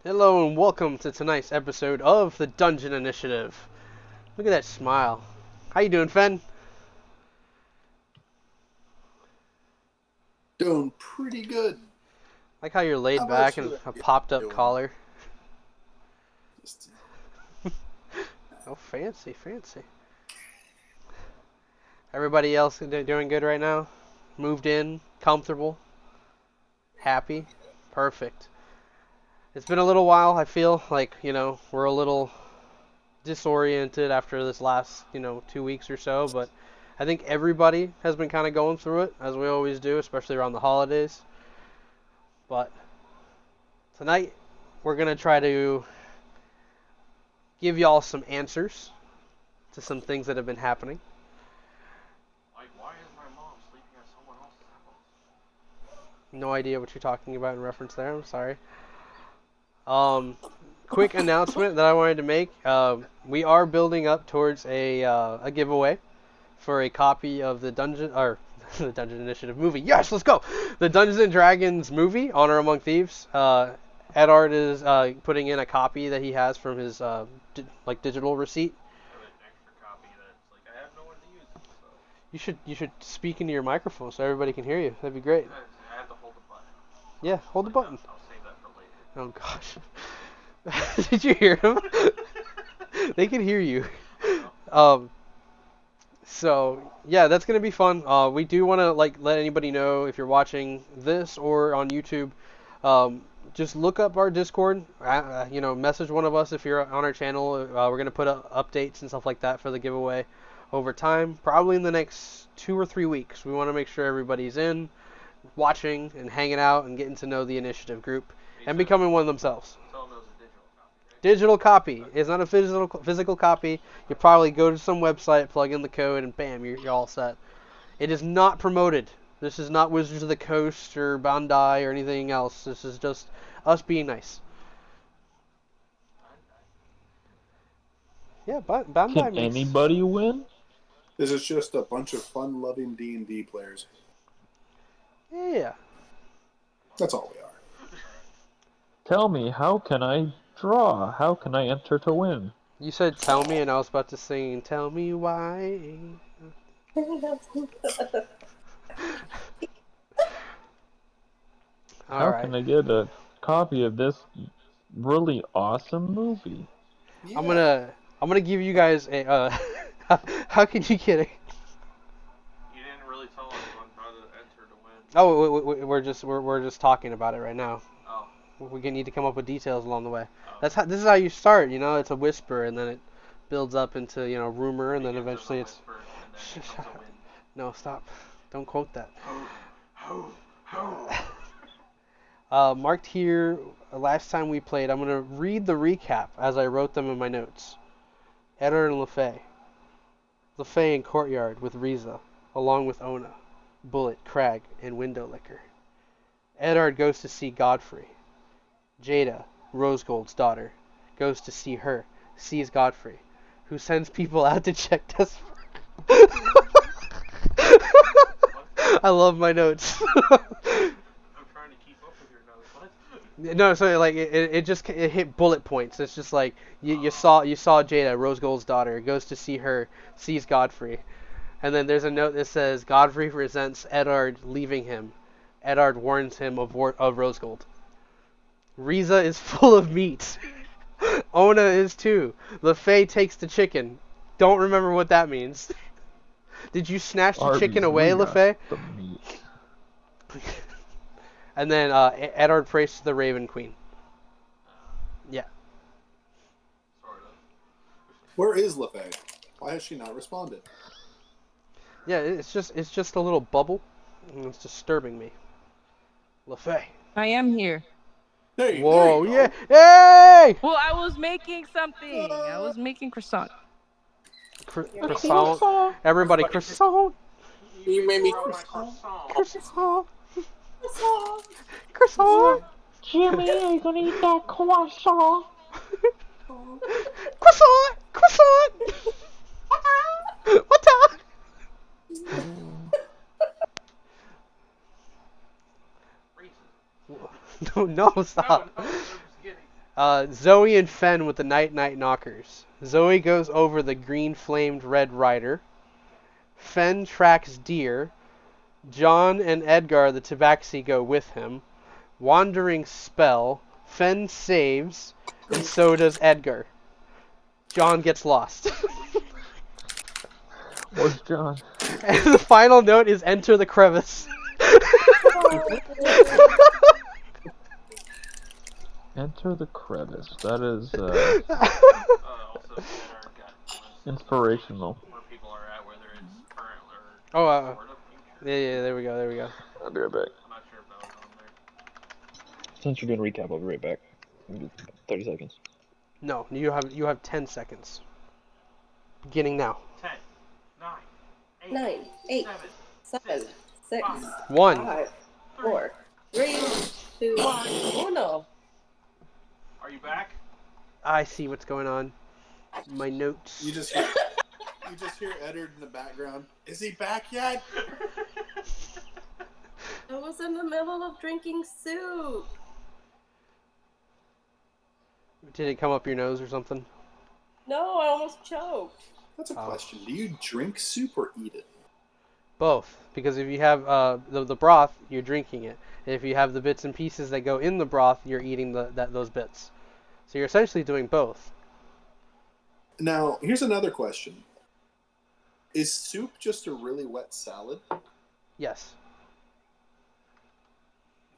Hello and welcome to tonight's episode of the Dungeon Initiative. Look at that smile. How you doing, Fen? Doing pretty good. Like how you're How laid about back and you? a popped up Doing collar. just, Oh, fancy, fancy. Everybody else doing good right now? Moved in, comfortable, happy, perfect. It's been a little while. I feel like, we're a little disoriented after this last, 2 weeks or so, but I think everybody has been kind of going through it, as we always do, especially around the holidays. But tonight, we're going to try to give y'all some answers to some things that have been happening. Like, why is my mom sleeping at someone else's house? No idea what you're talking about in reference there. I'm sorry. Quick announcement that I wanted to make. We are building up towards a giveaway for a copy of the the Dungeon Initiative movie. Yes, let's go. The Dungeons and Dragons movie, Honor Among Thieves. Eddard is putting in a copy that he has from his digital receipt. I have an extra copy that's like, I have no one to use it, so. You should speak into your microphone so everybody can hear you. That'd be great. I have to hold the button. Yeah, hold the button. I'll save that for later. Oh gosh. Did you hear him? They can hear you. So yeah, that's gonna be fun. We do want to let anybody know if you're watching this or on YouTube. Just look up our Discord. Message one of us if you're on our channel. We're gonna put up updates and stuff like that for the giveaway over time. Probably in the next 2 or 3 weeks. We want to make sure everybody's in, watching, and hanging out and getting to know the initiative group and becoming one of themselves. Tell them it was a digital copy, right? Digital copy. It's not a physical copy. You probably go to some website, plug in the code, and bam, you're all set. It is not promoted. This is not Wizards of the Coast or Bandai or anything else. This is just us being nice. Yeah, Bandai Can makes... anybody win? this is just a bunch of fun-loving D&D players. Yeah. That's all we are. Tell me, how can I draw? How can I enter to win? You said tell me, and I was about to sing Tell Me Why. How Alright. can I get a copy of this really awesome movie? Yeah. I'm gonna give you guys a how can you get it? You didn't really tell anyone how to enter to win. Oh, we're just talking about it right now. Oh. We need to come up with details along the way. Oh. This is how you start, It's a whisper, and then it builds up into rumor, and then eventually it's. Whisper, and then it becomes a win. No, stop! Don't quote that. Ho. Marked here. Last time we played, I'm gonna read the recap as I wrote them in my notes. Eddard and Lafaye. Lafaye in courtyard with Riza, along with Ona, Bullet, Crag, and Window Licker. Eddard goes to see Godfrey. Jada, Rosegold's daughter, goes to see her, sees Godfrey, who sends people out to check test. I love my notes. I'm trying to keep up with your notes. What? No, so it hit bullet points. It's just like you saw Jada, Rosegold's daughter, goes to see her, sees Godfrey, and then there's a note that says Godfrey resents Eddard leaving him. Eddard warns him of Rosegold. Riza is full of meat. Ona is too. Lafaye takes the chicken. Don't remember what that means. Did you snatch the chicken away, Lafaye? The meat. And then Eddard prays to the Raven Queen. Yeah. Sort of. Where is Lafaye? Why has she not responded? Yeah, it's just a little bubble, and it's disturbing me. Lafaye. I am here. Hey, Whoa, there you yeah. go. Hey! Well, I was making something. I was making croissant. Croissant. Everybody, croissant. You made me Croissant. Croissant. Jimmy, are you gonna eat that croissant? Croissant. What's up? No, stop. No, I'm just kidding. Zoe and Fen with the Night Knockers. Zoe goes over the green-flamed Red Rider. Fen tracks deer. John and Edgar the Tabaxi go with him. Wandering spell. Fen saves, and so does Edgar. John gets lost. Where's John? And the final note is enter the crevice. Enter the crevice. That is Also, Eddard got glimpses inspirational. where people are at, whether it's current or Oh, sort of future. yeah, there we go. I'll be right back. I'm not sure if that was on there. Since you're doing recap, I'll be right back. 30 seconds. No, you have 10 seconds. Beginning now. 10, 9, 8, 9, 8, 7, 7, 6, 1. 5, 4, 3, 2, 1. No. Are you back? I see what's going on. My notes. You just hear Eddard in the background. Is he back yet? I was in the middle of drinking soup. Did it come up your nose or something? No, I almost choked. That's a question. Do you drink soup or eat it? Both, because if you have the broth, you're drinking it. If you have the bits and pieces that go in the broth, you're eating those bits. So you're essentially doing both. Now, here's another question. Is soup just a really wet salad? Yes.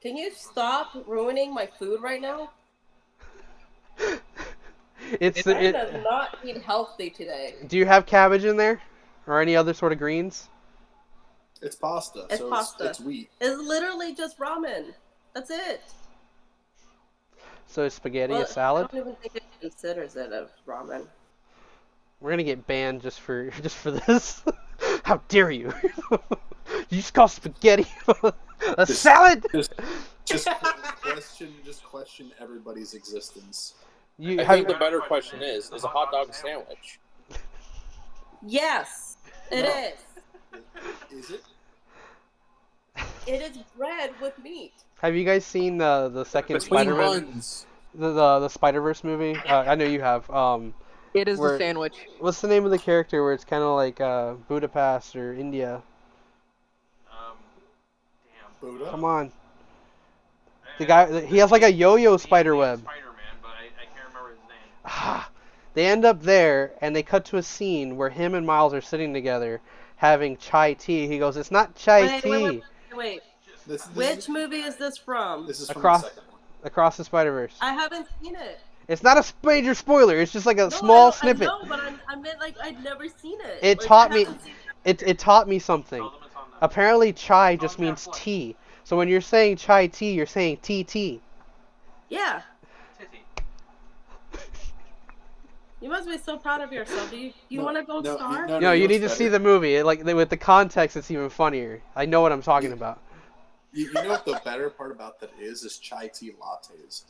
Can you stop ruining my food right now? It's I did not eat healthy today. Do you have cabbage in there, or any other sort of greens? It's pasta, It's so pasta. It's wheat. It's literally just ramen. That's it. So is spaghetti Well, a salad? I don't even think it considers it a ramen. We're gonna get banned just for this. How dare you? You just call spaghetti a salad? Just question everybody's existence. You I have, think the better question is a hot dog a sandwich? Yes, it is. Is it? It is bread with meat. have you guys seen the second Between Spider-Man, buns. the Spider-Verse movie? I know you have. It is Where- a sandwich. What's the name of the character where it's kind of like Budapest or India? Damn. Buddha? Come on, the guy. He has like a yo-yo spider web. Spider-Man, but I can't remember his name. They end up there, and they cut to a scene where him and Miles are sitting together having chai tea. He goes, "It's not chai tea." Wait. This Which movie is this from? This is from Across- the second one. Across the Spider-Verse. I haven't seen it. It's not a major spoiler. It's just like a No, small snippet. I know, but I meant like I'd never seen it. It Like, taught I me. haven't seen It taught me something. Tell them it's on the Apparently, chai just on means Netflix. tea. So when you're saying chai tea, you're saying TT. Yeah. Titty. You must be so proud of yourself. Do you No, want to go no, star? No, you need to know see better. the movie. With the context, it's even funnier. I know what I'm talking about. You know what the better part about that is chai tea lattes.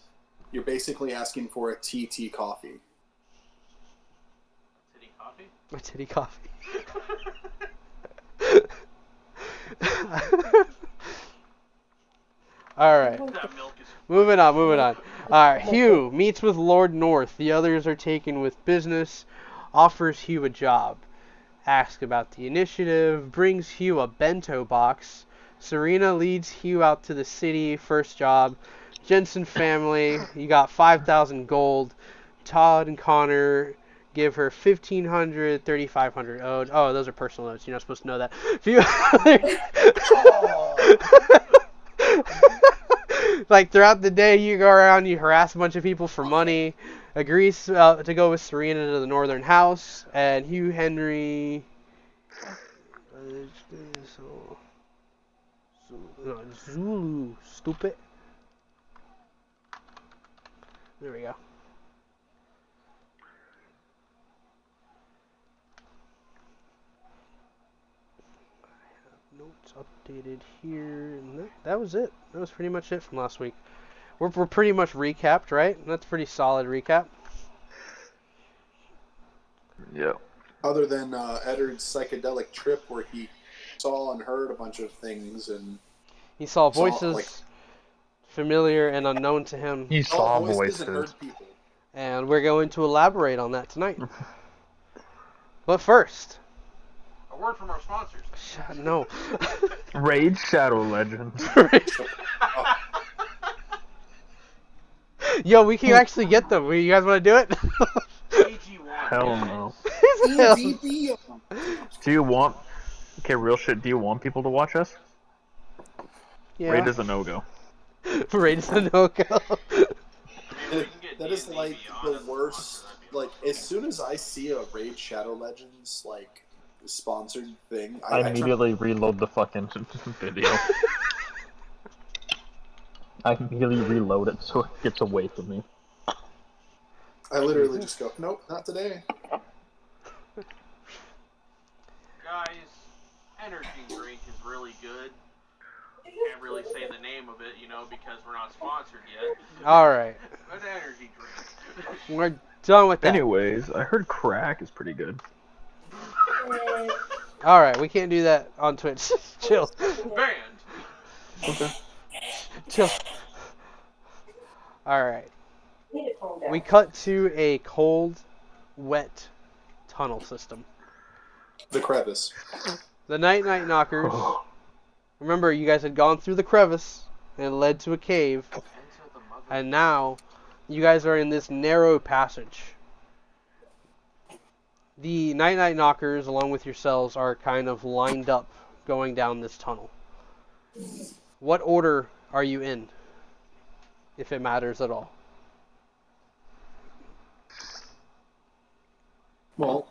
You're basically asking for a TT coffee. Titty coffee? My titty coffee. All right. That milk is Moving on. Alright, Hugh meets with Lord North. The others are taken with business. Offers Hugh a job. Asks about the initiative. Brings Hugh a bento box. Serena leads Hugh out to the city. First job. Jensen family. You got 5,000 gold. Todd and Connor give her 1,500, 3,500 owed. Oh, those are personal notes. You're not supposed to know that. Like throughout the day, you go around, you harass a bunch of people for money. Agrees to go with Serena to the northern house, and Hugh Henry. Zulu, stupid. There we go. Notes updated here, and that was it. That was pretty much it from last week. We're pretty much recapped, right? That's a pretty solid recap. Yeah. Other than Eddard's psychedelic trip where he saw and heard a bunch of things and He saw Saw, voices like- familiar and unknown to him, He Oh, saw voices and voices. heard people. and we're going to elaborate on that tonight. But first, A word from our sponsors. no. Raid Shadow Legends. Yo, we can actually get them. You guys want to do it? AG1. Hell yes. no. DDD. Do you want... Okay, real shit, do you want people to watch us? Yeah. Raid is a no-go. Raid is a no-go. I mean, we can get That is D&D like Beyond the as a worst. sponsor, that'd be Like, awesome. as soon as I see a Raid Shadow Legends, like, sponsored thing, I I turn. immediately reload the fucking video. I immediately reload it so it gets away from me. I literally just go, nope, not today. Guys, energy drink is really good. Can't really say the name of it, because we're not sponsored yet. Alright. An energy drink. We're done with that. Anyways, I heard crack is pretty good. Alright, we can't do that on Twitch. Chill. Banned. Okay. Chill. Alright. We cut to a cold, wet tunnel system. The crevice. The Night Knockers. Remember, you guys had gone through the crevice and it led to a cave. And now, you guys are in this narrow passage. The Night Knockers, along with yourselves, are kind of lined up going down this tunnel. What order are you in? If it matters at all. Well,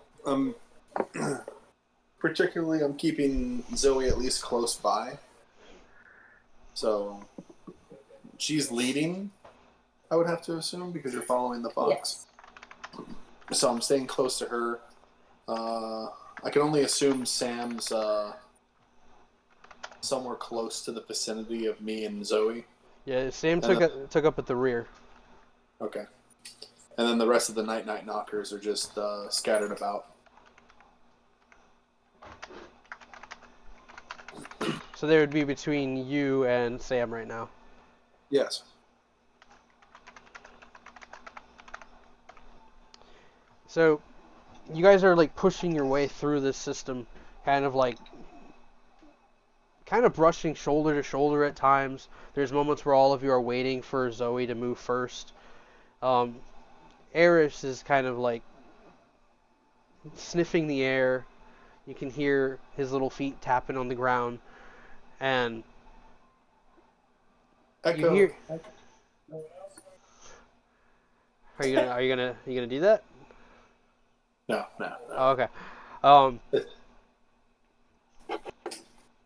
particularly I'm keeping Zoe at least close by. So, she's leading, I would have to assume, because you're following the fox. Yes. So I'm staying close to her. I can only assume Sam's somewhere close to the vicinity of me and Zoe. Yeah, Sam took up at the rear. Okay. And then the rest of the Night Knockers are just scattered about. So they would be between you and Sam right now. Yes. So, you guys are like pushing your way through this system, kind of brushing shoulder to shoulder at times. There's moments where all of you are waiting for Zoe to move first. Eris is kind of like sniffing the air. You can hear his little feet tapping on the ground, and Echo. you hear. Are you gonna do that? No. Oh, okay.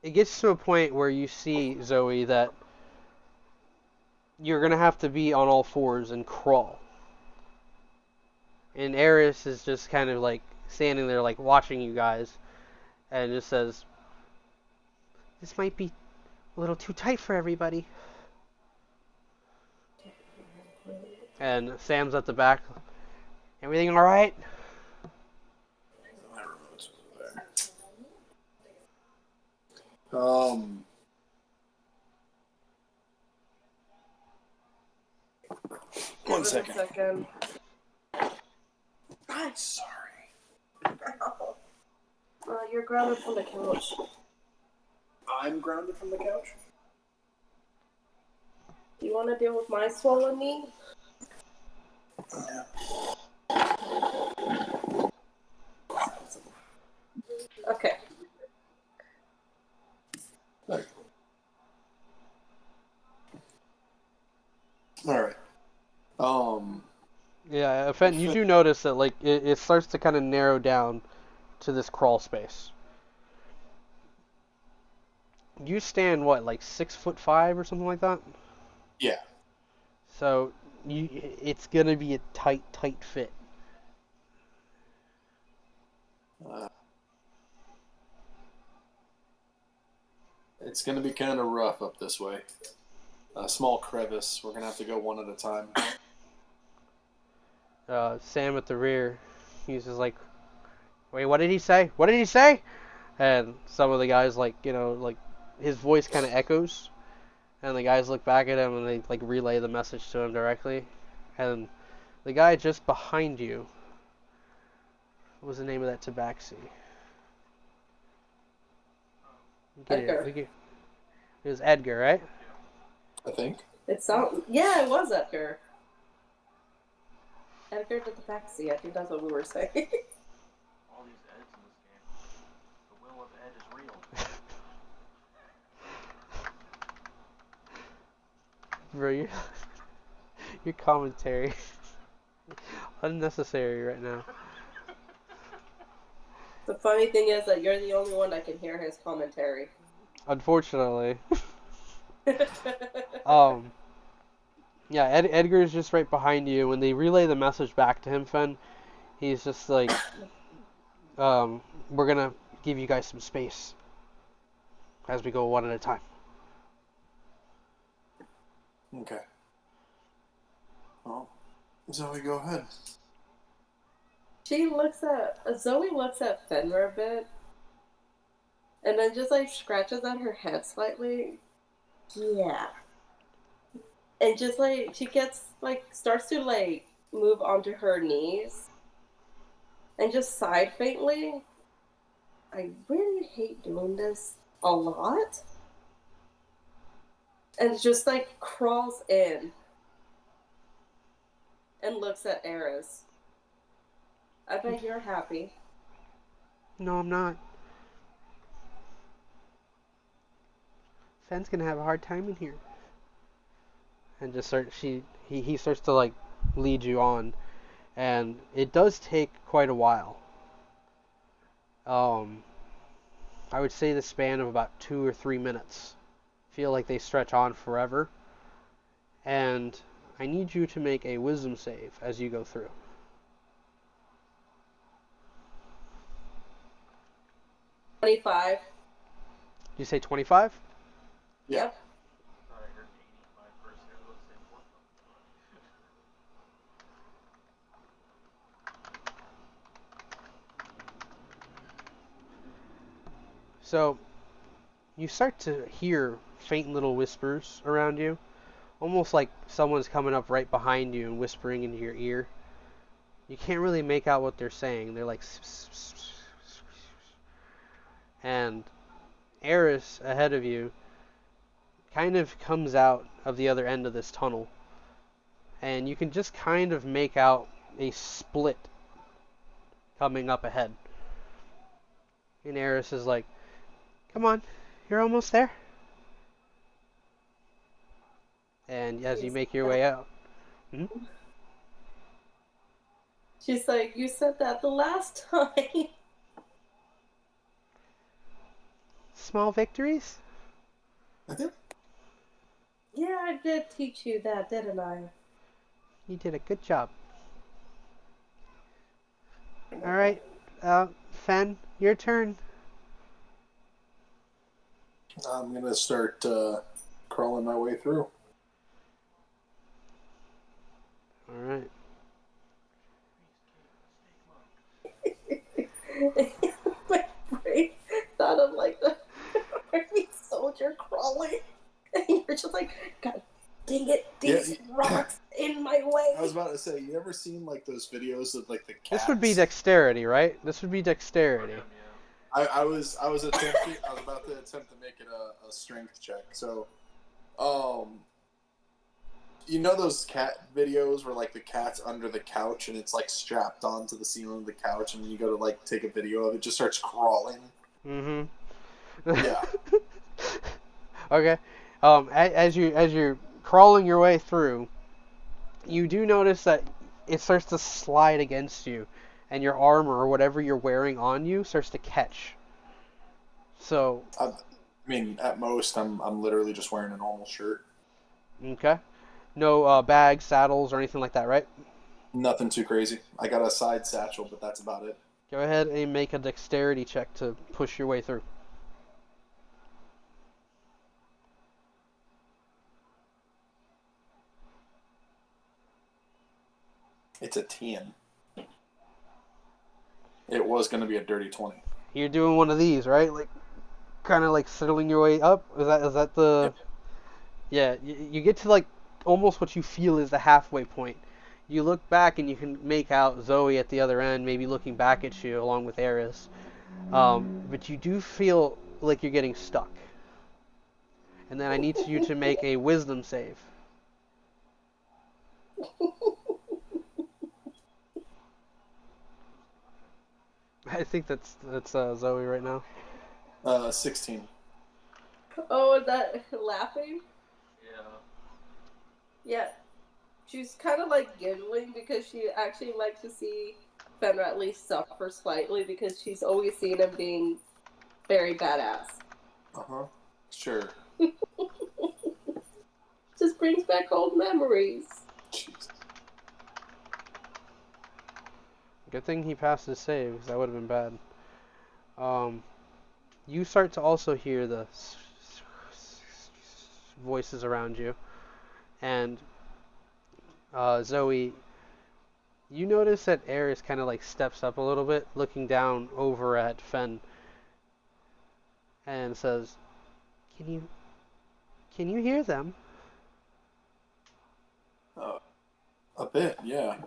It gets to a point where you see, Zoe, that you're gonna have to be on all fours and crawl. And Eris is just kind of like standing there, like watching you guys, and just says, "This might be a little too tight for everybody." And Sam's at the back. Everything all right? My remote's over there. One second. I'm sorry. You're grounded from the couch. I'm grounded from the couch? You want to deal with my swollen knee? Yeah. Okay. There. Alright. Yeah, Fen, you do notice that like it starts to kind of narrow down to this crawl space. You stand what, like 6'5" or something like that? Yeah. So it's gonna be a tight fit. It's going to be kind of rough up this way. A small crevice. We're going to have to go one at a time. Sam at the rear, he's just like, "Wait, what did he say? What did he say?" And some of the guys, like, like his voice kind of echoes, And the guys look back at him and they like relay the message to him directly. And the guy just behind you, what was the name of that tabaxi? Edgar. It was Edgar, right? I think. Yeah, it was Edgar. Edgar did the taxi. I think that's what we were saying. All these Eds in this game. The will of Ed is real. Bro, your commentary unnecessary right now. The funny thing is that you're the only one that can hear his commentary. Unfortunately. Yeah, Edgar's just right behind you. When they relay the message back to him, Fen, he's just like, we're gonna give you guys some space as we go one at a time. Okay. Well, Zoe, go ahead. Zoe looks at Fenrir a bit, and then just like scratches at her head slightly. Yeah. And just like she starts to like move onto her knees and just sighed faintly. I really hate doing this a lot. And just like crawls in and looks at Eris. I bet you're happy. No, I'm not. Fen's gonna have a hard time in here. And just he starts to like lead you on, and it does take quite a while. I would say the span of about 2 or 3 minutes. Feel like they stretch on forever. And I need you to make a wisdom save as you go through. 25. Did you say 25? Yep. I thought I heard 85 for a second. Let's say more. So, you start to hear faint little whispers around you. Almost like someone's coming up right behind you and whispering into your ear. You can't really make out what they're saying. They're like... And Eris ahead of you kind of comes out of the other end of this tunnel. And you can just kind of make out a split coming up ahead. And Eris is like, come on, you're almost there. And as you make your way out... She's like, you said that the last time. Small victories? Yeah, I did teach you that, didn't I? You did a good job. Alright, Fen, your turn. I'm gonna start crawling my way through. Alright. My brain thought of like the army soldier crawling. And you're just like, God dang it, these rocks in my way. I was about to say, you ever seen like those videos of like the cats? This would be dexterity, right? This would be dexterity. I was about to attempt to make it a strength check. So, you know those cat videos where like the cat's under the couch and it's like strapped onto the ceiling of the couch, and when you go to like take a video of it, just starts crawling. Mm-hmm. Yeah. Okay. As you're crawling your way through, you do notice that it starts to slide against you, and your armor or whatever you're wearing on you starts to catch. So. I mean, at most, I'm literally just wearing a normal shirt. Okay. No bags, saddles, or anything like that, right? Nothing too crazy. I got a side satchel, but that's about it. Go ahead and make a dexterity check to push your way through. It's a 10. It was going to be a dirty 20. You're doing one of these, right? Like, kind of like settling your way up. Is that the? Yep. Yeah, you get to like almost what you feel is the halfway point. You look back and you can make out Zoe at the other end, maybe looking back at you along with Eris. But you do feel like you're getting stuck. And then I need you to make a wisdom save. I think that's Zoe right now. 16. Oh, is that laughing? Yeah. Yeah. She's kind of like giggling because she actually likes to see Fenrir at least suffer slightly because she's always seen him being very badass. Uh-huh. Sure. Just brings back old memories. Jesus. Good thing he passed his save, because that would have been bad. You start to also hear the voices around you, and Zoe, you notice that Eris kind of like steps up a little bit, looking down over at Fen, and says, "Can you hear them?" A bit, yeah.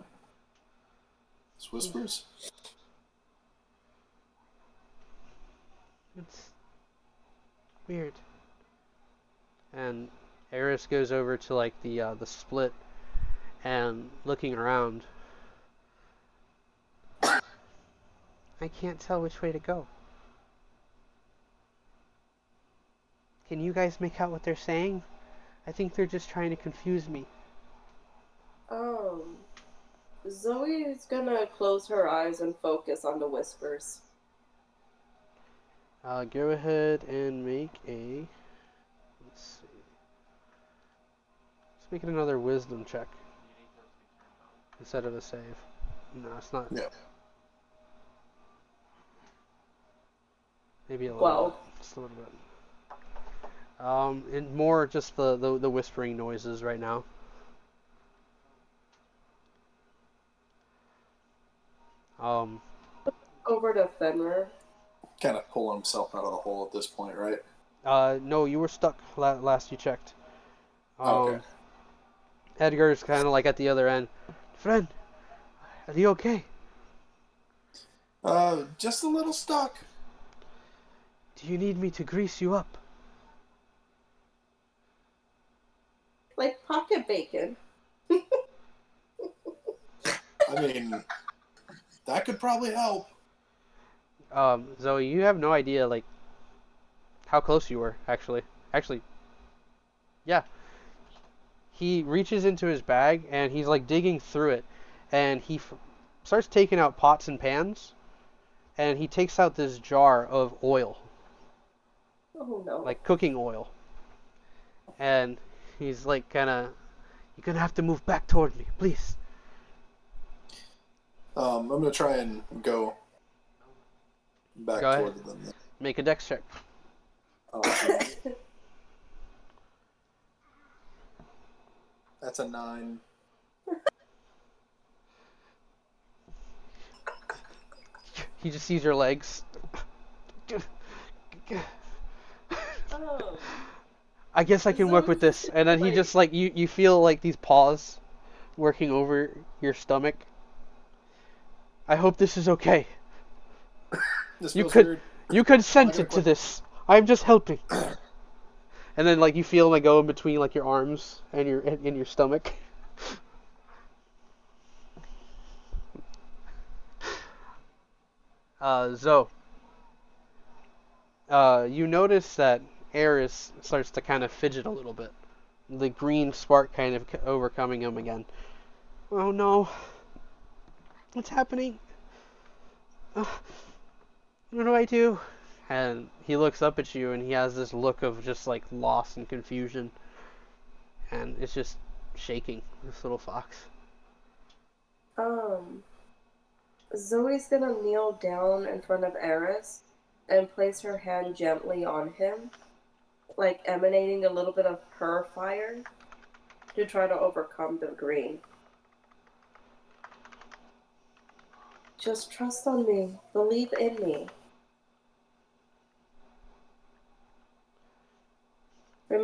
It's whispers? It's weird. And Eris goes over to like the split and looking around. I can't tell which way to go. Can you guys make out what they're saying? I think they're just trying to confuse me. Zoe is gonna close her eyes and focus on the whispers. Go ahead and make a. Let's see. Let's make it another wisdom check instead of a save. No, it's not. Yeah. Maybe a little 12. bit. Just a little bit. And more just the whispering noises right now. Over to Fenrir. Kind of pulling himself out of the hole at this point, right? No, you were stuck last you checked. Okay. Edgar's kind of like at the other end. Friend, are you okay? Just a little stuck. Do you need me to grease you up? Like pocket bacon. I mean, that could probably help. Zoe, you have no idea, like, how close you were, actually. Actually, yeah. He reaches into his bag, and he's, like, digging through it, and he starts taking out pots and pans, and he takes out this jar of oil, Oh no. like cooking oil. And he's, like, kind of, you're gonna have to move back toward me, please. I'm gonna try and go back Go toward ahead. them. Make a dex check. That's a 9. He just sees your legs. Oh. I guess I can work with this. And then he just like you feel like these paws working over your stomach. I hope this is okay. This You feels could weird. you consented to this. I'm just helping. And then like you feel like go in between like your arms and your stomach. Zoe. You notice that Eris starts to kind of fidget a little bit. The green spark kind of overcoming him again. Oh no. What's happening? What do I do? And he looks up at you and he has this look of just like loss and confusion. And it's just shaking, this little fox. Zoe's gonna kneel down in front of Eris and place her hand gently on him, like emanating a little bit of her fire to try to overcome the green. Just trust on me. Believe in me.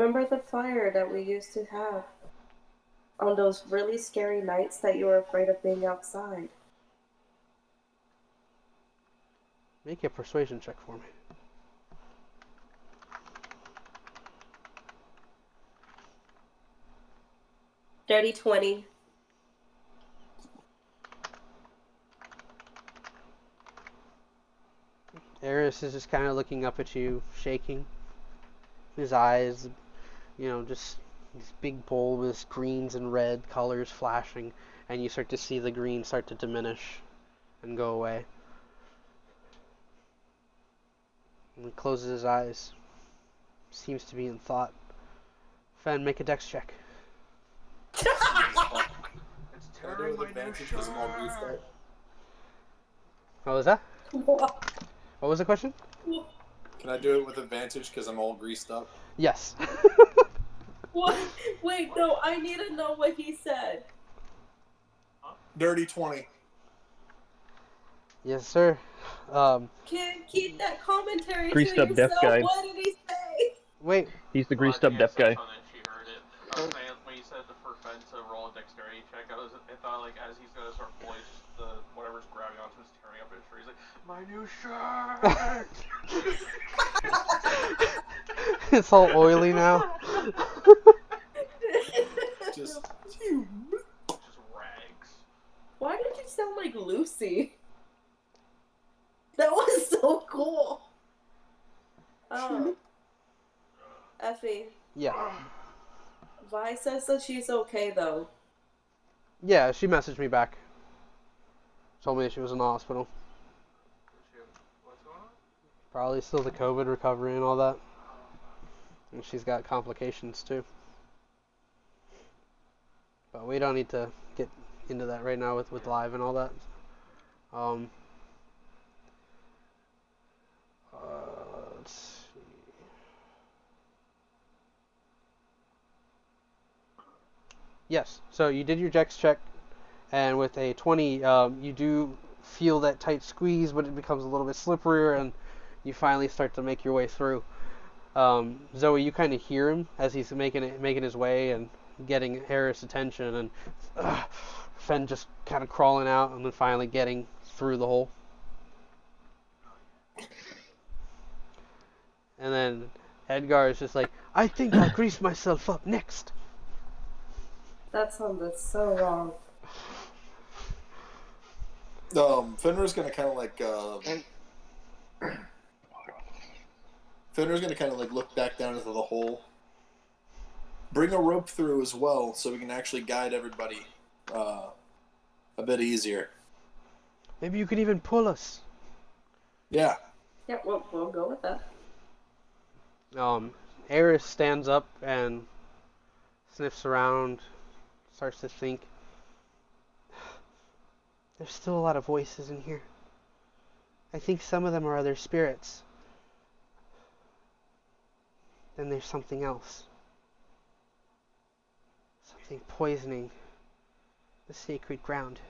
Remember the fire that we used to have on those really scary nights that you were afraid of being outside? Make a persuasion check for me. Dirty 20. Eris is just kind of looking up at you, shaking. His eyes, just these big bulbous greens and red colors flashing, and you start to see the green start to diminish and go away. And he closes his eyes. Seems to be in thought. Fen, make a dex check. It's Can I do tearing it with my new advantage because I'm all greased shirt. up? What was that? What? What was the question? Can I do it with advantage because I'm all greased up? Yes. What? Wait, no, I need to know what he said. Dirty 20. Yes, sir. Can't keep that commentary Greased to up deaf yourself. guy. What did he say? Wait. He's the Well, I greased up think I deaf said guy. something, she heard it. I was saying, when you said for Fen to roll a dexterity check, I thought, like, as he's gonna start pulling, just whatever's grabbing onto his tearing up his shirt, he's like, my new shirt! It's all oily now. Just rags. Why did you sound like Lucy? That was so cool. Oh. Effie, Yeah. Vi says that she's okay though. Yeah, she messaged me back. Told me she was in the hospital. What's going on? Probably still the COVID recovery and all that. And she's got complications too. But we don't need to get into that right now with live and all that. Let's see. Yes, so you did your dex check, and with a 20, you do feel that tight squeeze, but it becomes a little bit slipperier, and you finally start to make your way through. Zoe, you kind of hear him as he's making his way and getting Harris' attention, and Fen just kind of crawling out, and then finally getting through the hole. And then Edgar is just like, I think I'll grease myself up next. That sounded so wrong. Fenrir's gonna kind of like look back down into the hole. Bring a rope through as well, so we can actually guide everybody a bit easier. Maybe you could even pull us. Yeah. Yeah, we'll go with that. Eris stands up and sniffs around, starts to think. There's still a lot of voices in here. I think some of them are other spirits. Then there's something else. Something poisoning the sacred ground.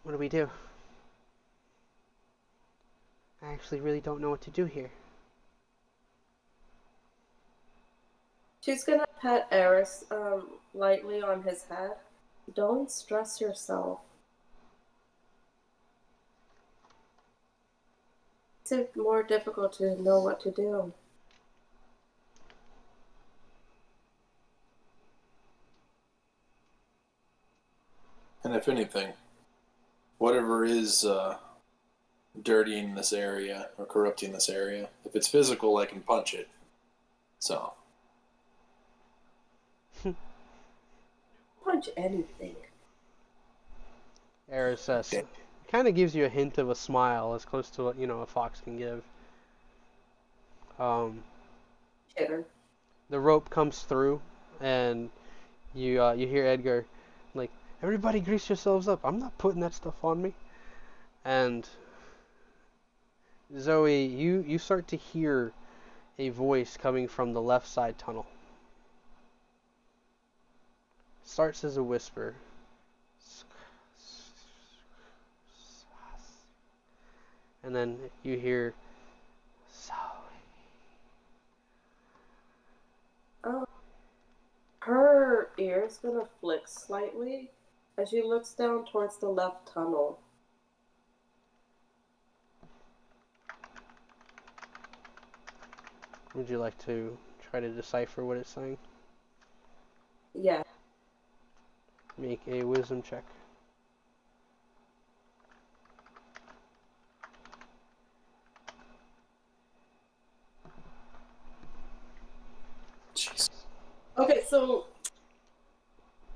What do we do? I actually really don't know what to do here. She's gonna pet Eris lightly on his head. Don't stress yourself. It's more difficult to know what to do. And if anything, whatever is dirtying this area or corrupting this area, if it's physical, I can punch it. So. Punch anything. Eris kind of gives you a hint of a smile, as close to what a fox can give. Chitter. The rope comes through, and you hear Edgar, like, everybody grease yourselves up. I'm not putting that stuff on me. And Zoe, you start to hear a voice coming from the left side tunnel. Starts as a whisper. And then you hear, Her ear's gonna flick slightly as she looks down towards the left tunnel. Would you like to try to decipher what it's saying? Yeah. Make a wisdom check. Jeez. Okay, so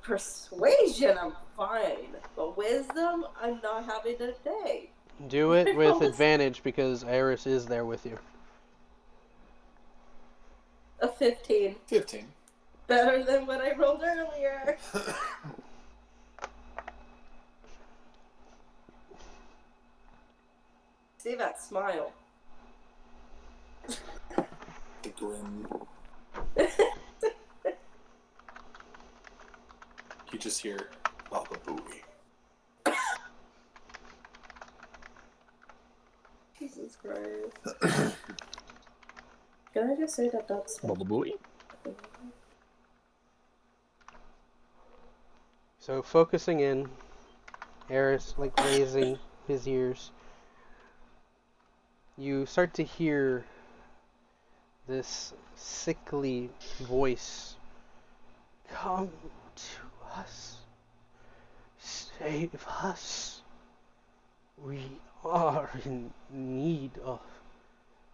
persuasion, I'm fine, but wisdom, I'm not having a day. Do it with advantage because Eris is there with you. A 15. 15. Better than what I rolled earlier. See that smile. The grin. You just hear Baba Booey. Jesus Christ. Can I just say that that's... Bubble Booey? So focusing in, Eris like raising his ears. You start to hear this sickly voice. Come to us. Save us. We are in need of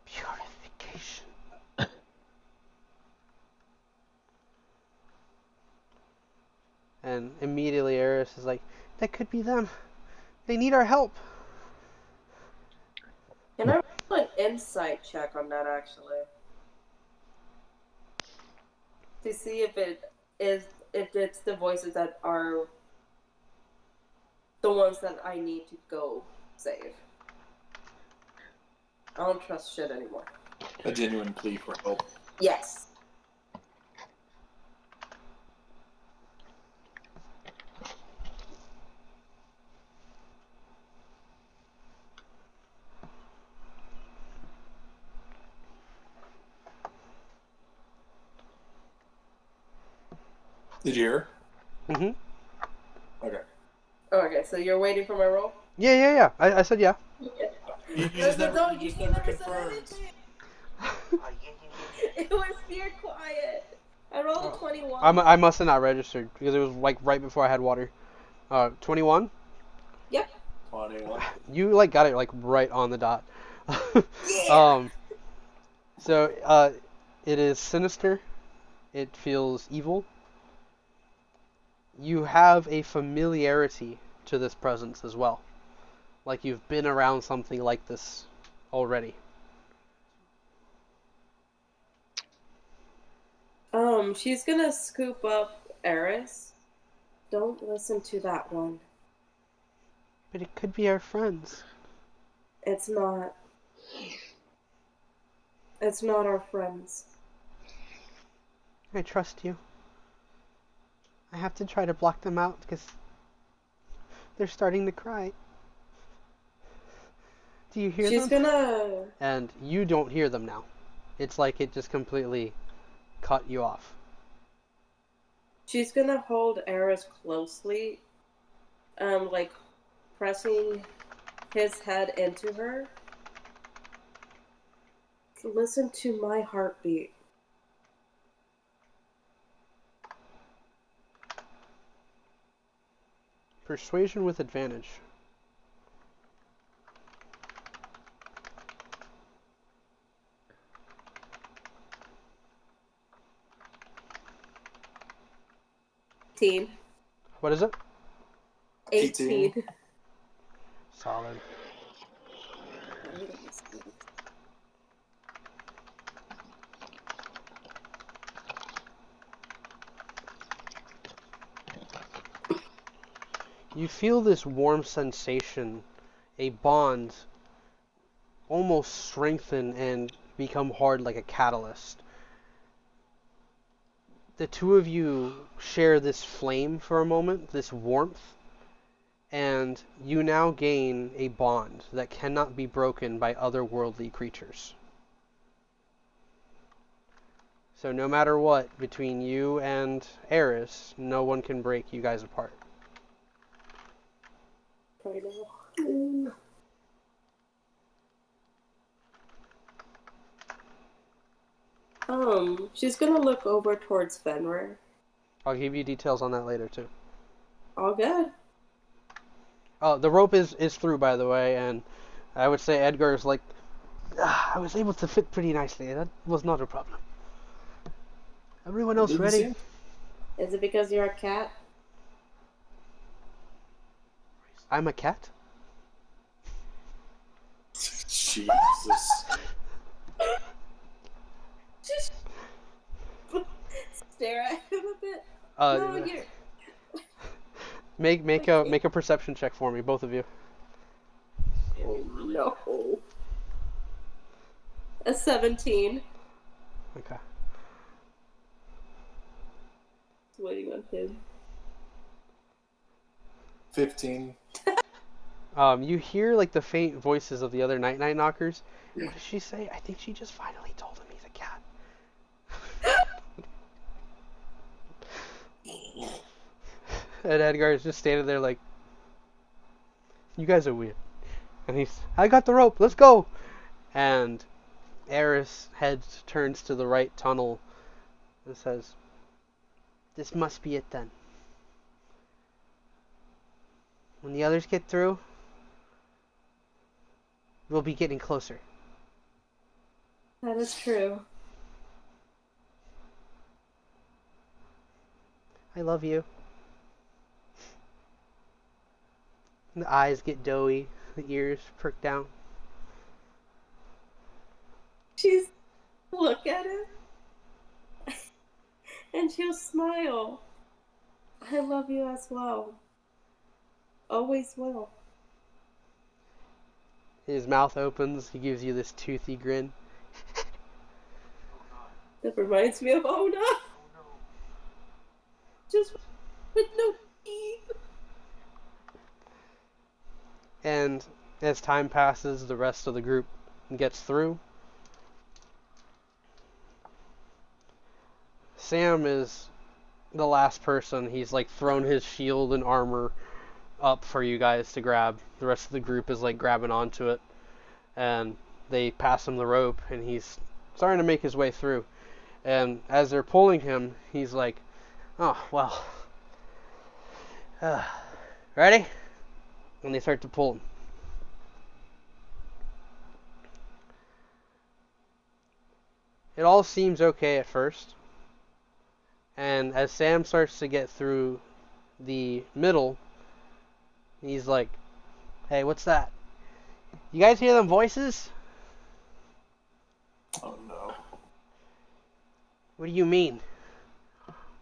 purification. And immediately Eris is like, that could be them. They need our help. Can I roll an insight check on that, actually? To see if it's the voices that are the ones that I need to go save. I don't trust shit anymore. A genuine plea for help. Yes. Did you hear? Mm-hmm. Okay. Okay, so you're waiting for my roll? Yeah. I said yeah. You just never confirmed. It was pure quiet. I rolled a 21. I must have not registered because it was like right before I had water. 21? Yep. 21. You like got it like right on the dot. Yeah. So it is sinister. It feels evil. You have a familiarity to this presence as well. Like you've been around something like this already. She's gonna scoop up Eris. Don't listen to that one. But it could be our friends. It's not. It's not our friends. I trust you. I have to try to block them out because they're starting to cry. Do you hear She's them? gonna... And you don't hear them now. It's like it just completely cut you off. She's gonna hold Eris closely, like pressing his head into her. Listen to my heartbeat. Persuasion with advantage. What is it? 18. Solid. You feel this warm sensation, a bond, almost strengthen and become hard like a catalyst. The two of you share this flame for a moment, this warmth, and you now gain a bond that cannot be broken by otherworldly creatures. So no matter what, between you and Eris, no one can break you guys apart. Right now. She's gonna look over towards Fenrir. I'll give you details on that later too. All good. Oh, the rope is through, by the way, and I would say Edgar's like, I was able to fit pretty nicely. That was not a problem. Everyone else Didn't ready? seem- Is it because you're a cat? I'm a cat? Jesus. Just stare at him a bit. No, you're. Make a perception check for me, both of you. Oh no. A 17. Okay. Just waiting on him. 15. You hear like the faint voices of the other night knockers. Yeah. What did she say? I think she just finally told him he's a cat. And Edgar is just standing there like, you guys are weird. And I got the rope, let's go! And Eris turns to the right tunnel and says, this must be it then. When the others get through, we'll be getting closer. That is true. I love you. And the eyes get doughy, the ears perk down. She's look at him. And she'll smile. I love you as well. Always will. His mouth opens, he gives you this toothy grin. That reminds me of oh no. Oh no. Just with no teeth. And as time passes, the rest of the group gets through. Sam is the last person. He's like thrown his shield and armor up for you guys to grab. The rest of the group is like grabbing onto it. And they pass him the rope and he's starting to make his way through. And as they're pulling him, he's like, oh, well. Ready? And they start to pull him. It all seems okay at first. And as Sam starts to get through the middle, he's like, hey, what's that? You guys hear them voices? Oh no. What do you mean?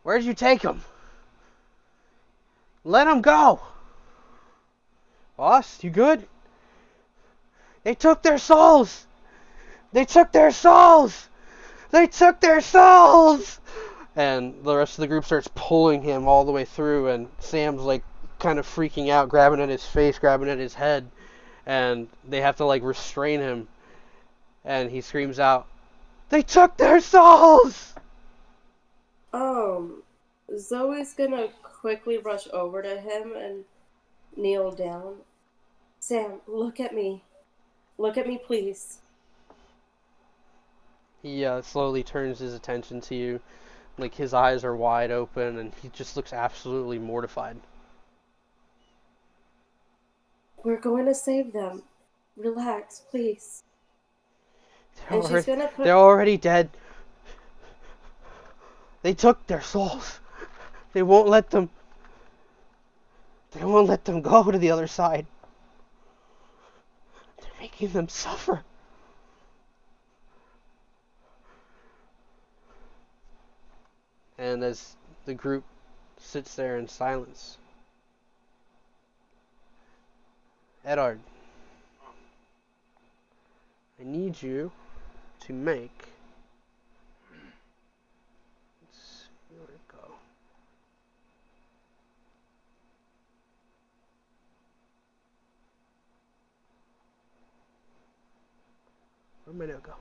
Where'd you take them? Let them go! Boss, you good? They took their souls! They took their souls! They took their souls! And the rest of the group starts pulling him all the way through, and Sam's like kind of freaking out, grabbing at his face, grabbing at his head, and they have to like restrain him. And he screams out, they took their souls! Zoe's gonna quickly rush over to him and kneel down. Sam, look at me. Look at me, please. He slowly turns his attention to you. Like, his eyes are wide open, and he just looks absolutely mortified. We're going to save them. Relax, please. And she's gonna put... They're already dead. They took their souls. They won't let them go to the other side. They're making them suffer. And as the group sits there in silence, Eddard, I need you to make... Let's see where it go. Where'd my note go?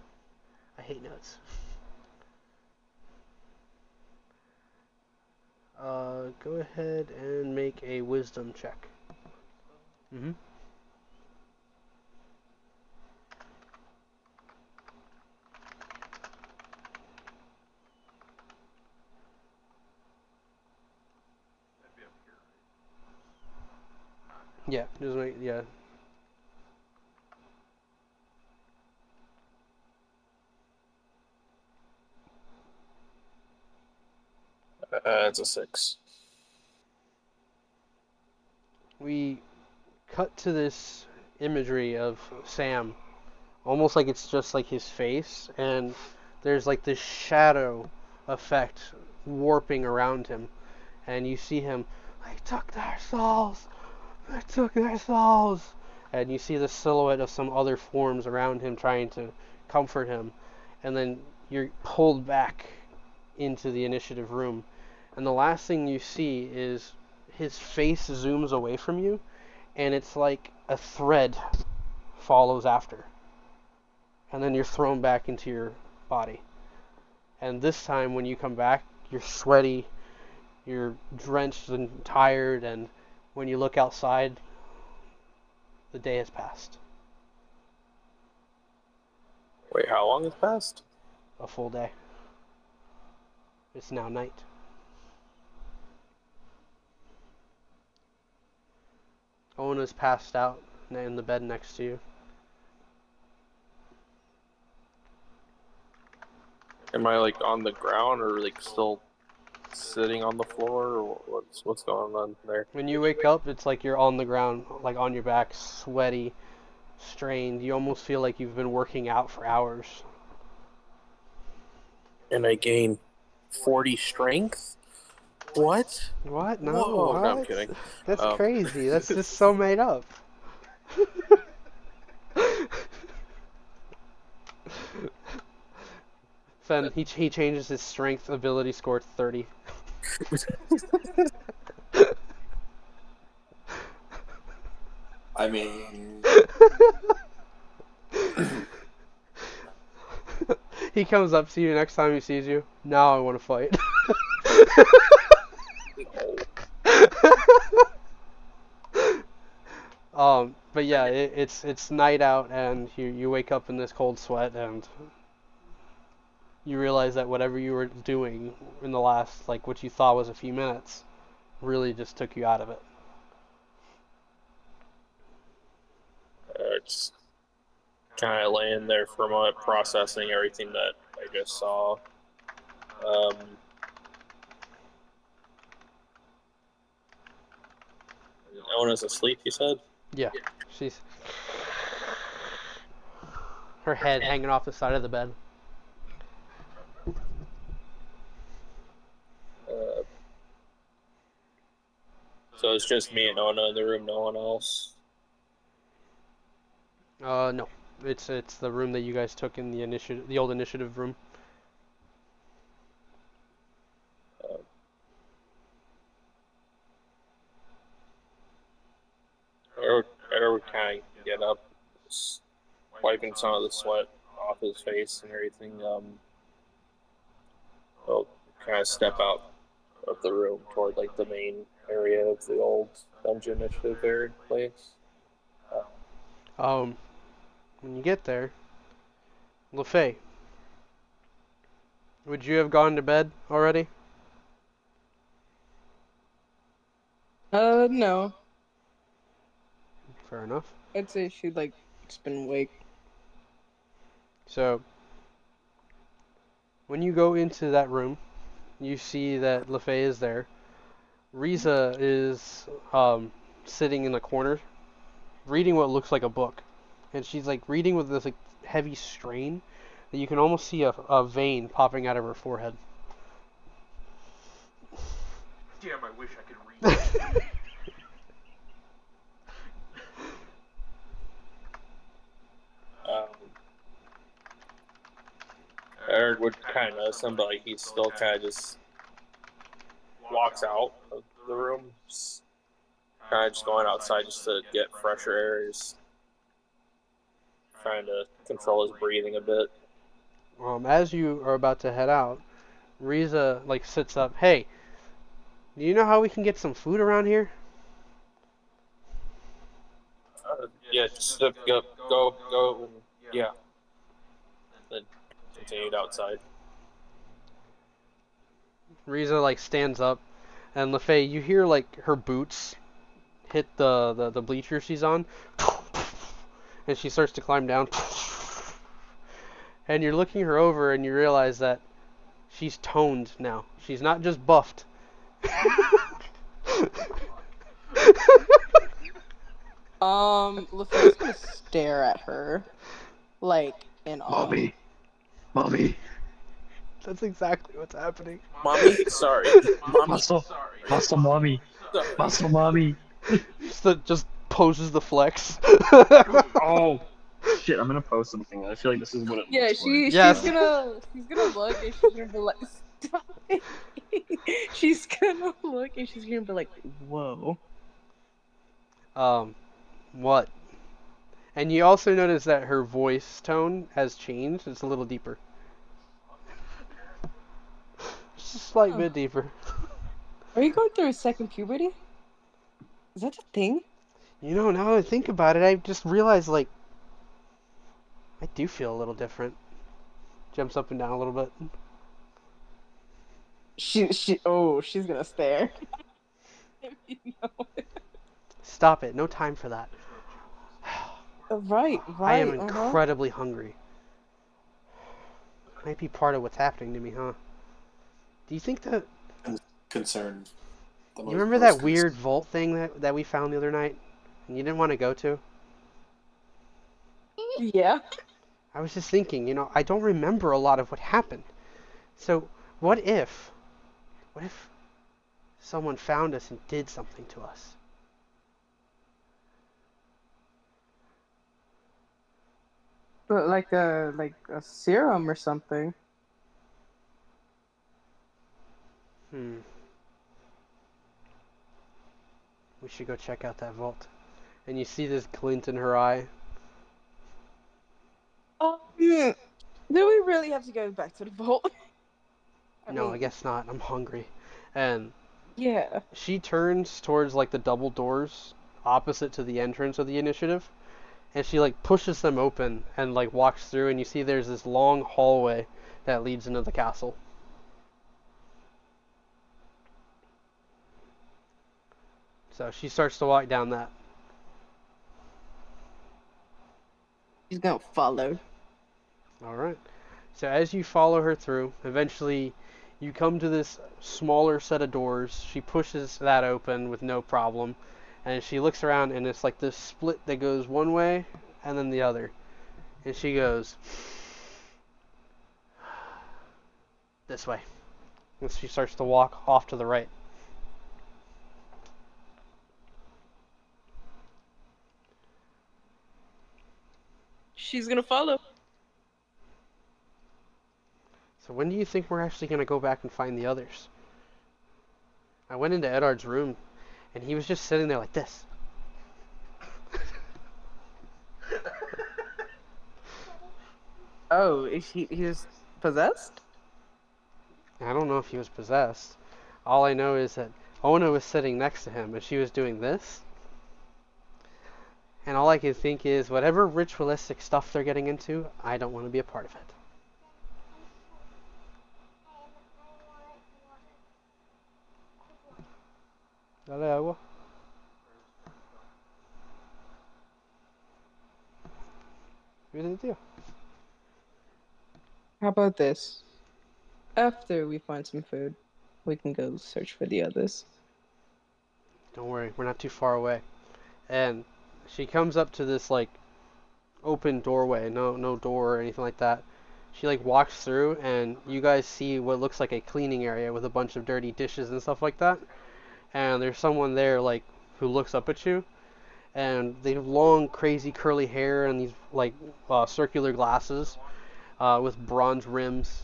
I hate notes. Go ahead and make a wisdom check. Mm-hmm. That'd be up here. Yeah, just make, yeah. It's a 6. We cut to this imagery of Sam, almost like it's just like his face, and there's like this shadow effect warping around him, and you see him, I took their souls, I took their souls, and you see the silhouette of some other forms around him trying to comfort him, and then you're pulled back into the initiative room, and the last thing you see is his face zooms away from you, and it's like a thread follows after. And then you're thrown back into your body. And this time when you come back, you're sweaty, you're drenched and tired, and when you look outside, the day has passed. Wait, how long has passed? A full day. It's now night. Ona's passed out in the bed next to you. Am I like on the ground or like still sitting on the floor? Or what's going on there? When you wake up, it's like you're on the ground, like on your back, sweaty, strained. You almost feel like you've been working out for hours. And I gain 40 strength? What? What? No, Whoa, what? no, I'm kidding. That's Um, crazy. That's just so made up. Fen, he changes his strength ability score to 30. I mean, He comes up to you next time he sees you. Now I want to fight. But yeah, it's night out, and you wake up in this cold sweat, and you realize that whatever you were doing in the last, like what you thought was a few minutes, really just took you out of it. it's kind of laying there for a moment, processing everything that I just saw. Ona's asleep, you said? Yeah, she's her head hanging off the side of the bed. Uh, so it's just me and Ona in the room, no one else. No, it's the room that you guys took in the old initiative room. Eddard would kind of get up, just wiping some of the sweat off his face and everything. He'll kind of step out of the room toward like the main area of the old dungeon initiative area place. When you get there, Lafaye, would you have gone to bed already? No. Fair enough. I'd say she'd like just been awake. So, when you go into that room, you see that Lafaye is there. Riza is sitting in the corner, reading what looks like a book, and she's like reading with this like heavy strain that you can almost see a vein popping out of her forehead. Damn, I wish I could read. Eddard would kind of notice him, but like, he still kind of just walks out of the room, kind of just going outside just to get fresher air. He's trying to control his breathing a bit. As you are about to head out, Riza like sits up. Hey, Do you know how we can get some food around here? Yeah, just go. Yeah, then continued outside. Riza like stands up, and Lafaye, you hear like her boots hit the bleacher she's on, and she starts to climb down. And you're looking her over, and you realize that she's toned now. She's not just buffed. Lafayette's gonna stare at her, like, in awe. Mommy, That's exactly what's happening. Mommy, sorry. Mommy, muscle, mommy, sorry. mommy. Just poses the flex. Oh, shit! I'm gonna post something. I feel like this is what it Yeah, looks like. Yes. she's gonna look and she's gonna be like, stop it. She's gonna look and she's gonna be like, whoa. What? And you also notice that her voice tone has changed. It's a little deeper. Just a slight bit deeper. Are you going through a second puberty? Is that a thing? You know, now that I think about it, I just realized, like, I do feel a little different. Jumps up and down a little bit. She's gonna stare. Stop it. No time for that. Right. I am incredibly hungry. Might be part of what's happening to me, huh? Do you think that... Concerned. You remember that weird vault thing that we found the other night? And you didn't want to go to? Yeah. I was just thinking, I don't remember a lot of what happened. So, what if someone found us and did something to us? But like a serum or something. We should go check out that vault. And you see this glint in her eye. Do we really have to go back to the vault? No, I guess not. I'm hungry. And yeah. she turns towards like the double doors opposite to the entrance of the initiative, and she like pushes them open and like walks through, and you see there's this long hallway that leads into the castle. So she starts to walk down that. She's gonna follow. All right. So as you follow her through, eventually you come to this smaller set of doors. She pushes that open with no problem, and she looks around, and it's like this split that goes one way and then the other. And she goes this way. And she starts to walk off to the right. She's gonna follow. So when do you think we're actually going to go back and find the others? I went into Eddard's room, and he was just sitting there like this. Oh, is he was possessed? I don't know if he was possessed. All I know is that Ona was sitting next to him, and she was doing this. And all I can think is, whatever ritualistic stuff they're getting into, I don't want to be a part of it. Dale agua. How about this? After we find some food, we can go search for the others. Don't worry, we're not too far away. And she comes up to this like open doorway, no door or anything like that. She like walks through, and you guys see what looks like a cleaning area with a bunch of dirty dishes and stuff like that. And there's someone there like who looks up at you, and they have long, crazy, curly hair and these like circular glasses with bronze rims.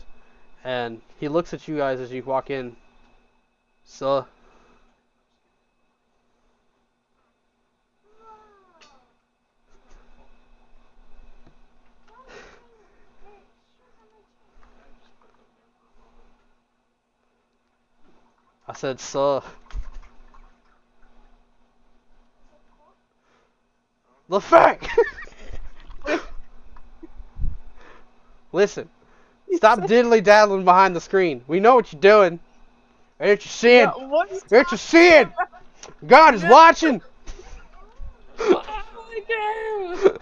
And he looks at you guys as you walk in. So, I said, "Sir." Lafaye! Listen, stop diddly daddling behind the screen. We know what you're doing. Ain't you seeing? No, what are you Ain't you talking seeing? God is No. watching. Oh, no.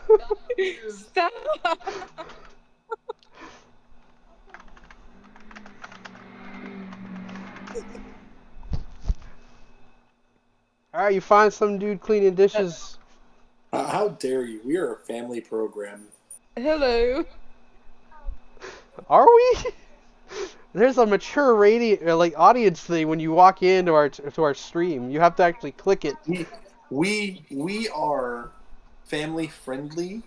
Stop. Alright, you find some dude cleaning dishes. How dare you? We are a family program. Hello. Are we? There's a mature audience thing when you walk into our stream. You have to actually click it. We are family friendly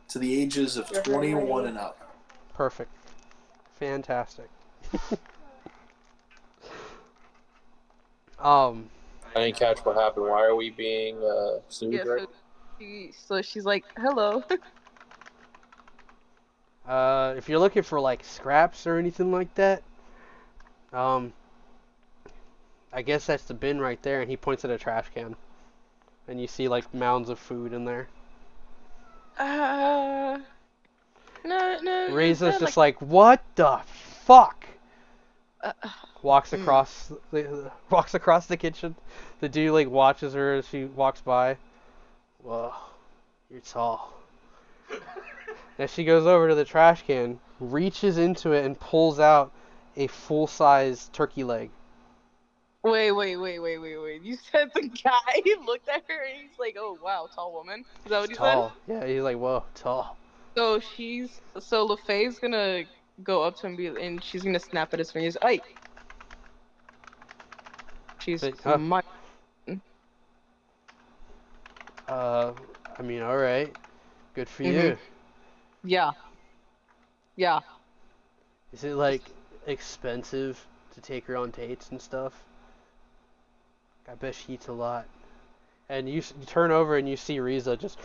to the ages of 21 and up. Perfect. Fantastic. um, I didn't catch what happened. Why are we being sued Yeah, right so she's like, hello. if you're looking for like scraps or anything like that, I guess that's the bin right there, and he points at a trash can, and you see like mounds of food in there. No, is Riza's that just like, like, what the fuck? uh, Walks across the kitchen. The dude like watches her as she walks by. Whoa, you're tall. And she goes over to the trash can, reaches into it, and pulls out a full-size turkey leg. wait. You said the guy looked at her and he's like, oh, wow, tall woman. Is that what he said? Tall. Yeah, he's like, whoa, tall. So Lafay's gonna go up to him and she's gonna snap at his fingers. Ay! She's But, my. I mean, all right, good for Mm-hmm. you. Yeah. Yeah. Is it like expensive to take her on dates and stuff? I bet she eats a lot. And you turn over and you see Riza just.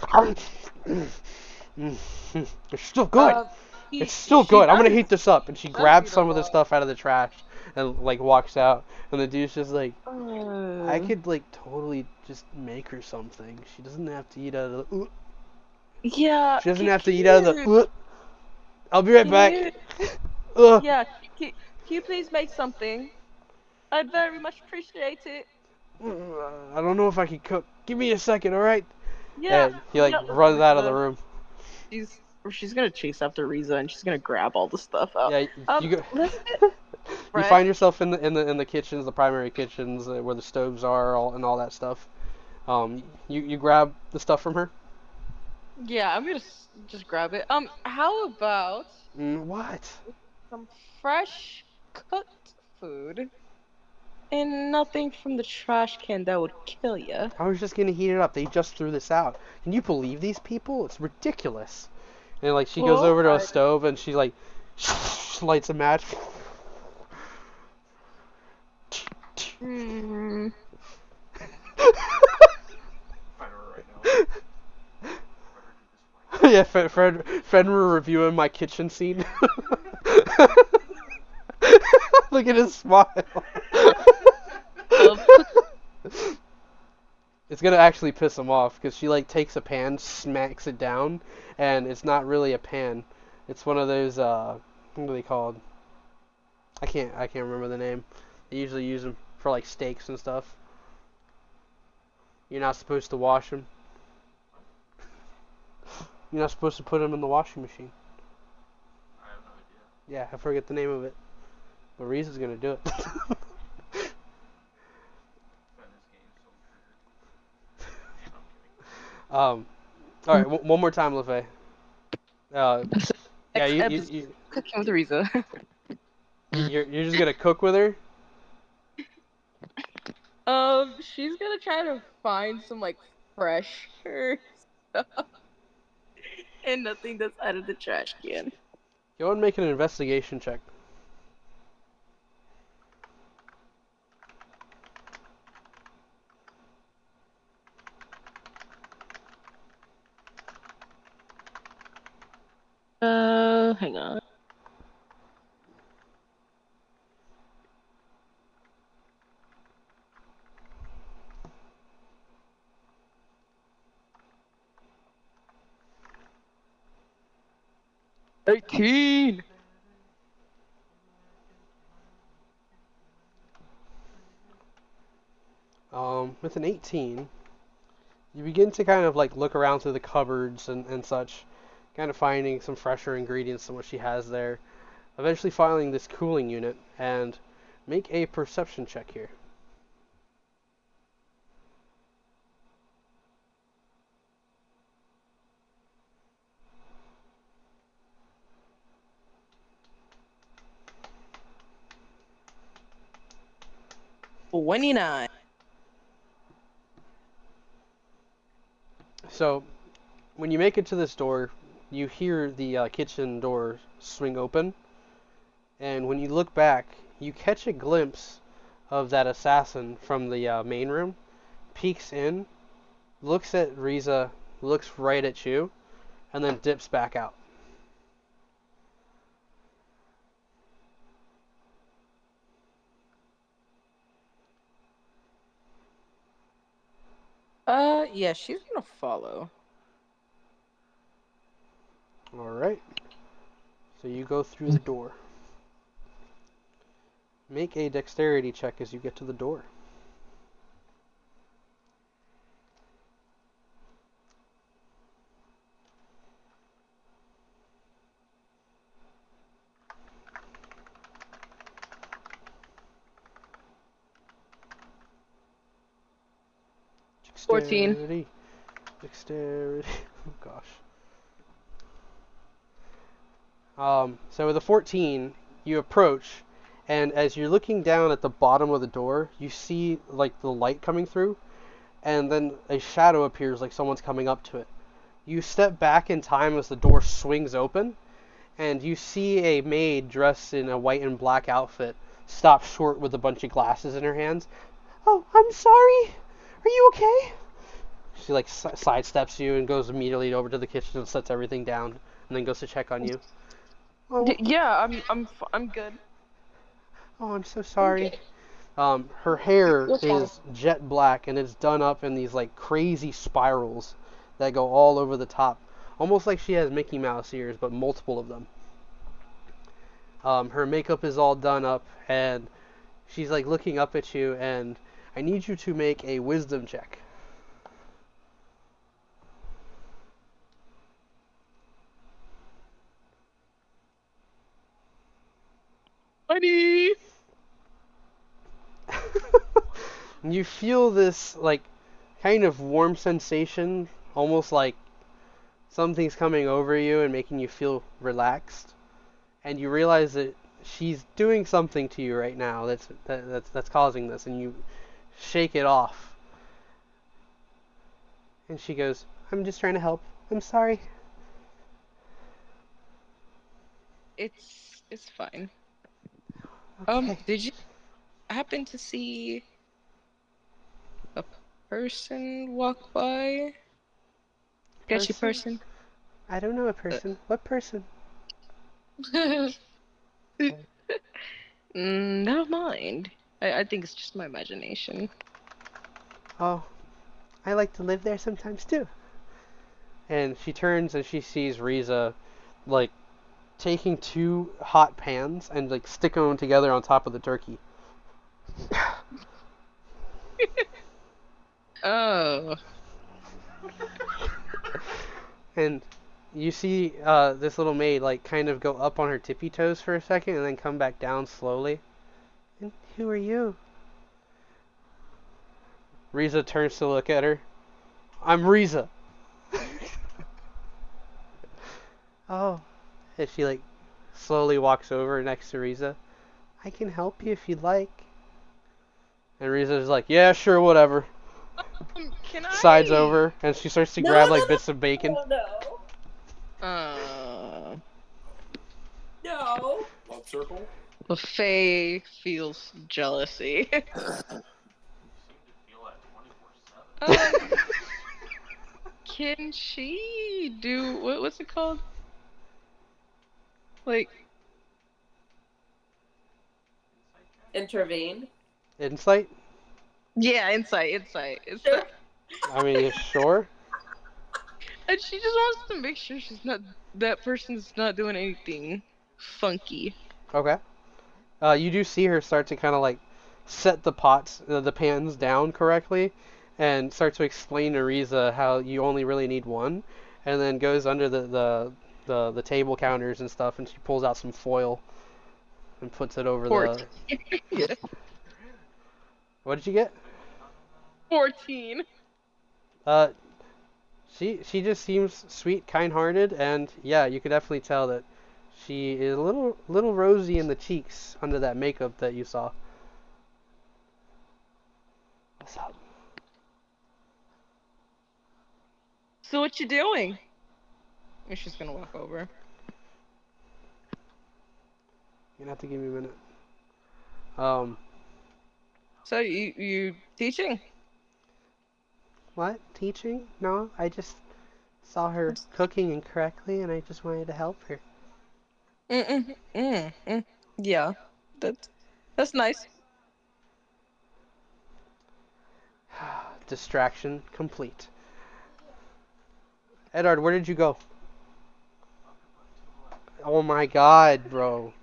It's still good. It's still She good. I'm gonna does. heat this up. And she Does grabs eat a some of the lot. stuff out of the trash and like walks out. And the dude's just like, I could like totally just make her something. She doesn't have to eat out of the. Yeah. She doesn't have to Can eat out of the. I'll be right can back. you? Ugh. Yeah. Can you please make something? I'd very much appreciate it. I don't know if I can cook. Give me a second, all right? Yeah. And he like Yeah. runs out of the room. She's gonna chase after Riza and she's gonna grab all the stuff out. Yeah, you go. Let's get You fresh. find yourself in the kitchens, the primary kitchens, where the stoves are, and all that stuff. You grab the stuff from her. Yeah, I'm gonna just grab it. How about What? some fresh cooked food and nothing from the trash can that would kill you? I was just gonna heat it up. They just threw this out. Can you believe these people? It's ridiculous. And like she goes Well, over to a stove and she like lights a match. Hmm. Find her right now. Yeah, Fenrir reviewing my kitchen scene. Look at his smile. Love It's gonna actually piss him off because she like takes a pan, smacks it down, and it's not really a pan. It's one of those what are they called? I can't remember the name. They usually use them for like steaks and stuff. You're not supposed to wash them. You're not supposed to put them in the washing machine. I have no idea. Yeah, I forget the name of it. But Reese's gonna do it. All right, one more time, Lafaye. Yeah, next you, you, episode you, cooking with Riza. you're just gonna cook with her? She's gonna try to find some like fresh stuff and nothing that's out of the trash can. Go and make an investigation check. Hang on. 18! With an 18, you begin to kind of like look around through the cupboards and such, kind of finding some fresher ingredients than what she has there. Eventually finding this cooling unit, and make a perception check here. $29. So, when you make it to this door, you hear the kitchen door swing open, and when you look back, you catch a glimpse of that assassin from the main room, peeks in, looks at Riza, looks right at you, and then dips back out. Yeah, she's gonna follow. Alright. So you go through the door. Make a dexterity check as you get to the door. Dexterity. 14. Dexterity. Oh gosh. So with a 14, you approach, and as you're looking down at the bottom of the door, you see like the light coming through, and then a shadow appears like someone's coming up to it. You step back in time as the door swings open, and you see a maid dressed in a white and black outfit stop short with a bunch of glasses in her hands. Oh, I'm sorry. Are you okay? She like sidesteps you and goes immediately over to the kitchen and sets everything down, and then goes to check on you. Oh, Yeah, I'm good. oh, I'm so sorry. Her hair What's wrong? is jet black and it's done up in these like crazy spirals that go all over the top, almost like she has Mickey Mouse ears, but multiple of them. Her makeup is all done up, and she's like looking up at you, and I need you to make a wisdom check. Buddy! You feel this like kind of warm sensation, almost like something's coming over you and making you feel relaxed, and you realize that she's doing something to you right now that's causing this, and you shake it off. And she goes, "I'm just trying to help. I'm sorry." It's fine. Okay. Did you happen to see a person walk by? Sketchy person? I don't know a person. What person? Never mind. I think it's just my imagination. Oh, I like to live there sometimes too. And she turns and she sees Riza, like, taking two hot pans and, like, sticking them together on top of the turkey. Oh. And you see this little maid, like, kind of go up on her tippy toes for a second and then come back down slowly. And who are you? Riza turns to look at her. I'm Riza. Oh. And she, like, slowly walks over next to Riza. I can help you if you'd like. And Riza's like, yeah, sure, whatever. Can I? Sides over, and she starts to grab, like, bits of bacon. No. Love circle. Lafaye feels jealousy. You seem to feel that 24/7. Can she do what's it called? Like Intervene. Insight? yeah, insight. I mean, sure. And she just wants to make sure she's not that person's not doing anything funky. Okay. You do see her start to kind of like set the pots, the pans down correctly, and start to explain to Riza how you only really need one, and then goes under the table counters and stuff, and she pulls out some foil and puts it over 14. the. Yeah. What did you get? 14. Uh, she just seems sweet, kind-hearted, and yeah, you could definitely tell that she is a little rosy in the cheeks under that makeup that you saw. What's up? So what you doing? And she's gonna walk over. You're gonna have to give me a minute. So you teaching? What? Teaching? No, I just saw her cooking incorrectly, and I just wanted to help her. Yeah, that's nice. Distraction complete. Eddard, where did you go? Oh my god, bro.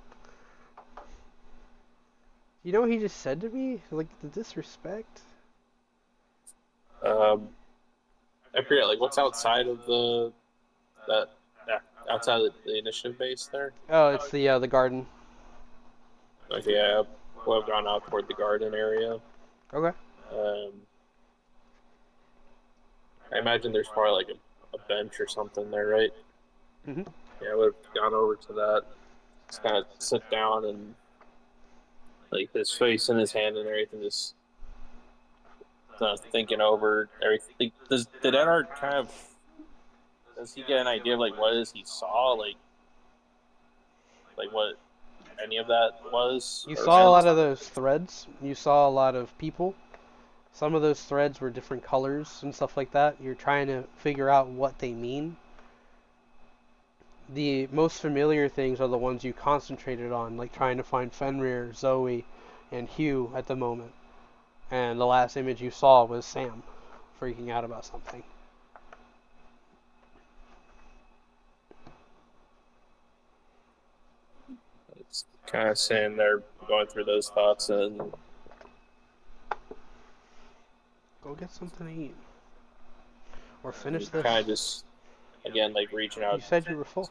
You know what he just said to me? Like, the disrespect? I forget, like, what's outside of that, yeah, outside of the initiative base there? Oh, it's the garden. Okay, yeah, we'll have gone out toward the garden area. Okay. Um, I imagine there's probably like a bench or something there, right? Mhm. Yeah, I would have gone over to that, just kind of sit down and like his face in his hand and everything, just thinking over everything. Like, did Eddard kind of does he get an idea of like what it is he saw, like what any of that was You or saw a meant? lot of those threads. You saw a lot of people. Some of those threads were different colors and stuff like that. You're trying to figure out what they mean. The most familiar things are the ones you concentrated on, like trying to find Fenrir, Zoe, and Hugh at the moment. And the last image you saw was Sam freaking out about something. It's kind of sitting there going through those thoughts and Go get something to eat. Or finish this. kind of just again like reaching You out, said you were full.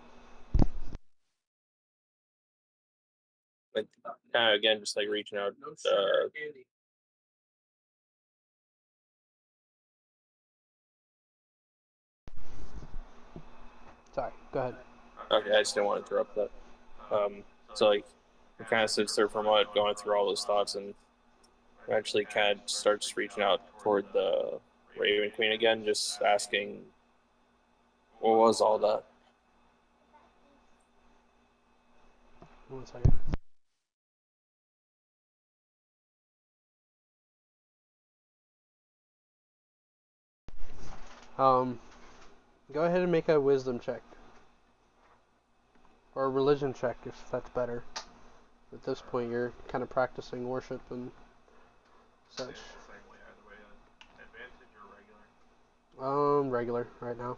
like kind of again just like reaching out. Sorry, go ahead. Okay, I just didn't want to interrupt that. So like it kind of sits there for a moment, going through all those thoughts, and eventually kind of starts reaching out toward the Raven Queen again, just asking, "What was all that?" 1 second. Go ahead and make a wisdom check. Or a religion check, if that's better. At this point, you're kind of practicing worship and such. Regular right now.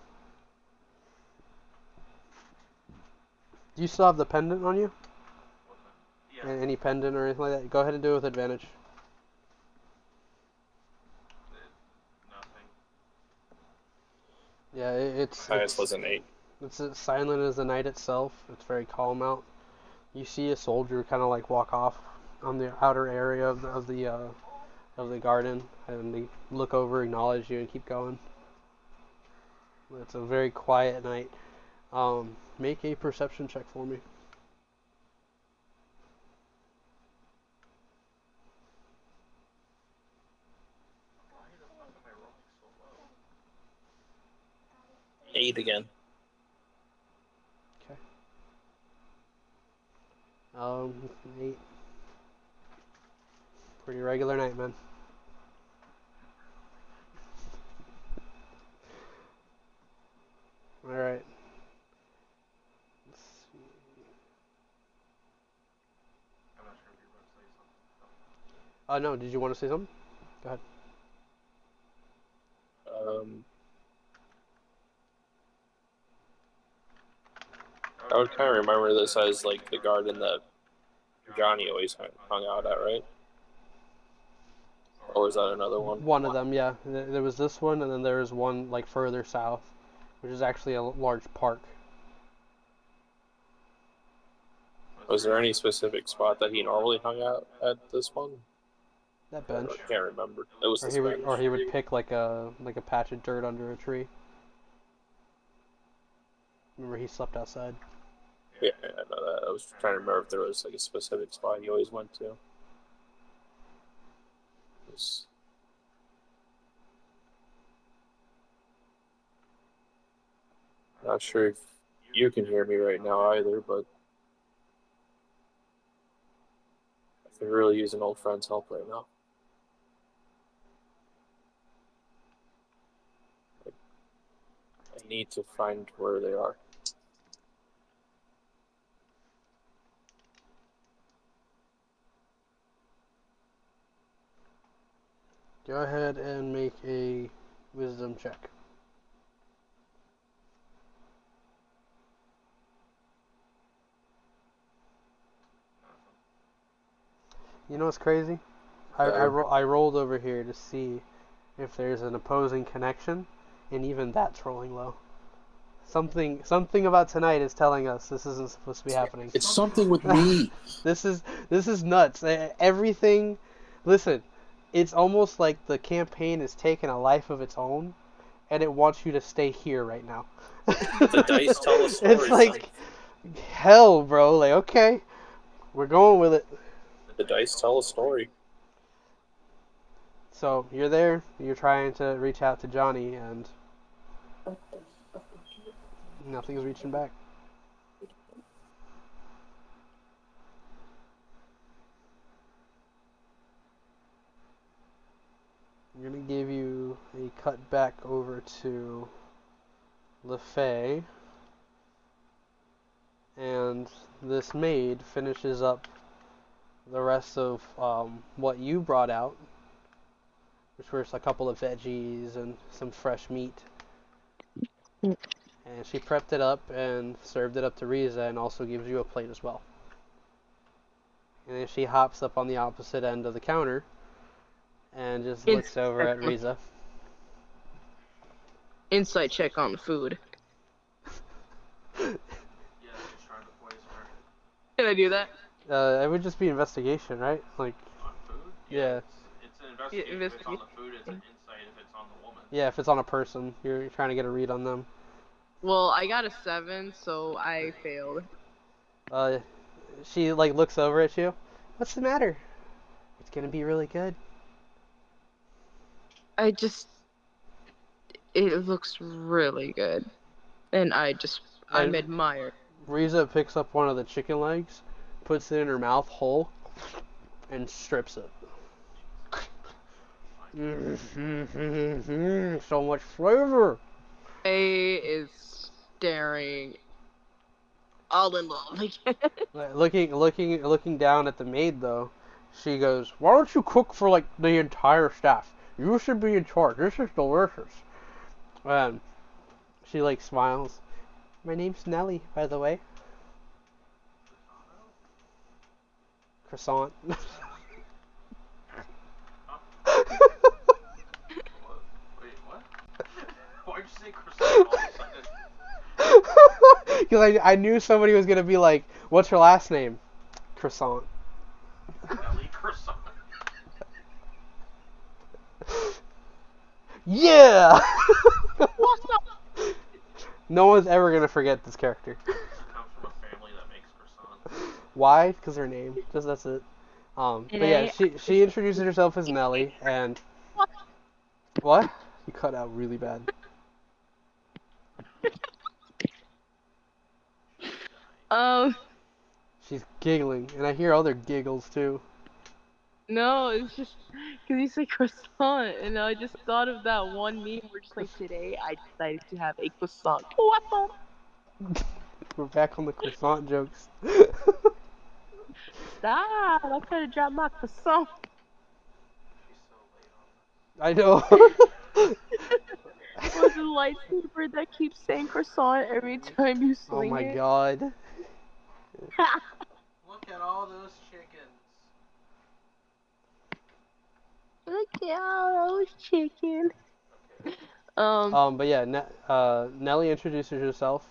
Do you still have the pendant on you? Yeah. Any pendant or anything like that? Go ahead and do it with advantage. Nothing. Yeah, Highest was an 8. it's as silent as the night itself. It's very calm out. You see a soldier kind of like walk off on the outer area of the garden, and they look over, acknowledge you, and keep going. It's a very quiet night. Make a perception check for me. Why the fuck am I rolling so low? 8 again. Okay. 8. Pretty regular night, man. All right. Let's see. I'm not sure if you're about to say something. No. Did you want to say something? Go ahead. Um, would kind of remember this as like the garden that Johnny always hung out at, right? Or was that another one? One of them, yeah. There was this one, and then there was one like further south, which is actually a large park. Was there any specific spot that he normally hung out at this one? That bench. I can't remember. It was Or this he would, bench. or he would pick like a patch of dirt under a tree. Remember, he slept outside. Yeah, I know that. I was trying to remember if there was like a specific spot he always went to. Not sure if you can hear me right now either, but I could really use an old friend's help right now. I need to find where they are. Go ahead and make a wisdom check. You know what's crazy? I rolled over here to see if there's an opposing connection, and even that's rolling low. Something about tonight is telling us this isn't supposed to be happening. It's something with me. This is nuts. Everything. Listen, it's almost like the campaign is taking a life of its own, and it wants you to stay here right now. The dice tell a story. It's like hell, bro. Like, okay, we're going with it. The dice tell a story. So you're there. You're trying to reach out to Johnny, and nothing's reaching back. I'm gonna give you a cut back over to Lafaye, and this maid finishes up the rest of what you brought out, which was a couple of veggies and some fresh meat. And she prepped it up and served it up to Riza, and also gives you a plate as well. And then she hops up on the opposite end of the counter and just looks over at Riza. Insight check on the food. Yeah, just trying to poison her. Can I do that? It would just be investigation, right? Like, On food? yeah. It's an investigation if it's on the food, it's an insight if it's on the woman. Yeah, if it's on a person, you're trying to get a read on them. Well, I got a 7, so I failed. She like looks over at you. What's the matter? It's gonna be really good. It looks really good. And I'm admired. Riza picks up one of the chicken legs, puts it in her mouth whole, and strips it. So much flavor. A is staring all in love. Looking down at the maid though, she goes, "Why don't you cook for like the entire staff? You should be in charge. This is delicious." And she like smiles. My name's Nellie, by the way. Croissant. Wait, what? Why'd you say croissant all of a sudden? Because I knew somebody was gonna be like, "What's her last name?" Croissant. Ellie croissant. Yeah. No one's ever gonna forget this character. It comes from a family that makes croissants. Why? Because her name. Just that's it. But yeah, she introduces herself as Nellie, and what? You cut out really bad. She's giggling, and I hear other giggles too. No, it's just because you said croissant, and I just thought of that one meme where just like, today I decided to have a croissant. Croissant. We're back on the croissant jokes. Stop! I could have dropped my croissant. I know. Was the lightsaber that keeps saying croissant every time you Oh swing my it? god. Look at all those chickens. Look at all those chickens. But yeah, Nellie introduces herself,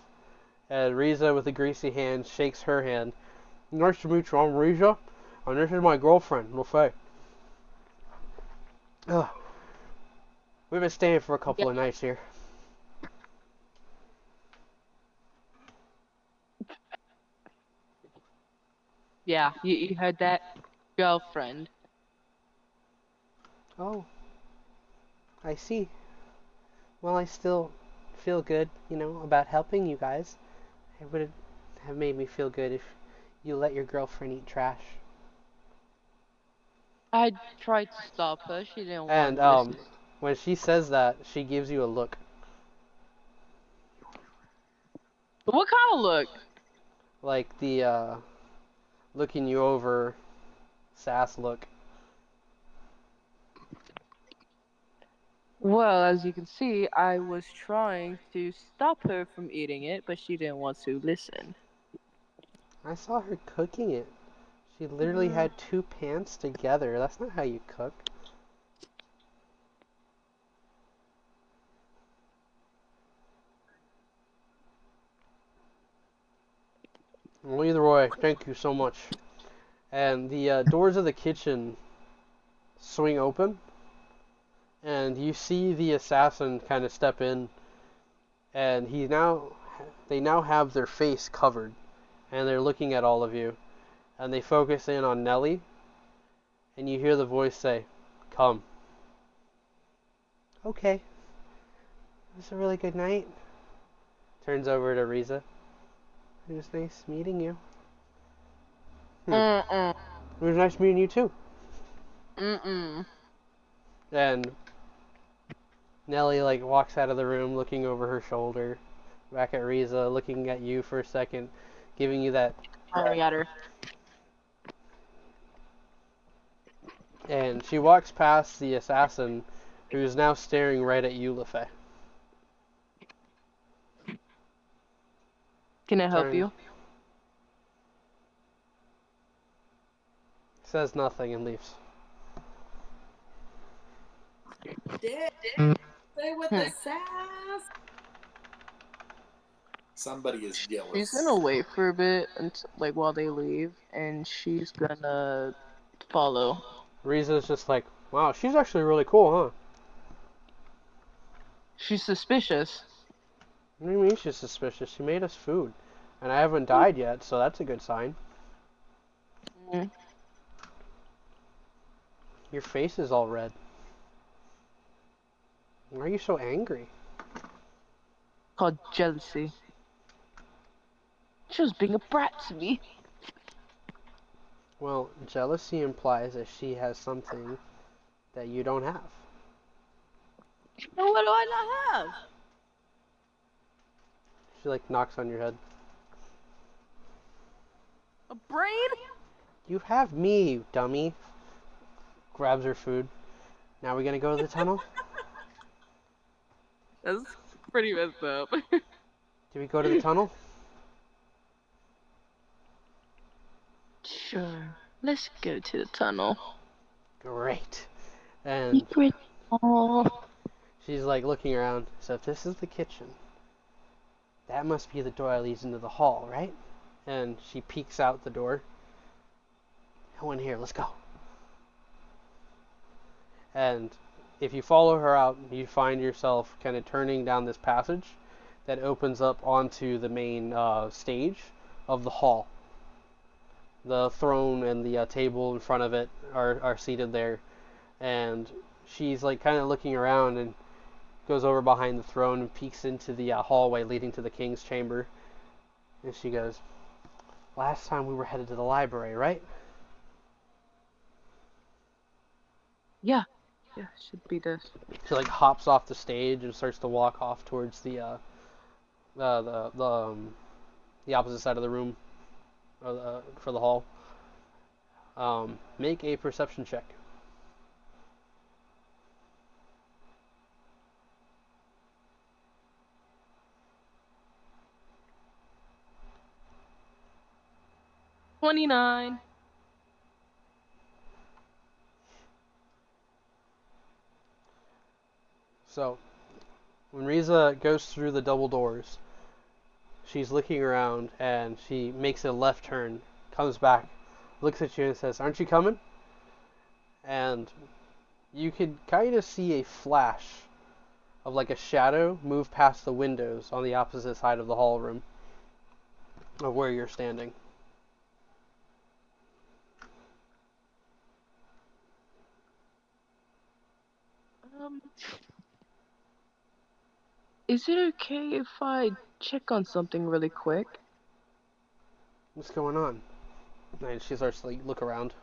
and Riza, with a greasy hand, shakes her hand. Nice to meet you. I'm Riza, and this is my girlfriend, Lafaye. We've been staying for a couple of nights here. Yeah, you heard that? Girlfriend. Oh, I see. Well, I still feel good, about helping you guys. It would have made me feel good if you let your girlfriend eat trash. I tried to stop her. She didn't want And to listen. when she says that, she gives you a look, What kind of look? like the looking you over, sass look. Well, as you can see, I was trying to stop her from eating it, but she didn't want to listen. I saw her cooking it. She literally had 2 pans together. That's not how you cook. Well, either way, thank you so much. And the doors of the kitchen swing open, and you see the assassin kind of step in, and they now have their face covered, and they're looking at all of you, and they focus in on Nellie, and you hear the voice say, "Come." Okay. It was a really good night. Turns over to Riza. It was nice meeting you. Mm-mm. It was nice meeting you too. Mm-mm. And Nellie walks out of the room looking over her shoulder, back at Riza, looking at you for a second, giving you that, Staring at her. and she walks past the assassin, who is now staring right at you, Lafaye. Can I help Turn, you? says nothing and leaves. Damn. Say with the sass. Somebody is She's jealous. gonna wait for a bit until, while they leave, and she's gonna follow. Riza's just like, wow, she's actually really cool, huh? She's suspicious. What do you mean she's suspicious? She made us food, and I haven't died yet, so that's a good sign. Mm. Your face is all red. Why are you so angry? Called jealousy. She was being a brat to me. Well, jealousy implies that she has something that you don't have. And what do I not have? She knocks on your head. A brain? You have me, you dummy. Grabs her food. Now we gonna go to the tunnel? That's pretty messed up. Do we go to the tunnel? Sure. Let's go to the tunnel. Great. And Secret. Oh. she's looking around. So if this is the kitchen, that must be the door that leads into the hall, right? And she peeks out the door. No one here, let's go. And if you follow her out, you find yourself kind of turning down this passage that opens up onto the main stage of the hall. The throne and the table in front of it are seated there. And she's kind of looking around and goes over behind the throne and peeks into the hallway leading to the king's chamber. And she goes, last time we were headed to the library, right? Yeah. Yeah, should be this. She hops off the stage and starts to walk off towards the opposite side of the room for the hall. Make a perception check. 29. So, when Riza goes through the double doors, she's looking around and she makes a left turn, comes back, looks at you and says, "Aren't you coming?" And you could kind of see a flash of like a shadow move past the windows on the opposite side of the hall room of where you're standing. Is it okay if I check on something really quick? What's going on? And she starts to like look around.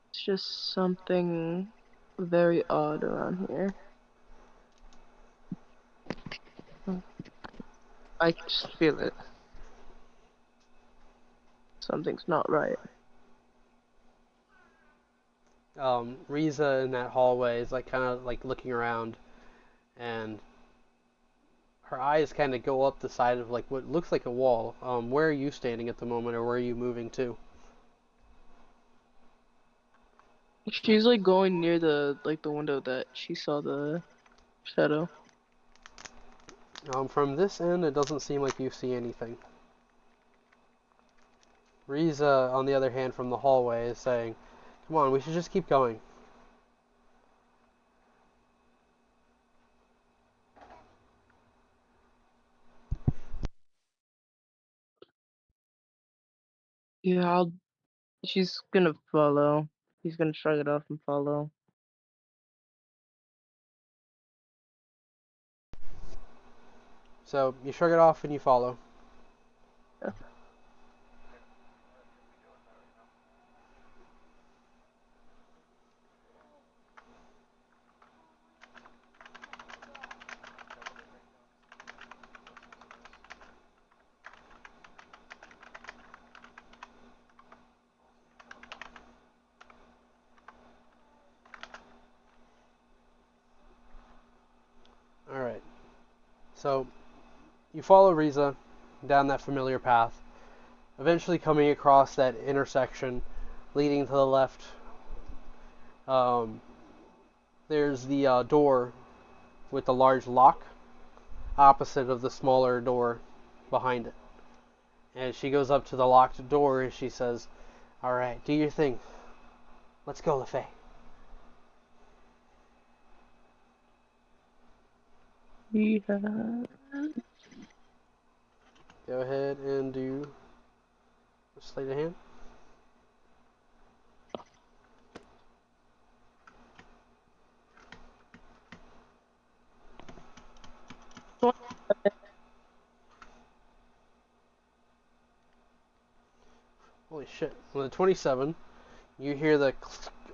It's just something very odd around here. I just feel it. Something's not right. Riza in that hallway is like kind of like looking around, and her eyes kind of go up the side of like what looks like a wall. Where are you standing at the moment, or where are you moving to? She's like going near the window that she saw the shadow. From this end, it doesn't seem like you see anything. Riza, on the other hand, from the hallway, is saying, "Come on, we should just keep going." Yeah, she's gonna follow. She's gonna shrug it off and follow. So you shrug it off and you follow. Yeah. Alright. So you follow Riza down that familiar path, eventually coming across that intersection leading to the left. There's the door with the large lock opposite of the smaller door behind it. And she goes up to the locked door and she says, "Alright, do your thing. Let's go, Lafaye." Yeah. Go ahead and do a sleight of hand. Holy shit. With a 27, you hear the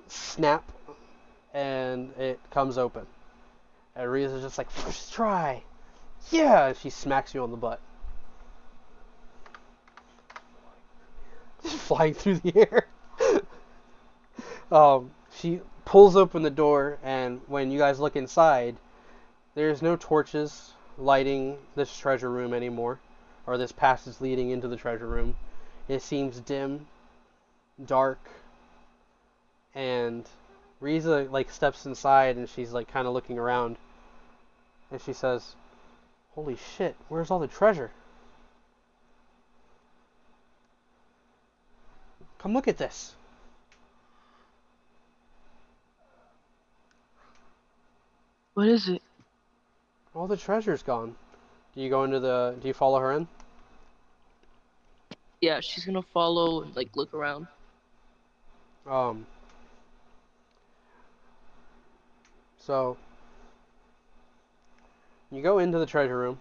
snap and it comes open. And Riza's just like, "First try." Yeah, she smacks you on the butt. Just flying through the air. She pulls open the door, and when you guys look inside, there's no torches lighting this treasure room anymore, or this passage leading into the treasure room. It seems dim, dark, and Riza like steps inside, and she's like kind of looking around, and she says, "Holy shit, where's all the treasure? Come look at this." What is it? All the treasure's gone. Do you follow her in? Yeah, she's gonna follow and like look around. Um, so you go into the treasure room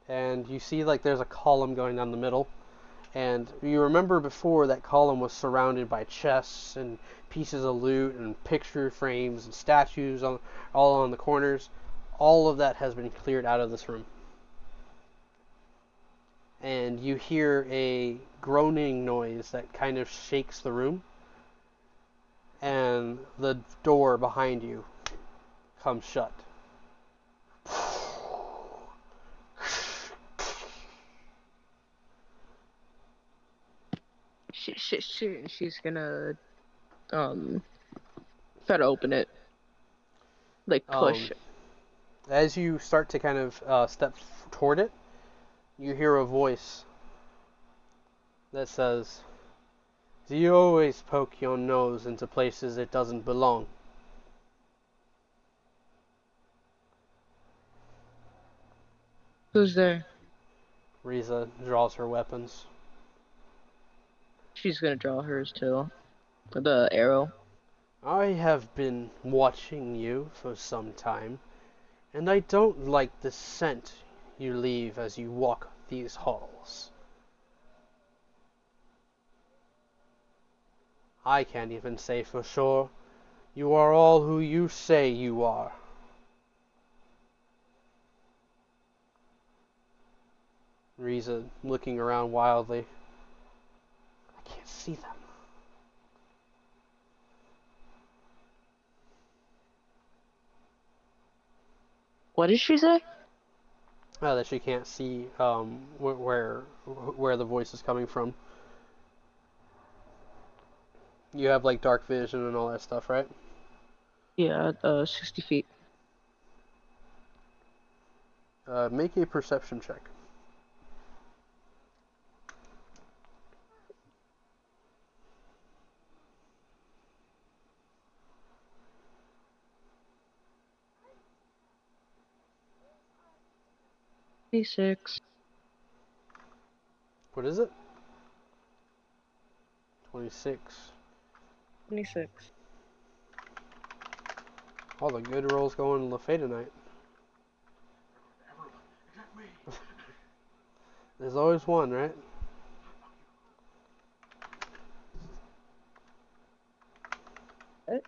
and you see like there's a column going down the middle, and you remember before that column was surrounded by chests and pieces of loot and picture frames and statues all on the corners. All of that has been cleared out of this room. And you hear a groaning noise that kind of shakes the room, and the door behind you comes shut. She's gonna try to open it, like push. As you start to kind of step toward it, you hear a voice that says, "Do you always poke your nose into places it doesn't belong?" Who's there? Riza draws her weapons. She's gonna draw hers too. The arrow. "I have been watching you for some time, and I don't like the scent you leave as you walk these halls. I can't even say for sure you are all who you say you are." Riza looking around wildly. "I can't see them." What did she say? That she can't see where the voice is coming from. You have like dark vision and all that stuff, right? Yeah, 60 feet. Make a perception check. D6. What is it? 26. 26. All the good rolls going to Lafaye tonight. Everyone, except me. There's always one, right? What?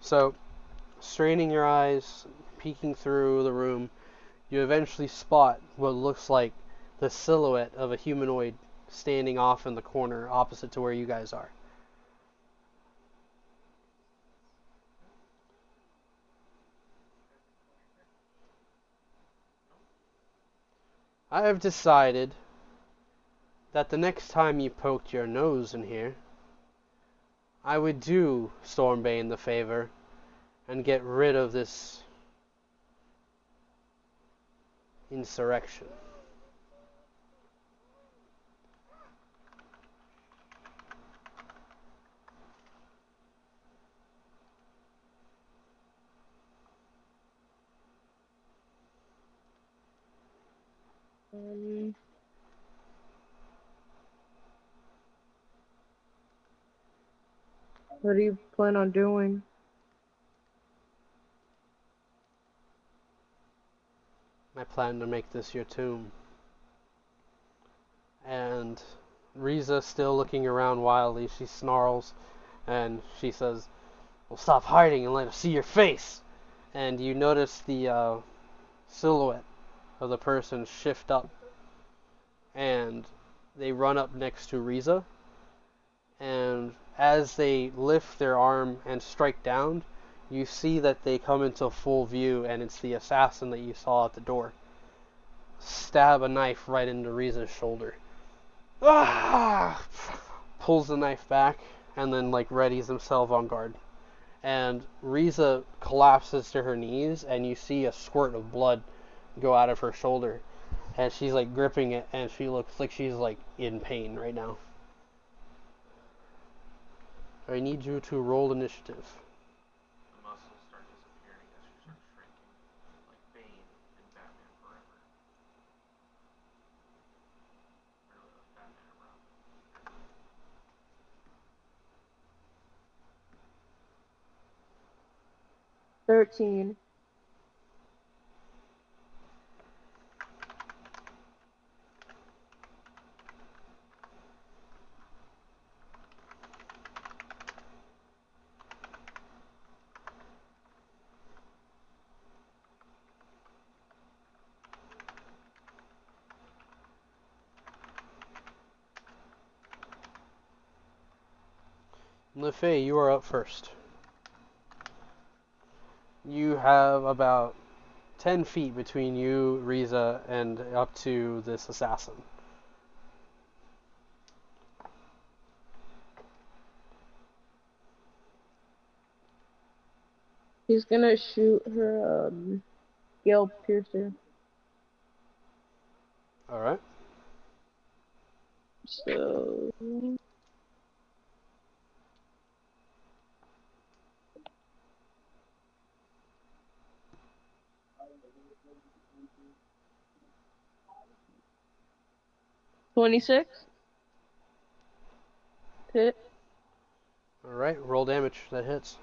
So, straining your eyes, peeking through the room, you eventually spot what looks like the silhouette of a humanoid standing off in the corner opposite to where you guys are. I have decided that the next time you poked your nose in here, I would do Stormbane the favor and get rid of this insurrection. What do you plan on doing? I plan to make this your tomb. And Riza, still looking around wildly, she snarls and she says, "Well, stop hiding and let us see your face." And you notice the silhouette of the person shift up, and they run up next to Riza. And as they lift their arm and strike down, you see that they come into full view, and it's the assassin that you saw at the door. Stab a knife right into Riza's shoulder. Ah! Pulls the knife back and then like readies himself on guard. And Riza collapses to her knees, and you see a squirt of blood go out of her shoulder, and she's like gripping it, and she looks like she's like in pain right now. I need you to roll initiative. The muscles start disappearing as she starts shrinking, like Bane in Batman Forever. Or Batman and Robin. 13. Lafaye, you are up first. You have about 10 feet between you, Riza, and up to this assassin. He's gonna shoot her Gale Piercer. Alright. So 26. Hit. Alright, roll damage. That hits.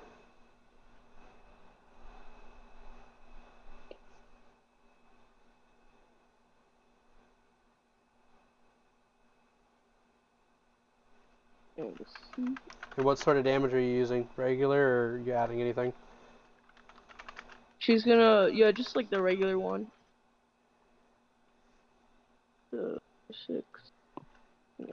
And what sort of damage are you using? Regular, or are you adding anything? She's gonna, yeah, just like the regular one. 6. Yeah.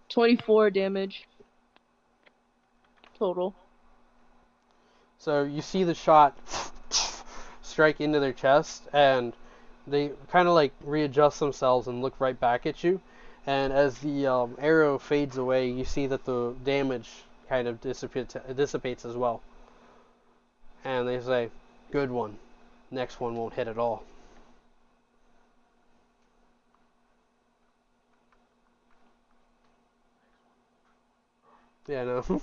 $24 damage total. So you see the shot strike into their chest, and they kind of like readjust themselves and look right back at you. And as the arrow fades away, you see that the damage kind of dissipates as well. And they say, "Good one. Next one won't hit at all." Yeah, no.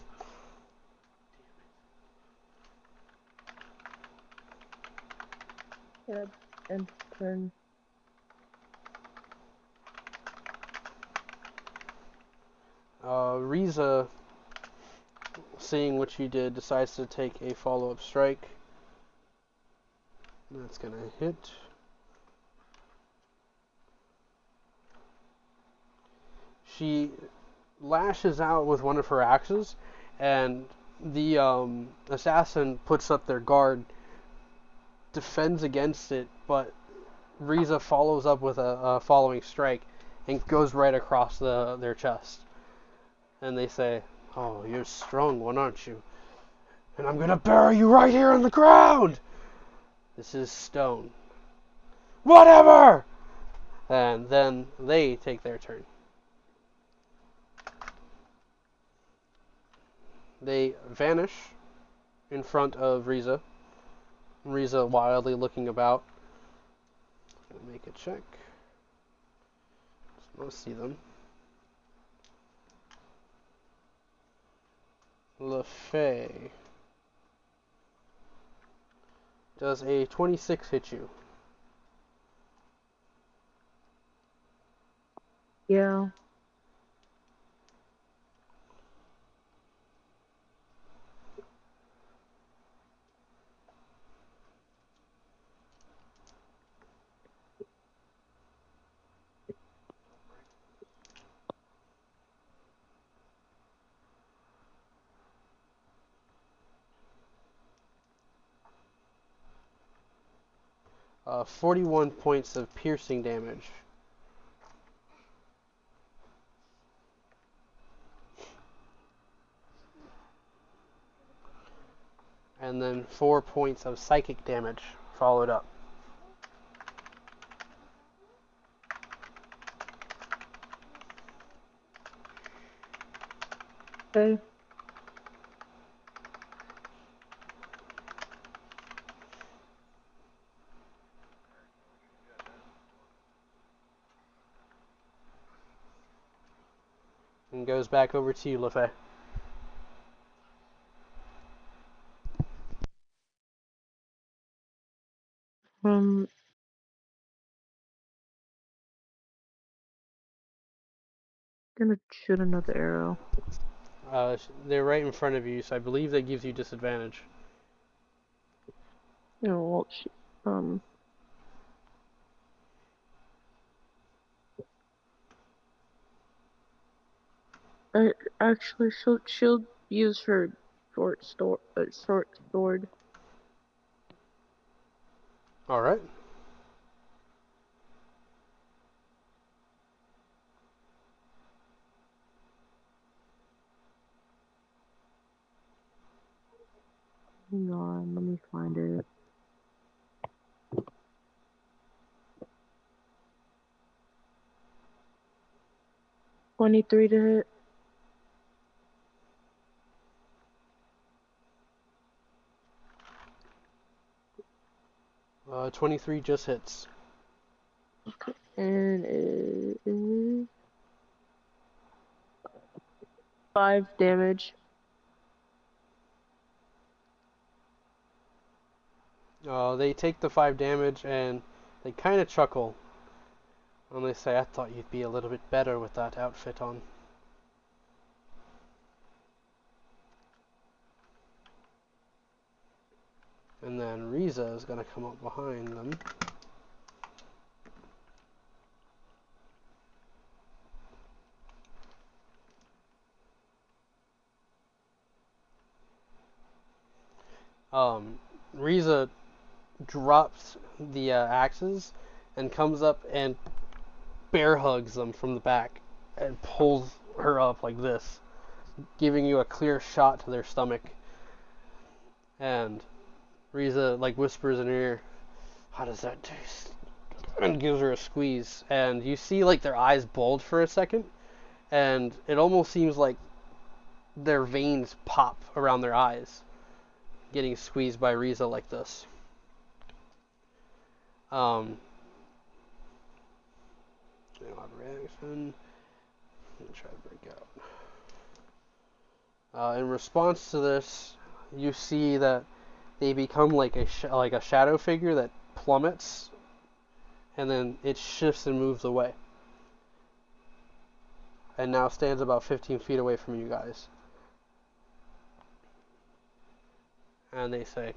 Yeah, and turn. Riza, seeing what you did, decides to take a follow-up strike. That's gonna hit. She lashes out with one of her axes, and the assassin puts up their guard, defends against it, but Riza follows up with a following strike and goes right across their chest. And they say, "Oh, you're a strong one, aren't you? And I'm gonna bury you right here in the ground! This is stone." "Whatever!" And then they take their turn. They vanish in front of Riza. Riza wildly looking about. Make a check. Let's see them. Lafaye. Does a 26 hit you? Yeah. 41 points of piercing damage. And then 4 points of psychic damage followed up. Okay. And goes back over to you, Lafaye. Gonna shoot another arrow. They're right in front of you, so I believe that gives you disadvantage. No, actually, she'll use her short sword. All right. Hang on, let me find it. $23 to hit. 23 just hits. And it is 5 damage. They take the 5 damage and they kind of chuckle. And they say, I thought you'd be a little bit better with that outfit on. And then Riza is going to come up behind them. Riza drops the axes and comes up and bear hugs them from the back and pulls her up like this, giving you a clear shot to their stomach. And Riza like whispers in her ear, how does that taste? And gives her a squeeze. And you see like their eyes bulge for a second, and it almost seems like their veins pop around their eyes, getting squeezed by Riza like this. Reaction. Let me try to break out. In response to this, you see that they become like a shadow figure that plummets, and then it shifts and moves away, and now stands about 15 feet away from you guys. And they say,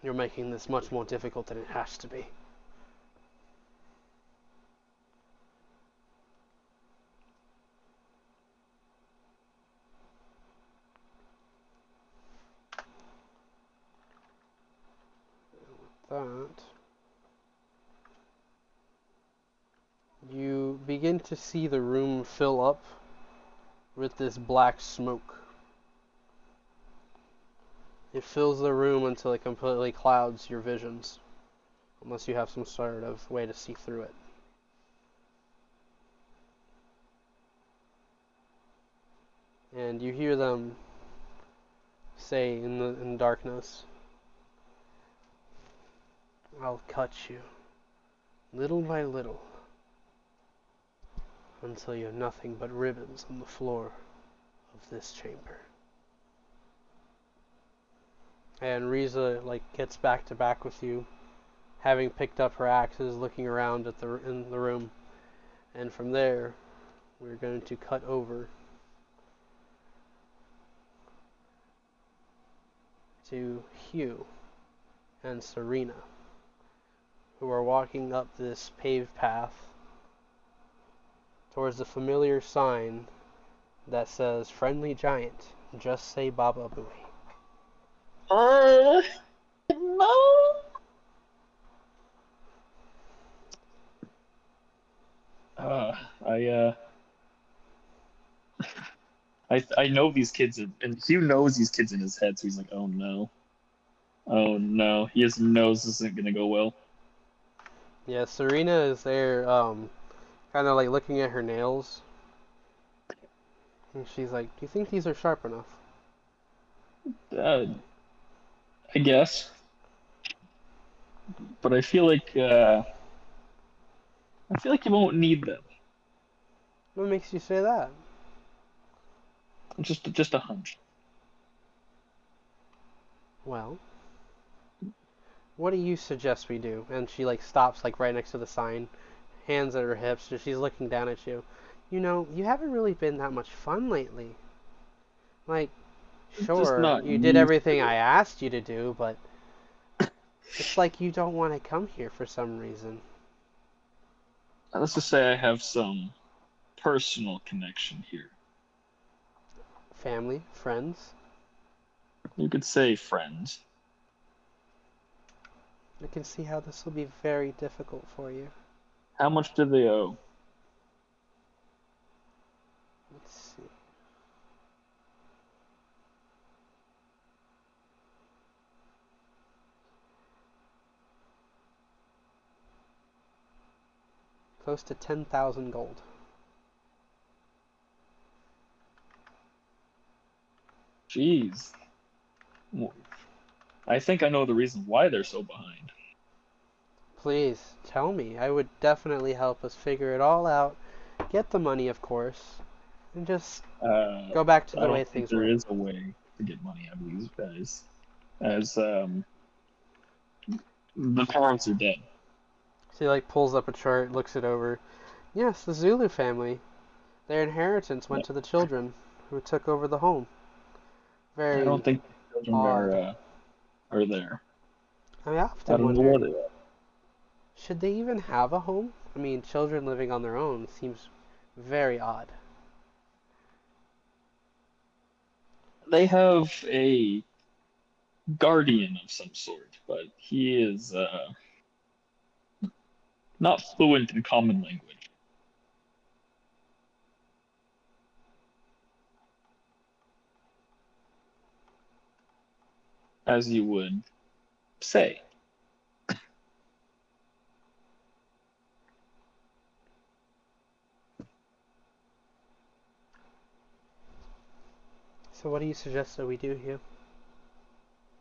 you're making this much more difficult than it has to be. That you begin to see the room fill up with this black smoke. It fills the room until it completely clouds your visions, unless you have some sort of way to see through it. And you hear them say in the darkness, I'll cut you, little by little, until you have nothing but ribbons on the floor of this chamber. And Riza gets back to back with you, having picked up her axes, looking around at in the room. And from there, we're going to cut over to Hugh and Serena, who are walking up this paved path towards the familiar sign that says, Friendly Giant, just say Baba Booey. No. I know these kids, and Hugh knows these kids in his head, so he's like, oh no. Oh no. He just knows this isn't gonna go well. Yeah, Serena is there, kind of looking at her nails. And she's like, do you think these are sharp enough? I guess. But I feel like you won't need them. What makes you say that? Just a hunch. Well, what do you suggest we do? And she stops right next to the sign, hands at her hips, and she's looking down at you. You know, you haven't really been that much fun lately. Just Sure, not you did used everything to I it. asked you to do, but it's like you don't want to come here for some reason. Let's just say I have some personal connection here. Family, friends. You could say friends. I can see how this will be very difficult for you. How much do they owe? Let's see. Close to 10,000 gold. Jeez. I think I know the reason why they're so behind. Please, tell me. I would definitely help us figure it all out. Get the money, of course. And just go back to I the way don't think things there were. is a way to get money out of these guys. As the parents are dead. She like pulls up a chart, looks it over. Yes, the Zulu family. Their inheritance went to the children who took over the home. I Very don't think the children odd. are there. I I often don't know what wondered, they are. should they even have a home? I mean, children living on their own seems very odd. They have a guardian of some sort, but he is not fluent in common language. As you would say. So what do you suggest that we do, Hugh?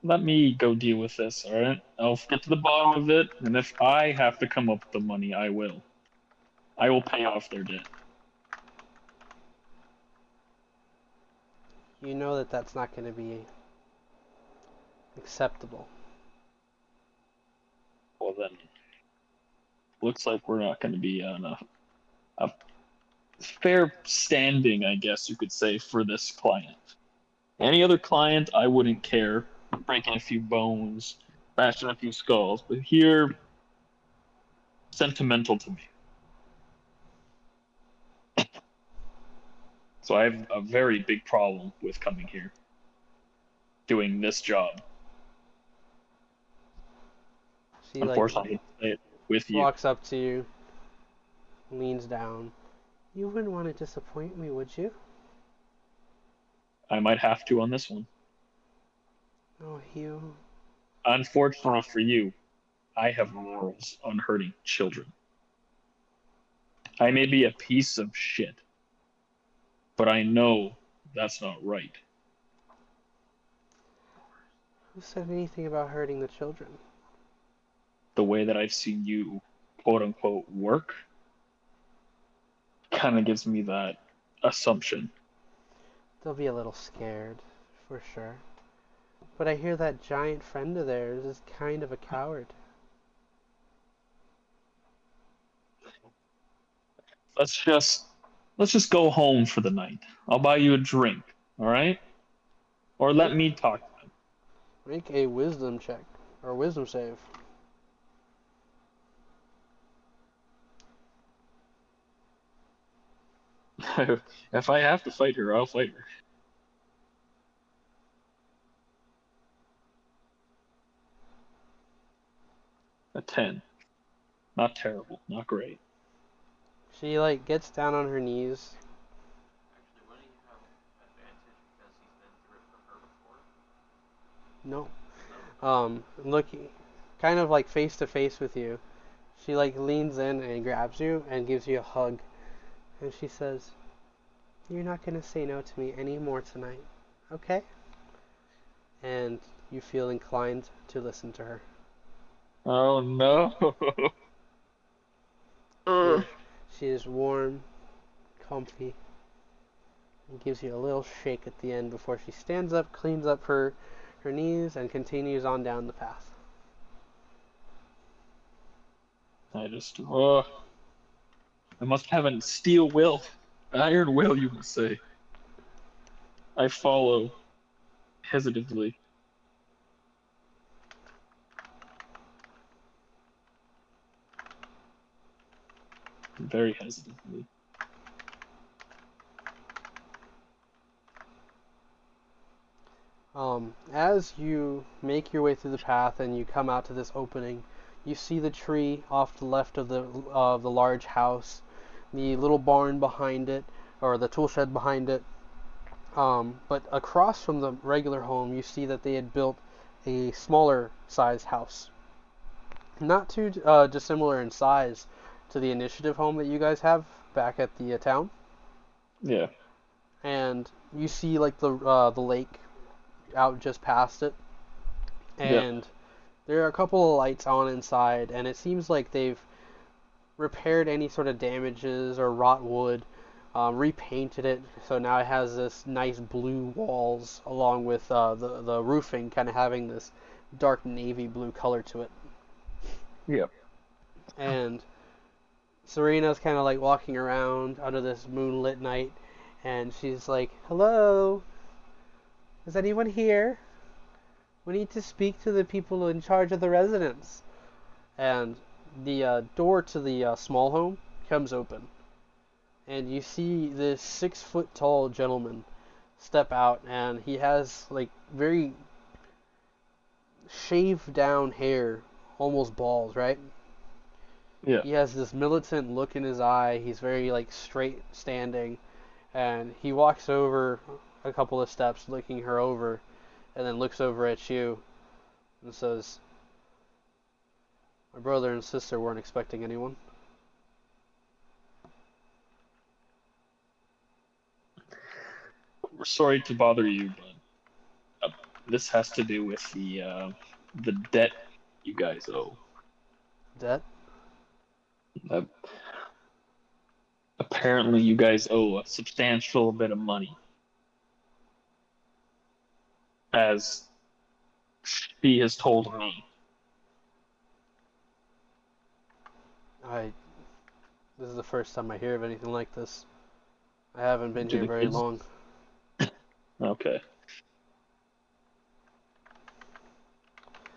Let me go deal with this, alright? I'll get to the bottom of it, and if I have to come up with the money, I will. I will pay off their debt. You know that that's not going to be acceptable. Well then, looks like we're not going to be on a fair standing, I guess you could say, for this client. Any other client, I wouldn't care. Breaking a few bones, bashing a few skulls, but here, sentimental to me. So I have a very big problem with coming here, doing this job. She like Unfortunately, I say it with you. walks up to you, leans down. You wouldn't want to disappoint me, would you? I might have to on this one. Oh, Hugh. Unfortunately for you, I have morals on hurting children. I may be a piece of shit, but I know that's not right. Who said anything about hurting the children? The way that I've seen you, quote unquote, work kind of gives me that assumption. They'll be a little scared, for sure. But I hear that giant friend of theirs is kind of a coward. Let's just go home for the night. I'll buy you a drink, all right? Or let me talk to Make a wisdom check, or wisdom save. them. If I have to fight her, I'll fight her. A 10. Not terrible, not great. She like gets down on her knees. Actually, wouldn't you have advantage because he's been through it for her before? No. No. Looking kind of like face to face with you. She like leans in and grabs you and gives you a hug. And she says, "You're not going to say no to me anymore tonight, okay?" And you feel inclined to listen to her. Oh no. She is warm, comfy, and gives you a little shake at the end before she stands up, cleans up her knees, and continues on down the path. I must have a steel will. Iron will, you would say. I follow hesitantly. Very hesitantly. As you make your way through the path and you come out to this opening, you see the tree off the left of the large house, the little barn behind it, or the tool shed behind it. But across from the regular home, you see that they had built a smaller sized house. Not too dissimilar in size to the initiative home that you guys have back at the town, Yeah. and you see like the lake out just past it, Yeah. and there are a couple of lights on inside, and it seems like they've repaired any sort of damages or rot wood, repainted it, so now it has this nice blue walls along with the roofing kind of having this dark navy blue color to it. Yeah. And Serena's kind of like walking around under this moonlit night, and she's like, "Hello, is anyone here? We need to speak to the people in charge of the residence." And the door to the small home comes open, and you see this 6 foot tall gentleman step out, and he has like very shaved down hair, almost bald, right? Yeah. He has this militant look in his eye. He's very like straight standing, and he walks over a couple of steps, looking her over, and then looks over at you and says, "My brother and sister weren't expecting anyone." We're sorry to bother you, but this has to do with the debt you guys owe. Debt? Uh, Apparently, you guys owe a substantial bit of money, as she has told me. This is the first time I hear of anything like this. I haven't been Do here the very kids? long. Okay.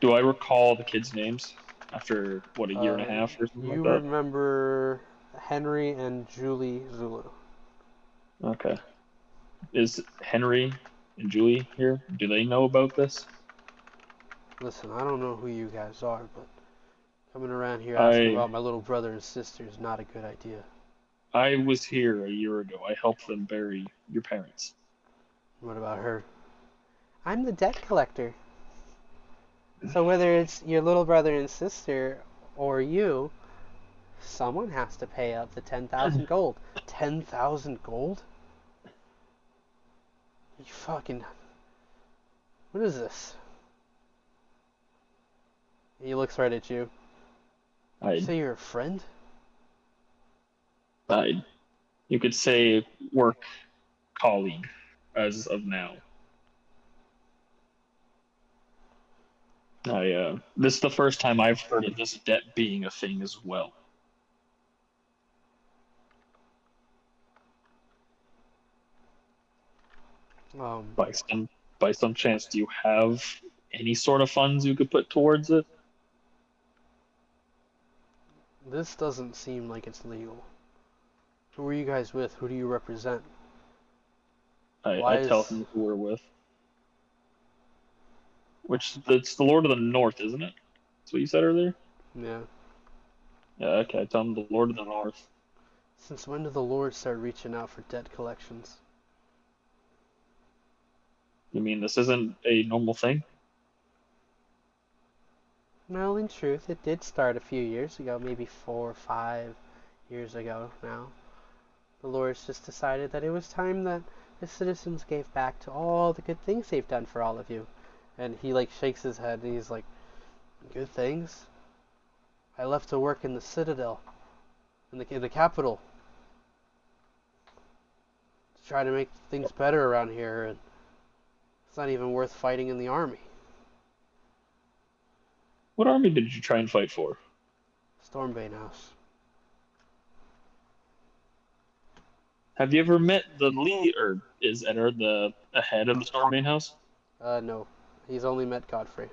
Do I recall the kids' names after what, a year and a half or something like You that? remember Henry and Julie Zulu. Okay. Is Henry and Julie here? Do they know about this? Listen, I don't know who you guys are, but coming around here asking about my little brother and sister is not a good idea. I was here a year ago. I helped them bury your parents. What about her? I'm the debt collector. So whether it's your little brother and sister or you, someone has to pay up the 10,000 gold. 10,000 gold? You fucking... What is this? He looks right at you. You say you're a friend? You could say work colleague as of now. This is the first time I've heard of this debt being a thing as well. By some chance, do you have any sort of funds you could put towards it? This doesn't seem like it's legal. Who are you guys with? Who do you represent? I tell him who we're with. It's the Lord of the North, isn't it? That's what you said earlier? Yeah. Yeah, okay, I tell him the Lord of the North. Since when did the Lord start reaching out for debt collections? You mean this isn't a normal thing? Well, in truth, it did start a few years ago, maybe 4 or 5 years ago now. The Lord's just decided that it was time that the citizens gave back to all the good things they've done for all of you. And he like shakes his head and he's like, "Good things? I left to work in the Citadel, in the capital, to try to make things better around here, and it's not even worth fighting in the army." What army did you try and fight for? Stormbane House. Have you ever met the lead, or is Eddard the head of the Stormbane House? No. He's only met Godfrey.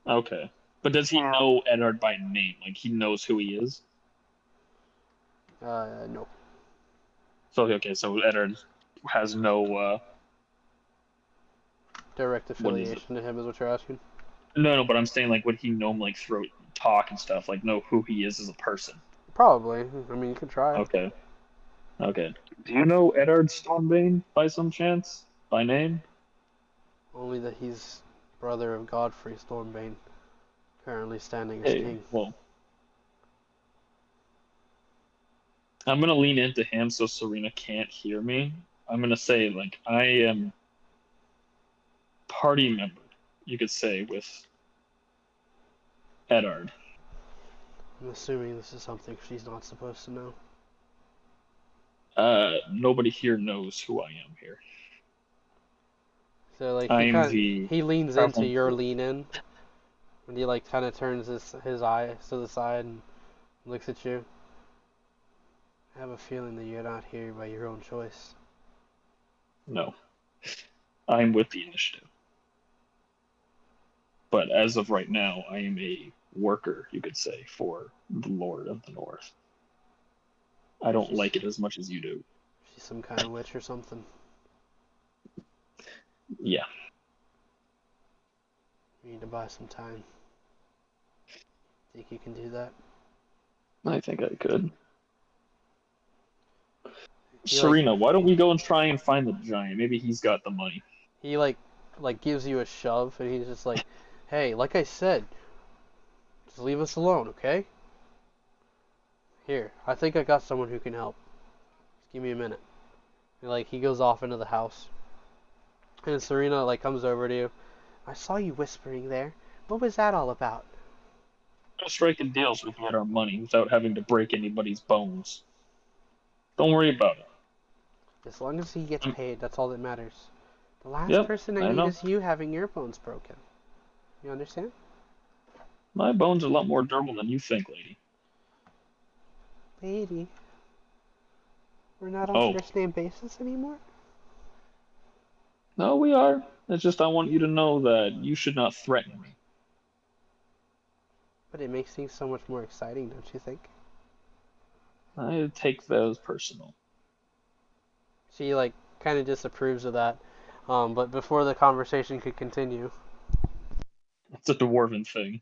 Okay. But does he know Eddard by name? Like, he knows who he is? No. So, okay, so Eddard has no, Direct affiliation to him is what you're asking? No, but I'm saying, like, would he know him, like, through talk and stuff? Like, know who he is as a person? Probably. I mean, you could try. Okay. Okay. Do you know Eddard Stormbane by some chance? By name? Only that he's brother of Godfrey Stormbane, currently standing as king. Well, I'm gonna lean into him so Serena can't hear me. I'm gonna say like I am party member, you could say, with Eddard. I'm assuming this is something she's not supposed to know. Nobody here knows who I am here. So like I'm the he leans into traveling your tour. lean in, and he like kind of turns his eyes to the side and looks at you. I have a feeling that you're not here by your own choice. No, I'm with the initiative. But as of right now, I am a worker, you could say, for the Lord of the North. I don't She's like it as much as you do. she's some kind of witch or something. Yeah, You need to buy some time. Think you can do that? I think I could. He like Serena, why don't we go and try and find the giant? Maybe he's got the money. he like gives you a shove, and he's just like, "Hey, like I said, just leave us alone, okay? Here, I think I got someone who can help. Just give me a minute." And, like he goes off into the house, and Serena like comes over to you. I saw you whispering there. What was that all about? Striking deals so we can get our money without having to break anybody's bones. Don't worry about it. As long as he gets Mm, paid, that's all that matters. The last Yep, person I I need know. is you having your bones broken. You understand? My bones are a lot more durable than you think, lady. Lady, we're not on Oh, first name basis anymore? no, we are. It's just I want you to know that you should not threaten me. But it makes things so much more exciting, don't you think? I take those personal. She like kind of disapproves of that. But before the conversation could continue, It's a dwarven thing.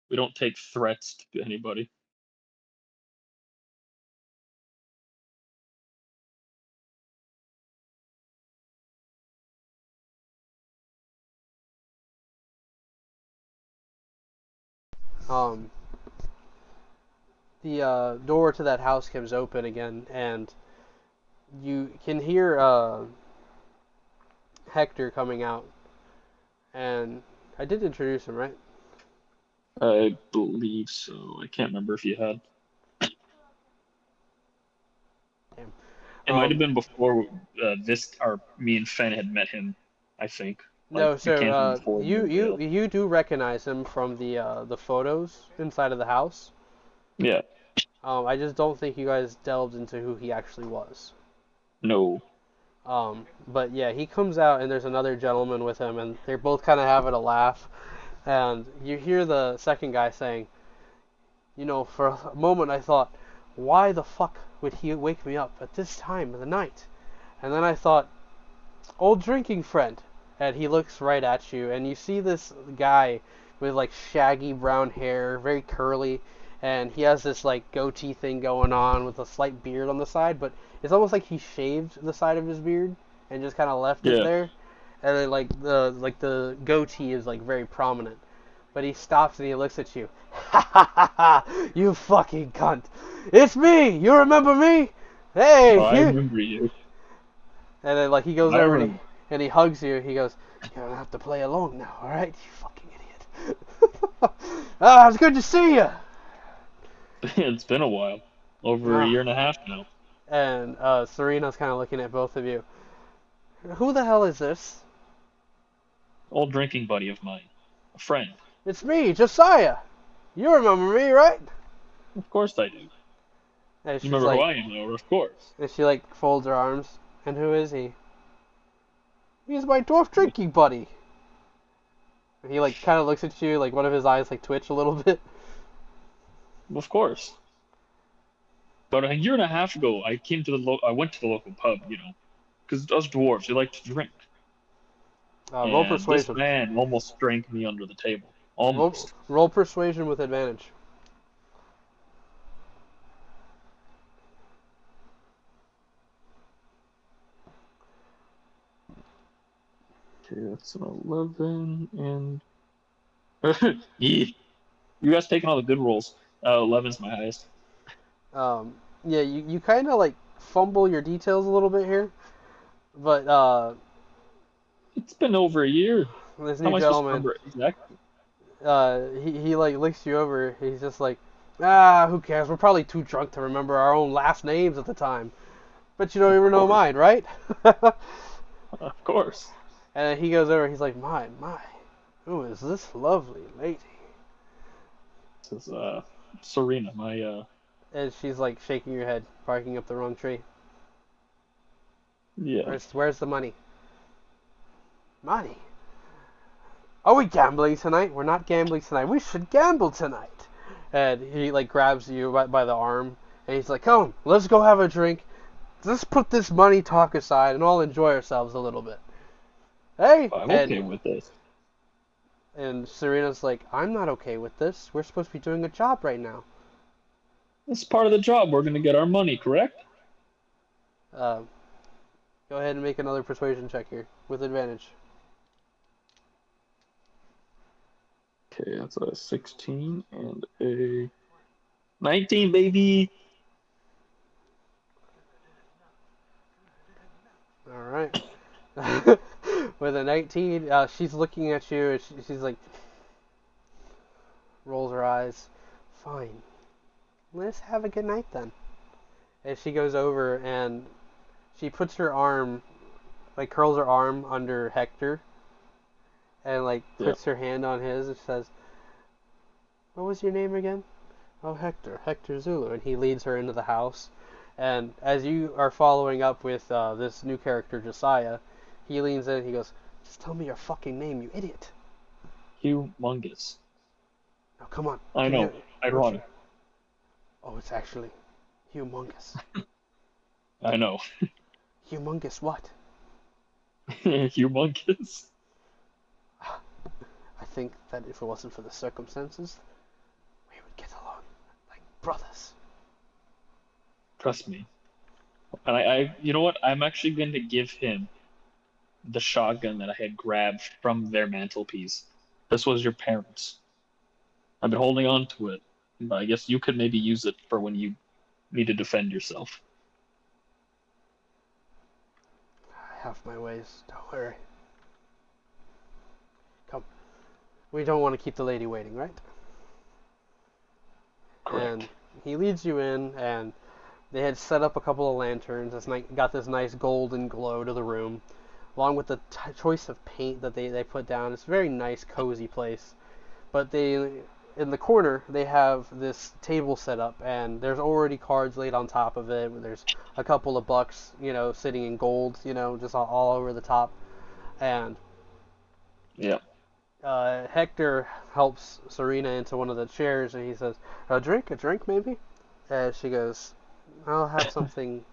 We don't take threats to anybody. um, the door to that house comes open again, and you can hear Hector coming out. And I did introduce him, right? I believe so. I can't remember if you had. Damn. It might have been before this, or me and Fen had met him. I think. Like No, you so came from before you Moonvale. you do recognize him from the photos inside of the house. Yeah. I just don't think you guys delved into who he actually was. No. But yeah, he comes out and there's another gentleman with him, and they're both kind of having a laugh. And you hear the second guy saying, "You know, for a moment I thought, why the fuck would he wake me up at this time of the night?" And then I thought, old drinking friend. And he looks right at you, and you see this guy with like shaggy brown hair, very curly, and he has this like goatee thing going on with a slight beard on the side, but it's almost like he shaved the side of his beard and just kind of left it Yeah. there. And then like the goatee is like very prominent. But he stops and he looks at you. Ha ha ha ha! You fucking cunt! It's me! You remember me? Hey, Oh, I Hugh! remember you. And then like he goes I over remember. and he hugs you. He goes, "You don't have to play along now, all right? You fucking idiot." Ah, it's good to see you. It's been a while. Over a Ah, year and a half now. and Serena's kind of looking at both of you. Who the hell is this? Old drinking buddy of mine. A friend. It's me, Josiah. You remember me, right? Of course I do. And You she's remember who like, I am, though, of course. and she like folds her arms. And who is he? He's my dwarf drinking buddy. And he like kind of looks at you, like one of his eyes like twitch a little bit. Of course. About a year and a half ago, I went to the local pub, because us dwarves, we like to drink. Roll And this persuasion. man almost drank me under the table. Roll, Almost. roll persuasion with advantage. Okay, that's an 11, and... yeah. You guys taking all the good rolls. 11's my highest. Um, Yeah, you kind of like fumble your details a little bit here, but It's been over a year. this How new am I supposed to gentleman, remember exactly? he like looks you over. He's just like, ah, who cares? We're probably too drunk to remember our own last names at the time. But you don't Of even know course. mine, right? Of course. And he goes over. He's like, my, who is this lovely lady? This is Serena, my And she's like shaking her head, barking up the wrong tree. yeah. Where's the money? Money? Are we gambling tonight? We're not gambling tonight. We should gamble tonight. And he like grabs you by the arm, and he's like, come, let's go have a drink. Let's put this money talk aside and all enjoy ourselves a little bit. Hey, I'm okay with this. and Serena's like, I'm not okay with this. We're supposed to be doing a job right now. This is part of the job. We're gonna get our money, correct? Uh, Go ahead and make another persuasion check here with advantage. Okay, that's a 16 and a 19, baby. All right. With a 19, she's looking at you and she's like, rolls her eyes. Fine. Let's have a good night then. And she goes over and she puts her arm, like curls her arm under Hector and like Yeah. puts her hand on his and says, what was your name again? Oh, Hector Zulu. And he leads her into the house. And as you are following up with this new character, Josiah, he leans in and he goes, just tell me your fucking name, you idiot. Humongous. Now, come on. I give me know. Ironic. Oh, it's actually humongous. I know. Humongous what? Humongous. I think that if it wasn't for the circumstances, we would get along like brothers. Trust me. And you know what? I'm actually going to give him the shotgun that I had grabbed from their mantelpiece. This was your parents'. I've been holding on to it, but I guess you could maybe use it for when you need to defend yourself. I have my ways, don't worry. Come. We don't want to keep the lady waiting, right? Correct. And he leads you in, and they had set up a couple of lanterns. Got this nice golden glow to the room, along with the choice of paint that they put down. It's a very nice, cozy place. But in the corner, they have this table set up, and there's already cards laid on top of it. There's a couple of bucks, sitting in gold, just all over the top. And Yeah. Hector helps Serena into one of the chairs, and he says, a drink maybe? And she goes, I'll have something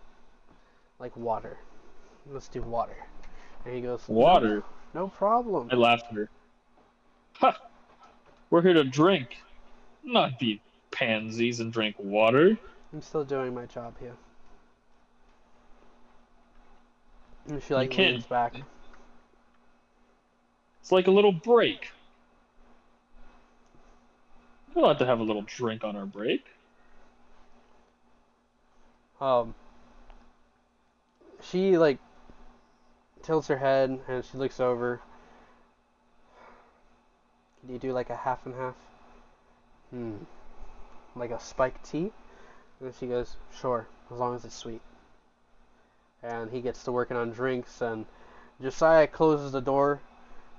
like water. Let's do water. And he goes, Water. No problem. I laughed at her. Ha! We're here to drink, not be pansies and drink water. I'm still doing my job here. And she You can't. leans back. It's like a little break. We're allowed to have a little drink on our break. She tilts her head and she looks over. Can you do like a half and half? Like a spiked tea? And she goes, sure, as long as it's sweet. And he gets to working on drinks, and Josiah closes the door.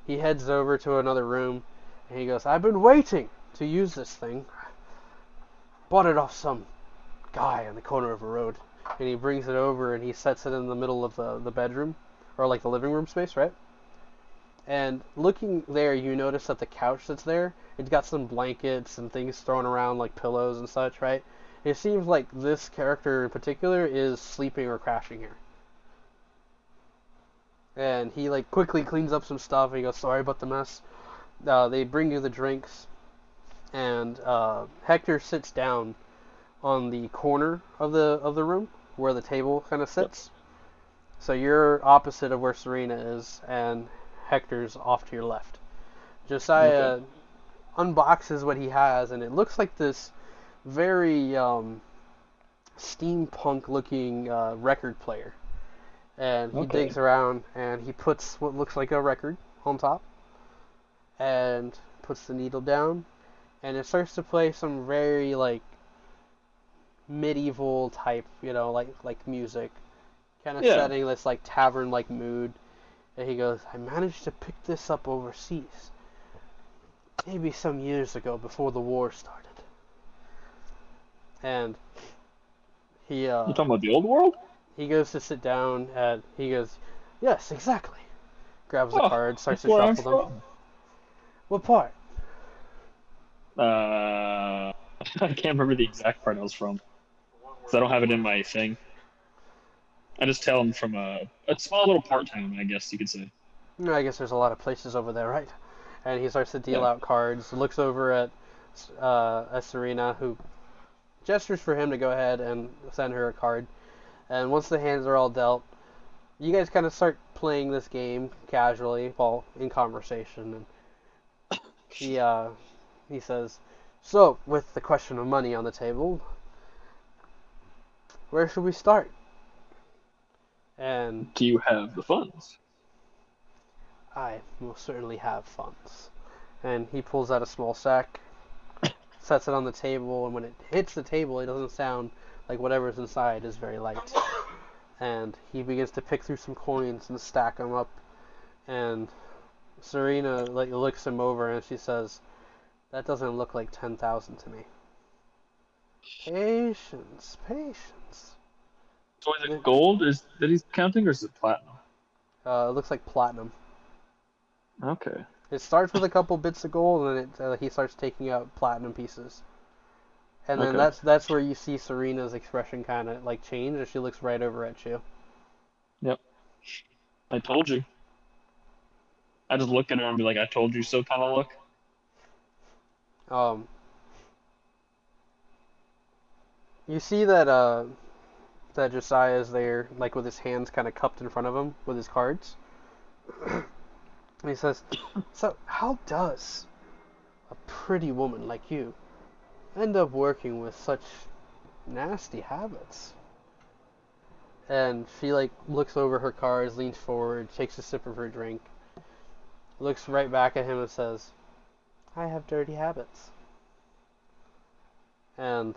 He heads over to another room, and he goes, I've been waiting to use this thing. Bought it off some guy on the corner of a road. And he brings it over, and he sets it in the middle of the bedroom, or like the living room space, right? And looking there, you notice that the couch that's there, it's got some blankets and things thrown around, like pillows and such, right? It seems like this character in particular is sleeping or crashing here. And he quickly cleans up some stuff. And he goes, sorry about the mess. They bring you the drinks, and Hector sits down on the corner of the room where the table kind of sits. So you're opposite of where Serena is, and Hector's off to your left. Josiah unboxes what he has, and it looks like this very steampunk-looking record player. And he Okay. digs around and he puts what looks like a record on top and puts the needle down and it starts to play some very like medieval type, like music, kind of Yeah. setting this like tavern like mood. And he goes, I managed to pick this up overseas, maybe some years ago before the war started. And he You talking about the old world? he goes to sit down and he goes, yes, exactly. Grabs the Oh, card, starts that's to where I'm shuffle them. from. What part? I can't remember the exact part I was from, because I don't have it in my thing. I just tell him from a small little port town, I guess you could say. I guess there's a lot of places over there, right? And he starts to deal Yeah. out cards, looks over at Serena, who gestures for him to go ahead and send her a card. And once the hands are all dealt, you guys kind of start playing this game casually while in conversation. And he says, so, with the question of money on the table, where should we start? And Do you have the funds? I will certainly have funds. And he pulls out a small sack, sets it on the table, and when it hits the table, it doesn't sound like whatever's inside is very light. And he begins to pick through some coins and stack them up. And Serena looks him over and she says, that doesn't look like 10,000 to me. Patience, patience. So is it gold that he's counting, or is it platinum? It looks like platinum. Okay. It starts with a couple bits of gold, and he starts taking out platinum pieces. And then Okay. that's where you see Serena's expression kind of like change as she looks right over at you. Yep. I told you. I just look at her and be like, I told you so kind of look. Um, you see that Josiah is there, like with his hands kind of cupped in front of him with his cards. And he says, so how does a pretty woman like you end up working with such nasty habits? And she like looks over her cards, leans forward, takes a sip of her drink, looks right back at him and says, I have dirty habits. And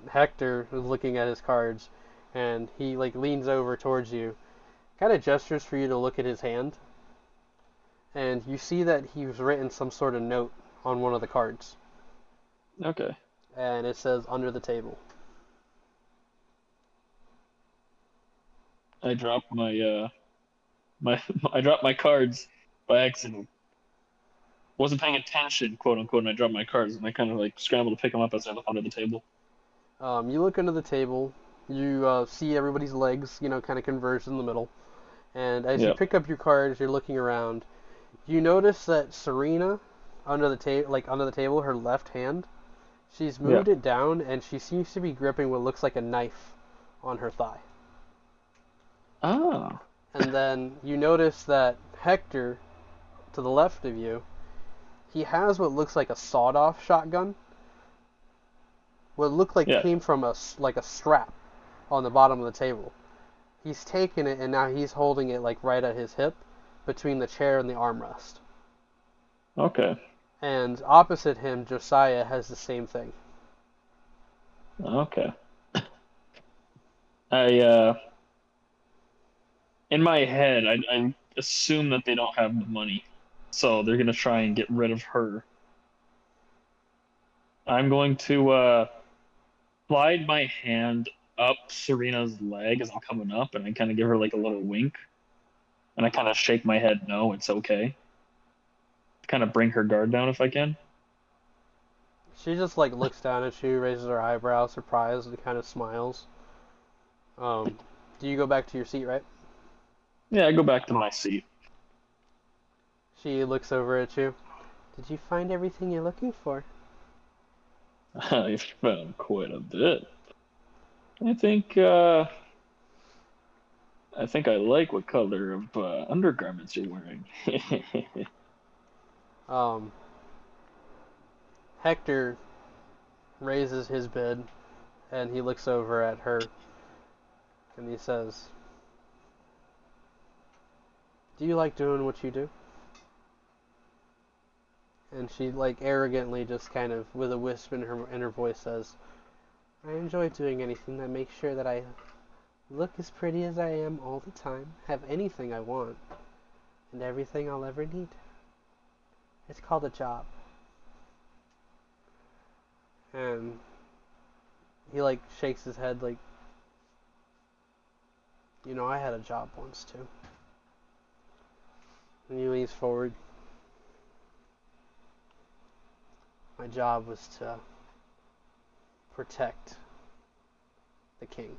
Hector is looking at his cards and he like leans over towards you, kind of gestures for you to look at his hand. And you see that he's written some sort of note on one of the cards. Okay. And it says under the table. I dropped my I dropped my cards by accident. Wasn't paying attention, quote unquote, and I dropped my cards, and I kind of like scrambled to pick them up as I looked under the table. You look under the table, you see everybody's legs, kind of converged in the middle. And as you Yeah. pick up your cards, you're looking around. You notice that Serena, under the table, her left hand, she's moved it down, and she seems to be gripping what looks like a knife on her thigh. Ah. And then you notice that Hector, to the left of you, he has what looks like a sawed-off shotgun. What looked like Yeah. came from a strap on the bottom of the table. He's taken it and now he's holding it like right at his hip, between the chair and the armrest. Okay. And opposite him, Josiah has the same thing. Okay. I in my head, I assume that they don't have the money, so they're gonna try and get rid of her. I'm going to slide my hand up Serena's leg as I'm coming up, and I kind of give her like a little wink, and I kind of shake my head, no, it's okay. Kind of bring her guard down if I can. She just like looks down at you, raises her eyebrows, surprised, and kind of smiles. Do you go back to your seat, right? Yeah, I go back to my seat. She looks over at you. Did you find everything you're looking for? I found quite a bit. I think I like what color of undergarments you're wearing. Hector raises his bid And he looks over at her and he says, "Do you like doing what you do?" And she, like, arrogantly, just kind of, with a wisp in her voice, says, "I enjoy doing anything that makes sure that I look as pretty as I am all the time, have anything I want, and everything I'll ever need. It's called a job." And he, like, shakes his head, like, I had a job once, too. And he leans forward. My job was to protect the king.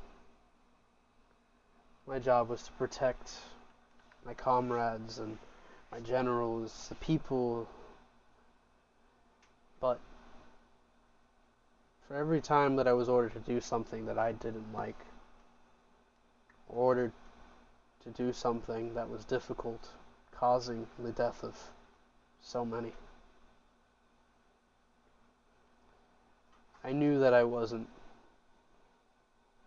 My job was to protect my comrades and my generals, the people. But for every time that I was ordered to do something that I didn't like, or ordered to do something that was difficult, causing the death of so many, I knew that I wasn't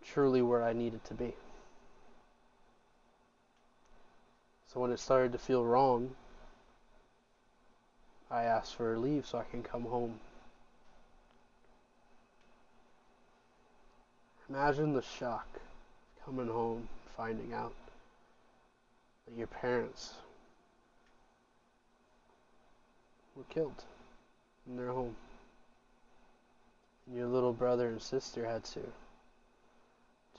truly where I needed to be. So when it started to feel wrong, I asked for leave so I can come home. Imagine the shock coming home, finding out that your parents were killed in their home. And your little brother and sister had to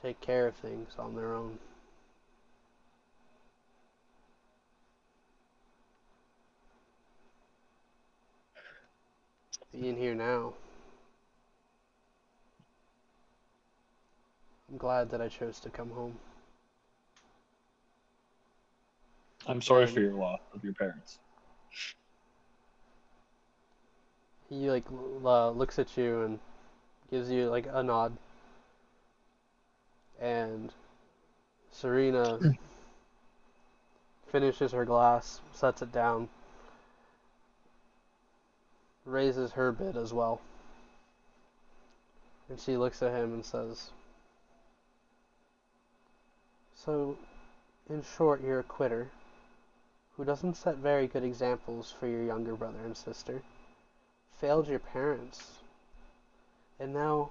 take care of things on their own. Being here now, I'm glad that I chose to come home. I'm sorry And for your loss of your parents. he, like, looks at you and gives you, like, a nod. And Serena finishes her glass, sets it down, raises her bid as well. And she looks at him and says, "So, in short, you're a quitter who doesn't set very good examples for your younger brother and sister, failed your parents, and now,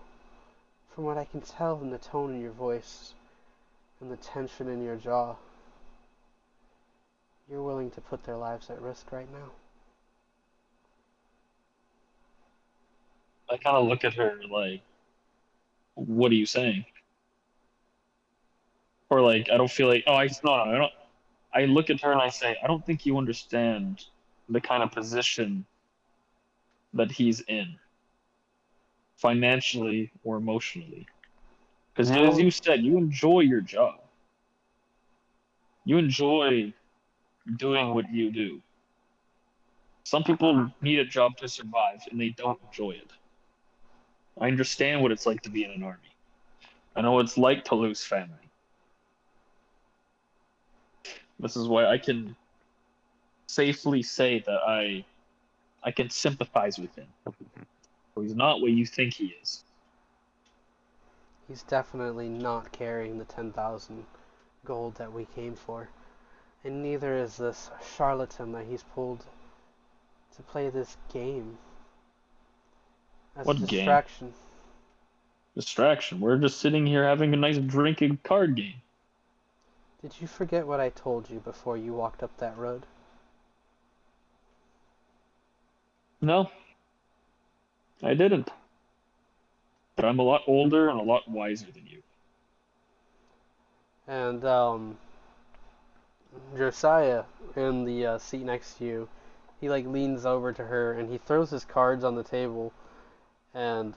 from what I can tell in the tone in your voice and the tension in your jaw, you're willing to put their lives at risk right now." I kind of look at her like, what are you saying? Or like, I don't feel like, no, I don't. I look at her and I say, I don't think you understand the kind of position that he's in, financially or emotionally. Because as How you said, you enjoy your job. You enjoy doing what you do. Some people need a job to survive and they don't enjoy it. I understand what it's like to be in an army. I know what it's like to lose family. This is why I can safely say that I can sympathize with him. He's not what you think he is. he's definitely not carrying the 10,000 gold that we came for. And neither is this charlatan that he's pulled to play this game as a What game? distraction. Distraction. We're just sitting here having a nice drinking card game. Did you forget what I told you before you walked up that road? No, I didn't. But I'm a lot older and a lot wiser than you. And Josiah, in the seat next to you, he, like, leans over to her and he throws his cards on the table, and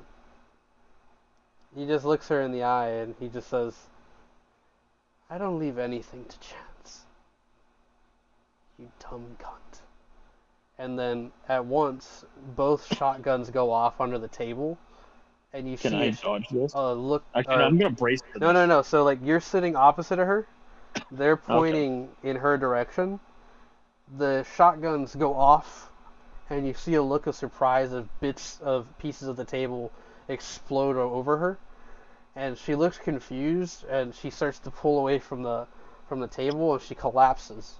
he just looks her in the eye and he just says, "I don't leave anything to chance, you dumb cunt." And then at once, both shotguns go off under the table, and you Can see I dodge this? look. I'm gonna brace for No, this. no, no. So, like, you're sitting opposite of her. They're Okay. pointing in her direction. The shotguns go off, and you see a look of surprise of pieces of the table explode over her. and she looks confused, and she starts to pull away from the table, and she collapses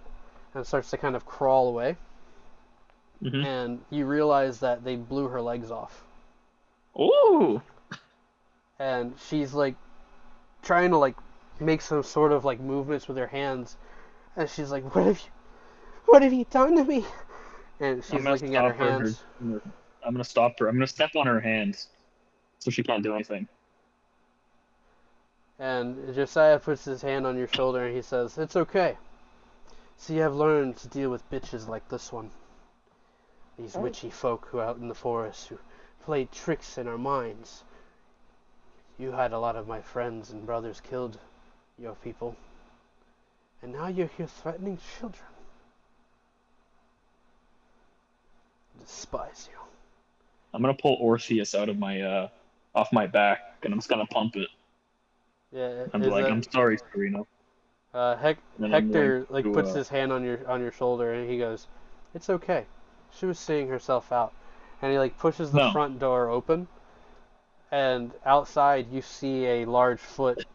and starts to kind of crawl away. Mm-hmm. And you realize that they blew her legs off, Ooh. and she's like trying to like make some sort of like movements with her hands, and she's like, what have you done to me? And I'm she's gonna looking at her stop her. hands. I'm gonna stop her. I'm gonna step on her hands, so she can't do anything. And Josiah puts his hand on your shoulder and he says, "It's okay. See, I've learned to deal with bitches like this one. These witchy folk who are out in the forest who play tricks in our minds. You had a lot of my friends and brothers killed, your people. And now you're here threatening children. I despise you." I'm gonna pull Orpheus out of my off my back, and I'm just gonna pump it. Yeah, I'm is like, that I'm sorry, Serena. And I'm going Hector like to puts his hand on your shoulder and he goes, "It's okay. She was seeing herself out." And he like pushes the no. front door open, and outside you see a large foot.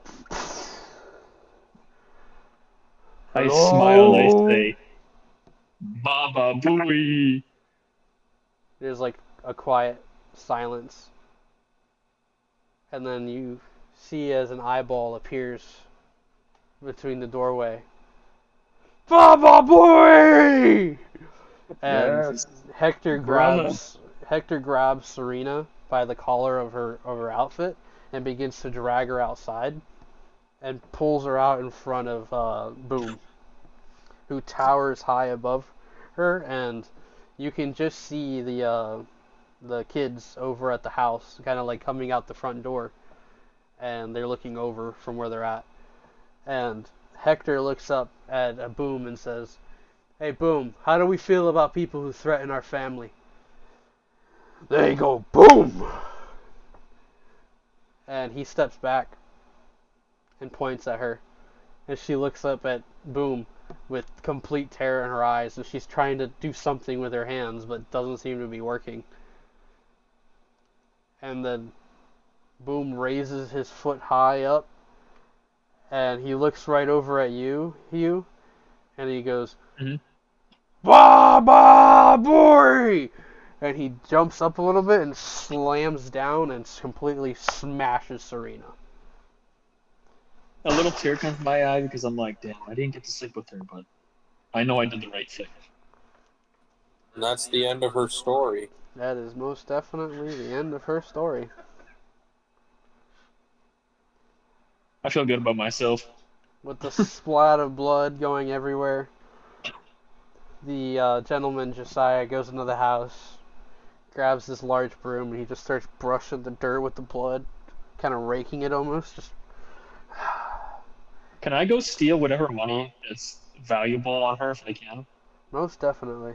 I smile. I Hello? say, Baba Booey. There's like a quiet silence, and then you see as an eyeball appears between the doorway. Baba boy! And Yes, Hector brother. grabs Serena by the collar of her outfit and begins to drag her outside and pulls her out in front of Boom, who towers high above her, and you can just see the kids over at the house kind of like coming out the front door, and they're looking over from where they're at. And Hector looks up at Boom and says, "Hey Boom, how do we feel about people who threaten our family?" They go boom! And he steps back and points at her. And she looks up at Boom with complete terror in her eyes, and she's trying to do something with her hands, but doesn't seem to be working. And then Boom raises his foot high up, and he looks right over at you, Hugh, and he goes, Mm-hmm. "Baba boy!" And he jumps up a little bit and slams down and completely smashes Serena. A little tear comes to my eye because I'm like, damn, I didn't get to sleep with her, but I know I did the right thing. And that's the end of her story. That is most definitely the end of her story. I feel good about myself. With the splat of blood going everywhere, the gentleman, Josiah, goes into the house, grabs this large broom, and he just starts brushing the dirt with the blood, kind of raking it almost. Just Can I go steal whatever money that's valuable on her if I can? most definitely.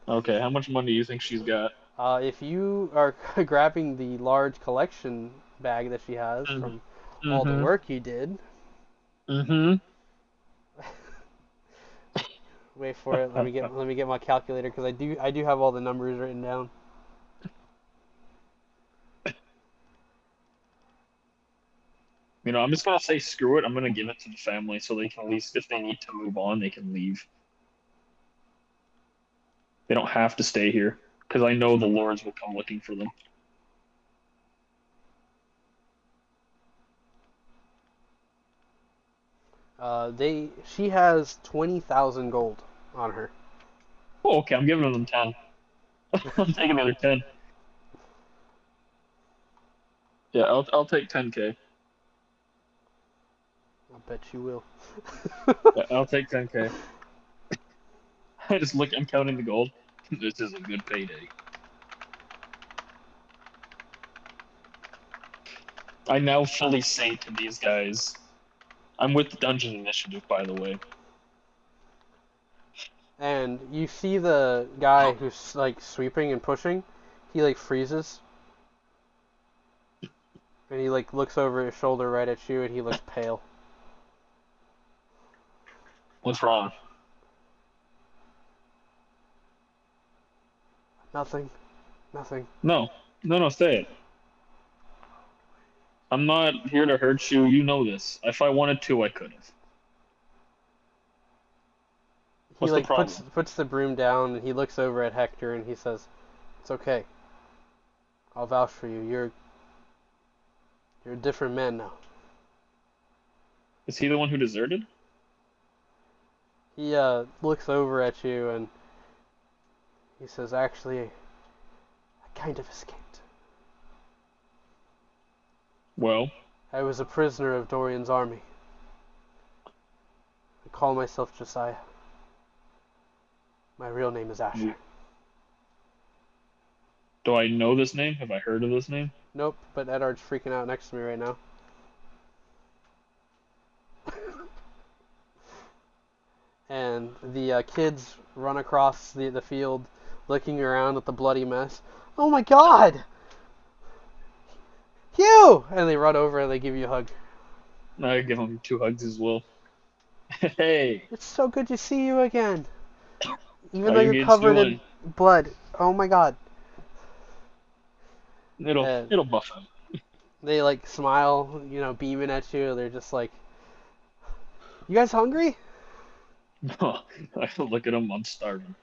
Okay, how much money do you think she's got? If you are grabbing the large collection bag that she has from all the Mm-hmm. work you did, Mm-hmm. wait for it. Let me get my calculator because I do have all the numbers written down. You know, I'm just gonna say screw it. I'm gonna give it to the family so they can at least, if they need to move on, they can leave. They don't have to stay here because I know the lords will come looking for them. She has 20,000 gold on her. Oh, okay. I'm giving them 10. I'm taking another 10. Yeah, I'll take 10K. I bet you will. Yeah, I'll take 10K. I just look. I'm counting the gold. This is a good payday. I now fully say to these guys, I'm with the Dungeon Initiative, by the way. And you see the guy who's like sweeping and pushing. He like freezes, and he like looks over his shoulder right at you, and he looks pale. What's wrong? Nothing. Nothing. No, say it. I'm not here to hurt you. You know this. If I wanted to, I could have. He What's the like puts problem? puts the broom down and he looks over at Hector and he says, "It's okay. I'll vouch for you. You're a different man now." Is he the one who deserted? He looks over at you and he says, "Actually, I kind of escaped. Well, I was a prisoner of Dorian's army. I call myself Josiah. My real name is Asher." do I know this name? Have I heard of this name? Nope, but Eddard's freaking out next to me right now. And the kids run across the field looking around at the bloody mess. "Oh my god! Hugh!" And they run over and they give you a hug. I give him 2 hugs as well. Hey, "It's so good to see you again. Even how though you you're kids covered in doing? blood. Oh my god." And It'll buff him. they like smile, beaming at you. They're just like, "You guys hungry?" No, I look at him. I'm starving,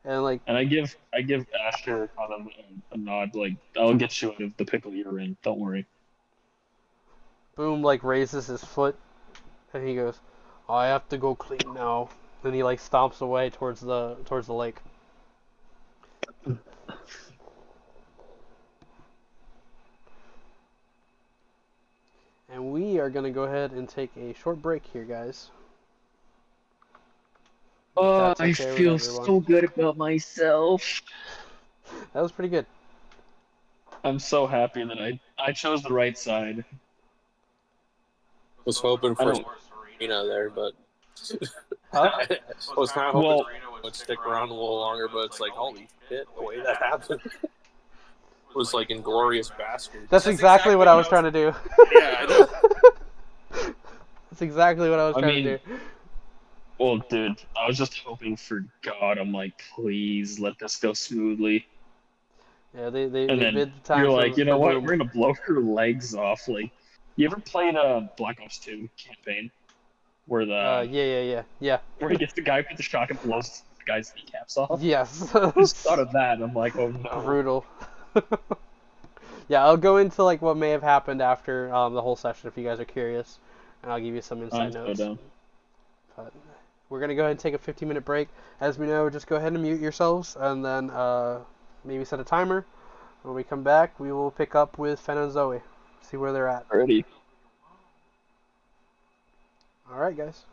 And like, and I give Asher kind of a nod, like I'll get you out of the pickle you're in. Don't worry. Boom like raises his foot and he goes, "I have to go clean now." And he like stomps away towards the lake. And we are going to go ahead and take a short break here, guys. If Oh, that's I okay with feel everyone. so good about myself. That was pretty good. I'm so happy that I chose the right side. Was hoping I for don't. Serena there, but Huh? I was kind of hoping Well, Serena would stick around a little longer. But it's like, holy shit, the way that happened was like Inglorious That's Bastards. exactly what I was trying to do. Yeah, I know. That's exactly what I was I trying to mean, do. well, dude, I was just hoping for God. I'm like, please let this go smoothly. Yeah, they And then bid the time you're like, you for know what? boom. We're gonna blow her legs off. Like, you ever played a Black Ops 2 campaign where the Yeah. where he gets the guy with the shotgun blows the guy's kneecaps off? Yes. I just thought of that. And I'm like, oh no. Brutal. Yeah, I'll go into like what may have happened after the whole session if you guys are curious, and I'll give you some I'm inside so notes. down. But we're gonna go ahead and take a 15-minute break. As we know, just go ahead and mute yourselves, and then maybe set a timer. When we come back, we will pick up with Fen and Zoe, see where they're at. Already. All right, guys.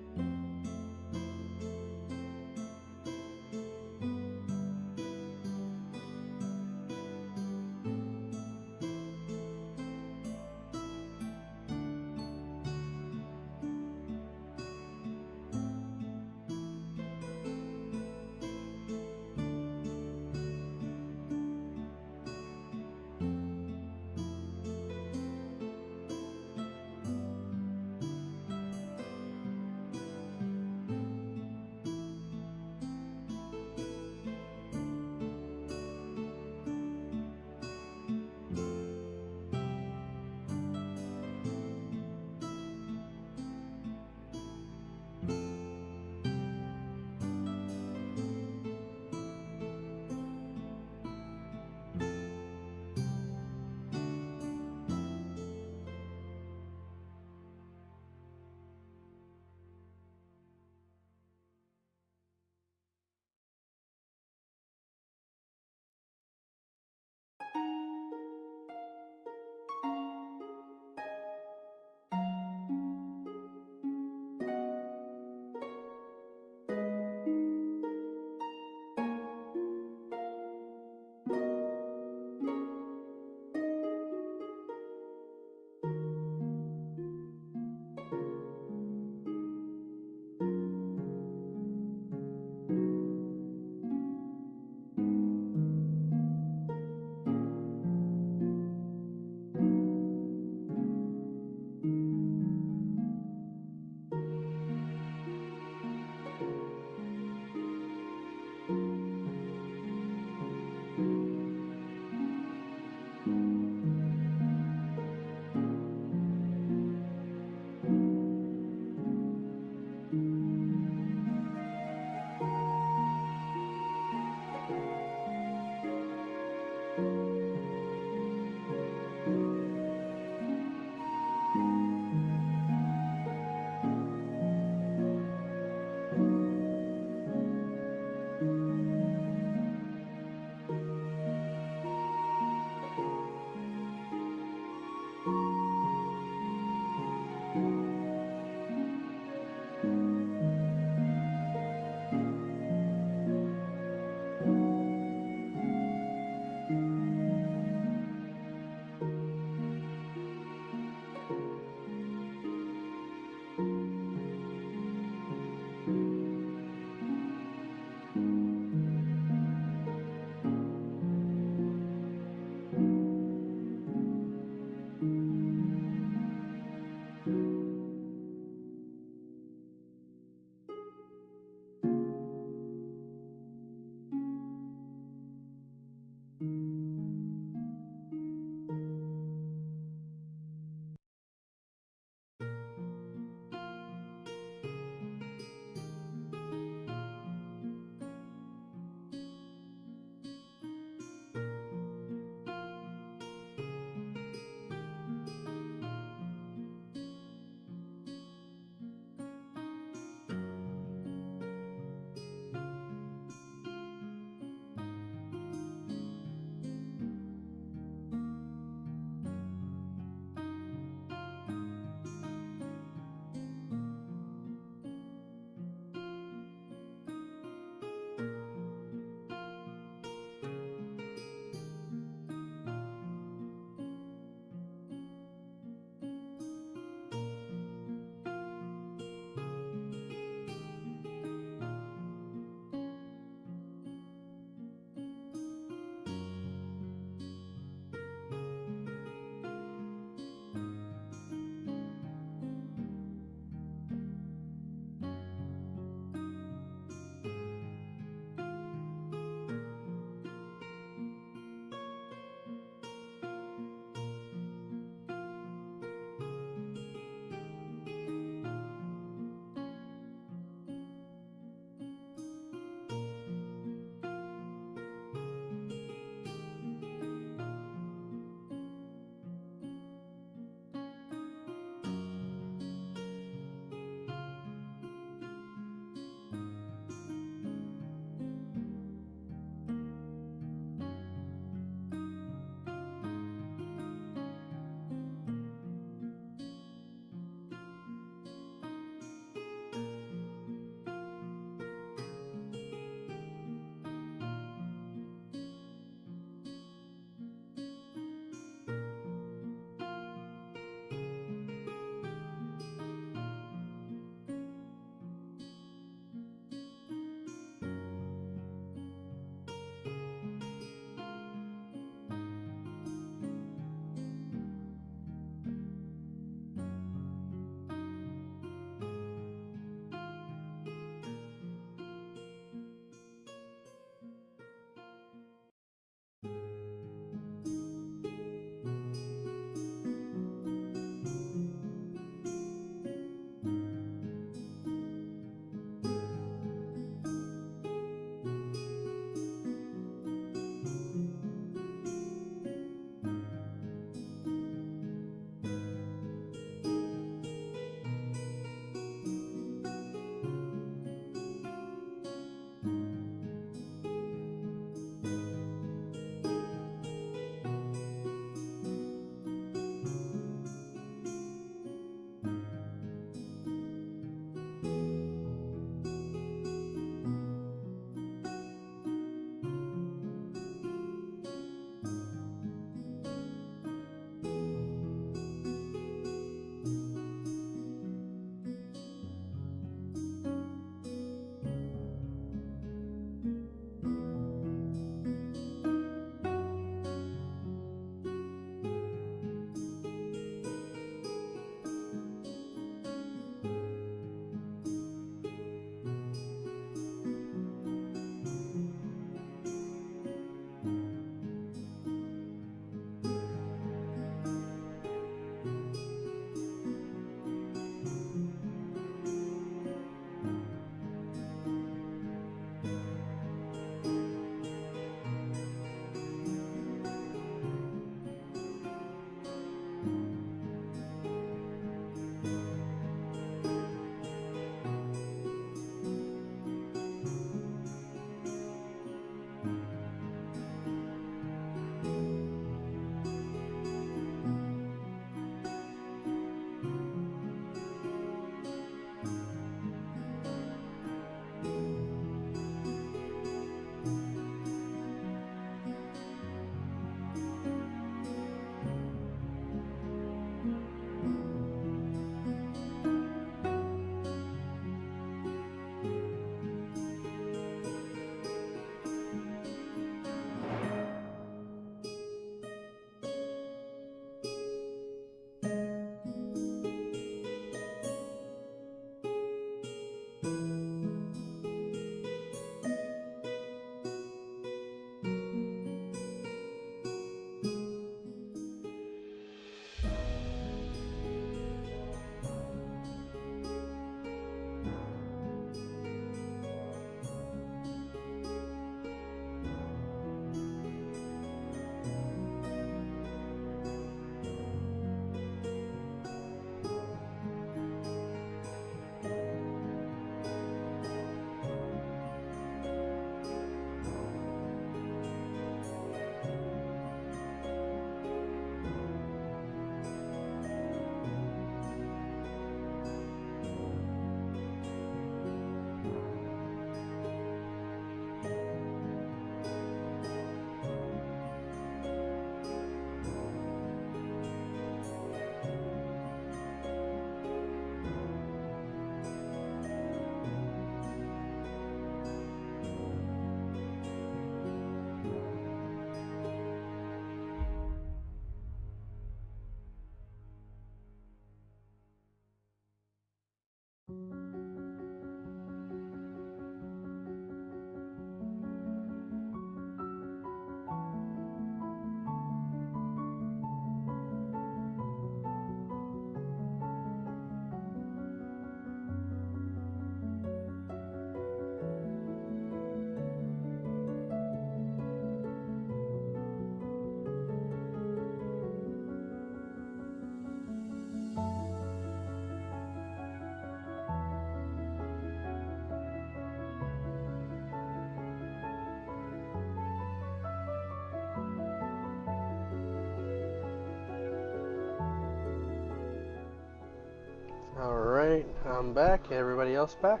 Alright, I'm back. Everybody else back?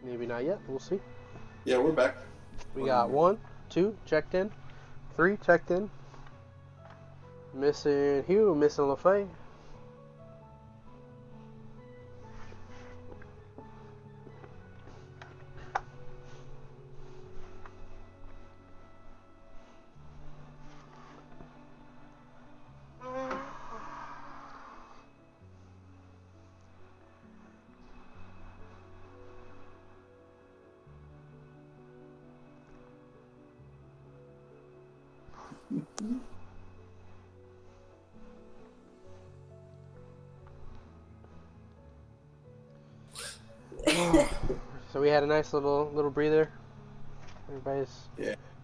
Maybe not yet. We'll see. Yeah, we're back. We got 1, 2 checked in, 3 checked in. Missing Hugh, missing Lafaye. So we had a nice little breather. Everybody's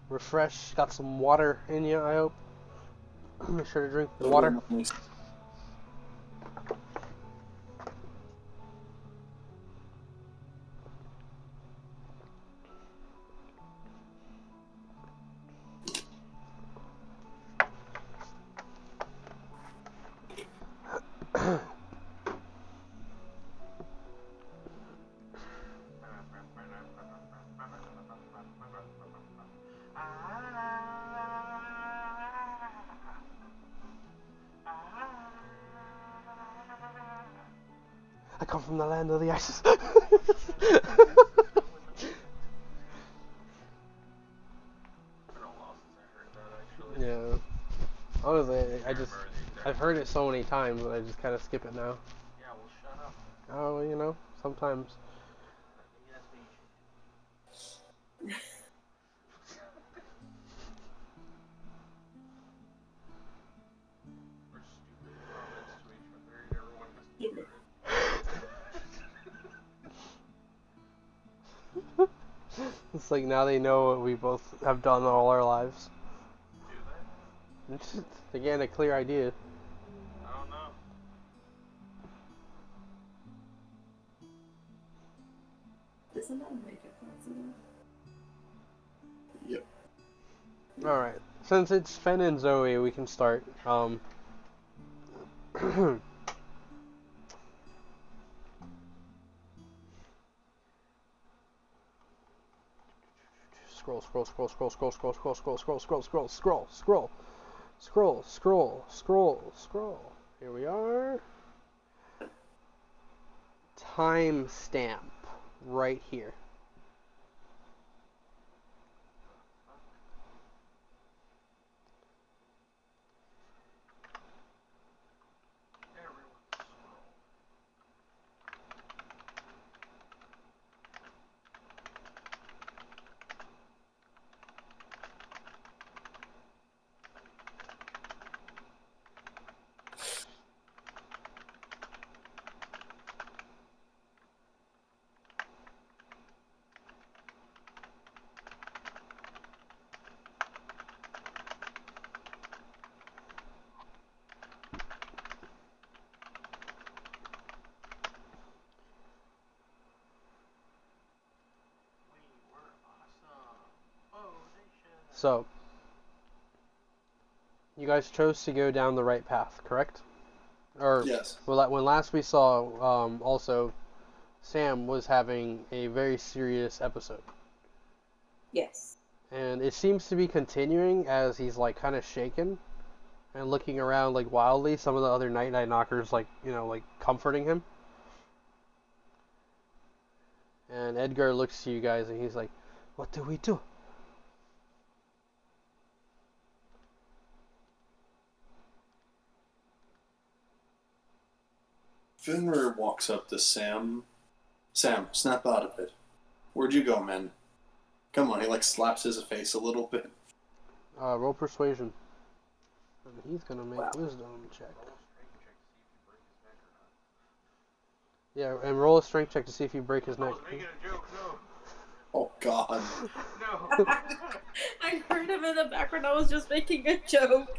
refreshed. Got some water in you, I hope. Make sure to drink the water. I come from the land of the ices. Yeah. Honestly, I've heard it so many times that I just kind of skip it now. Yeah, well, shut up. Oh, you know, sometimes. We're stupid comments to each other. Everyone has to do it. It's like now they know what we both have done all our lives. Do they? It's just, again, a clear idea. I don't know. Isn't that make it possible? Yep. Alright. Since it's Fen and Zoe, we can start. Scroll. Here we are. Timestamp right here. So, you guys chose to go down the right path, correct? Or, Yes. well, when last we saw, also, Sam was having a very serious episode. Yes. And it seems to be continuing as he's, like, kind of shaken and looking around, like, wildly. Some of the other Night Knockers, like, you know, like, comforting him. And Edgar looks to you guys and he's like, what do we do? Finner walks up to Sam. Sam, snap out of it. Where'd you go, man? Come on, he like slaps his face a little bit. Roll persuasion. And he's gonna make wisdom check. Yeah, and roll a strength check to see if you break his neck. I was making a joke, no. Oh God. No. I heard him in the background. I was just making a joke.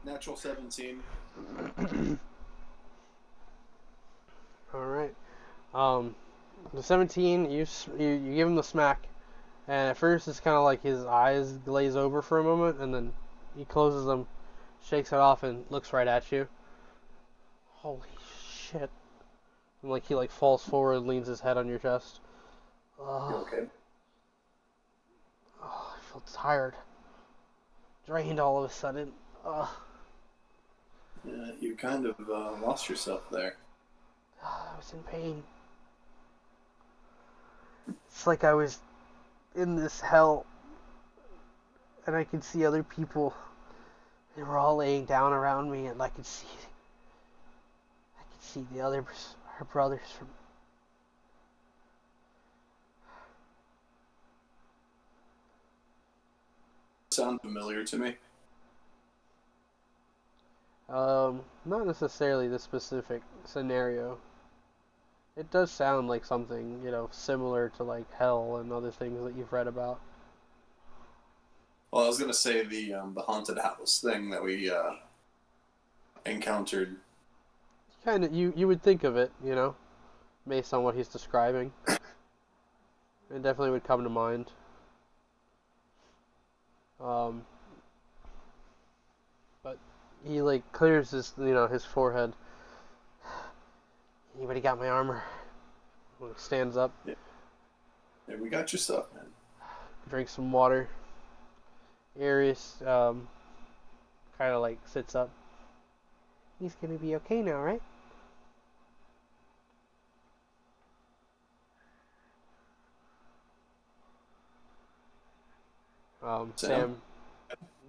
Natural 17. All right. The 17, you give him the smack, And at first it's kind of like his eyes glaze over for a moment, and then he closes them, shakes it off, and looks right at you. Holy shit. And like he like falls forward and leans his head on your chest. You Oh, okay? I feel tired. Drained all of a sudden. Ugh. Yeah, you kind of lost yourself there. I was in pain. It's like I was in this hell, and I could see other people. They were all laying down around me, and I could see the others, her brothers from. Sound familiar to me? Not necessarily this specific scenario. It does sound like something, similar to like hell and other things that you've read about. Well, I was gonna say the haunted house thing that we encountered. Kind of, you would think of it, based on what he's describing. It definitely would come to mind. But he like clears his forehead. Anybody got my armor? He stands up, Yeah, we got your stuff, man. drinks some water. Arius kind of like sits up. He's gonna be okay now, right? Sam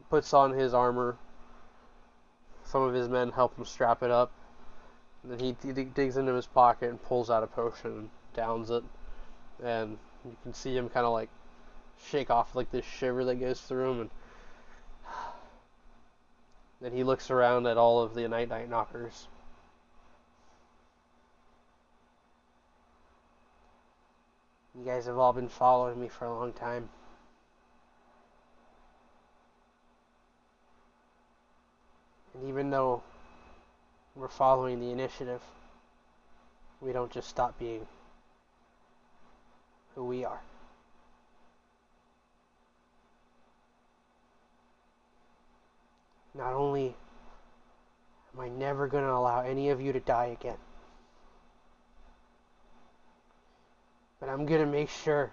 puts on his armor. Some of his men help him strap it up. And then he digs into his pocket and pulls out a potion and downs it. And you can see him kind of like shake off like this shiver that goes through him. And then he looks around at all of the night knockers. You guys have all been following me for a long time. And even though we're following the initiative, we don't just stop being who we are. Not only am I never going to allow any of you to die again, but I'm going to make sure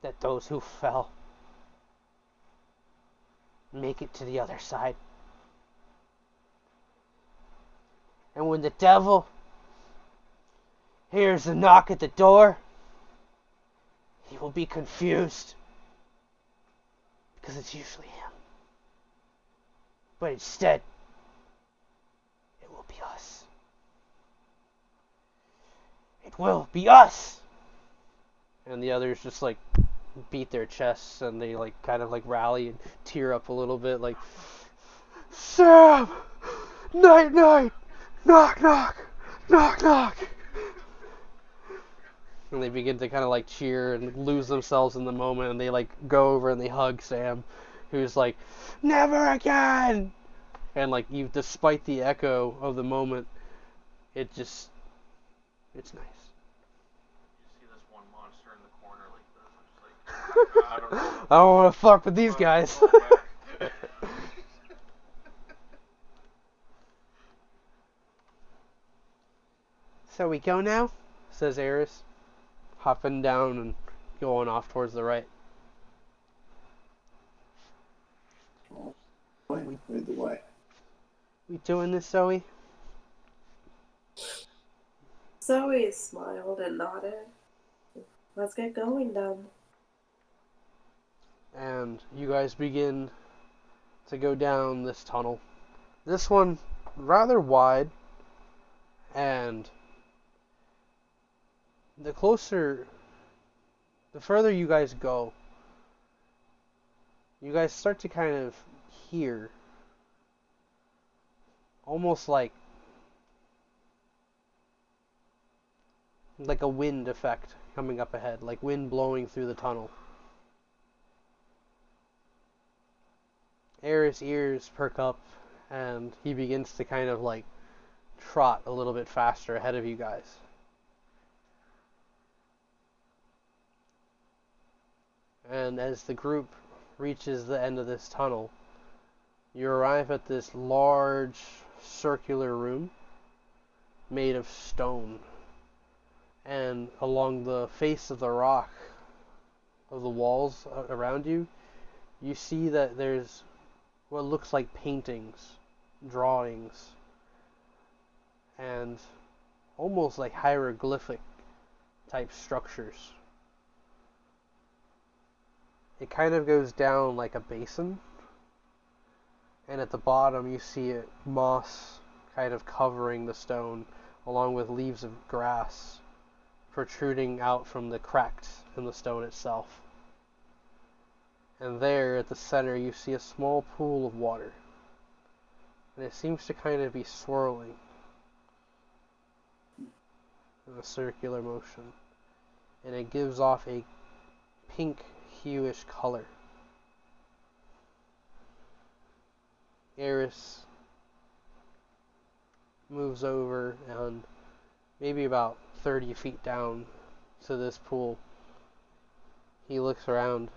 that those who fell make it to the other side. And when the devil hears a knock at the door, he will be confused, because it's usually him. But instead, it will be us. It will be us! And the others just like beat their chests, and they like kind of like rally and tear up a little bit, like, Sam! Night night! Knock knock! Knock knock! And they begin to kind of like cheer and lose themselves in the moment, and they like go over and they hug Sam, who's like, never again! And like you, despite the echo of the moment, it's nice. You see this one monster in the corner like this. I'm just like, I don't know. I don't want to fuck with these guys. So we go now? Says Eris, hopping down and going off towards the right. Lead the way. We doing this, Zoe? Zoe smiled and nodded. Let's get going then. And you guys begin to go down this tunnel. This one rather wide, and the further you guys go, you guys start to kind of hear almost like a wind effect coming up ahead, like wind blowing through the tunnel. Air's ears perk up, and he begins to kind of like trot a little bit faster ahead of you guys. And as the group reaches the end of this tunnel, you arrive at this large circular room made of stone. And along the face of the rock of the walls around you, you see that there's what looks like paintings, drawings, and almost like hieroglyphic type structures. It kind of goes down like a basin, and at the bottom you see it moss kind of covering the stone, along with leaves of grass protruding out from the cracks in the stone itself. And there at the center you see a small pool of water, and it seems to kind of be swirling in a circular motion, and it gives off a pink hueish color. Eris moves over and maybe about 30 feet down to this pool. He looks around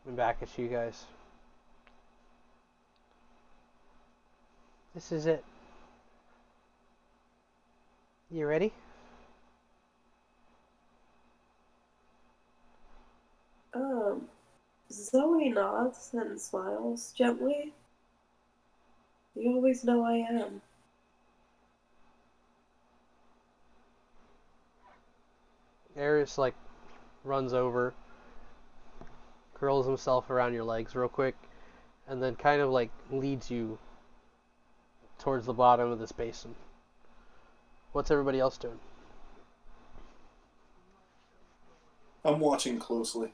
and back at you guys. This is it. You ready? Zoe nods and smiles gently. You always know I am. Eris runs over, curls himself around your legs real quick, and then kind of leads you towards the bottom of this basin. What's everybody else doing? I'm watching closely.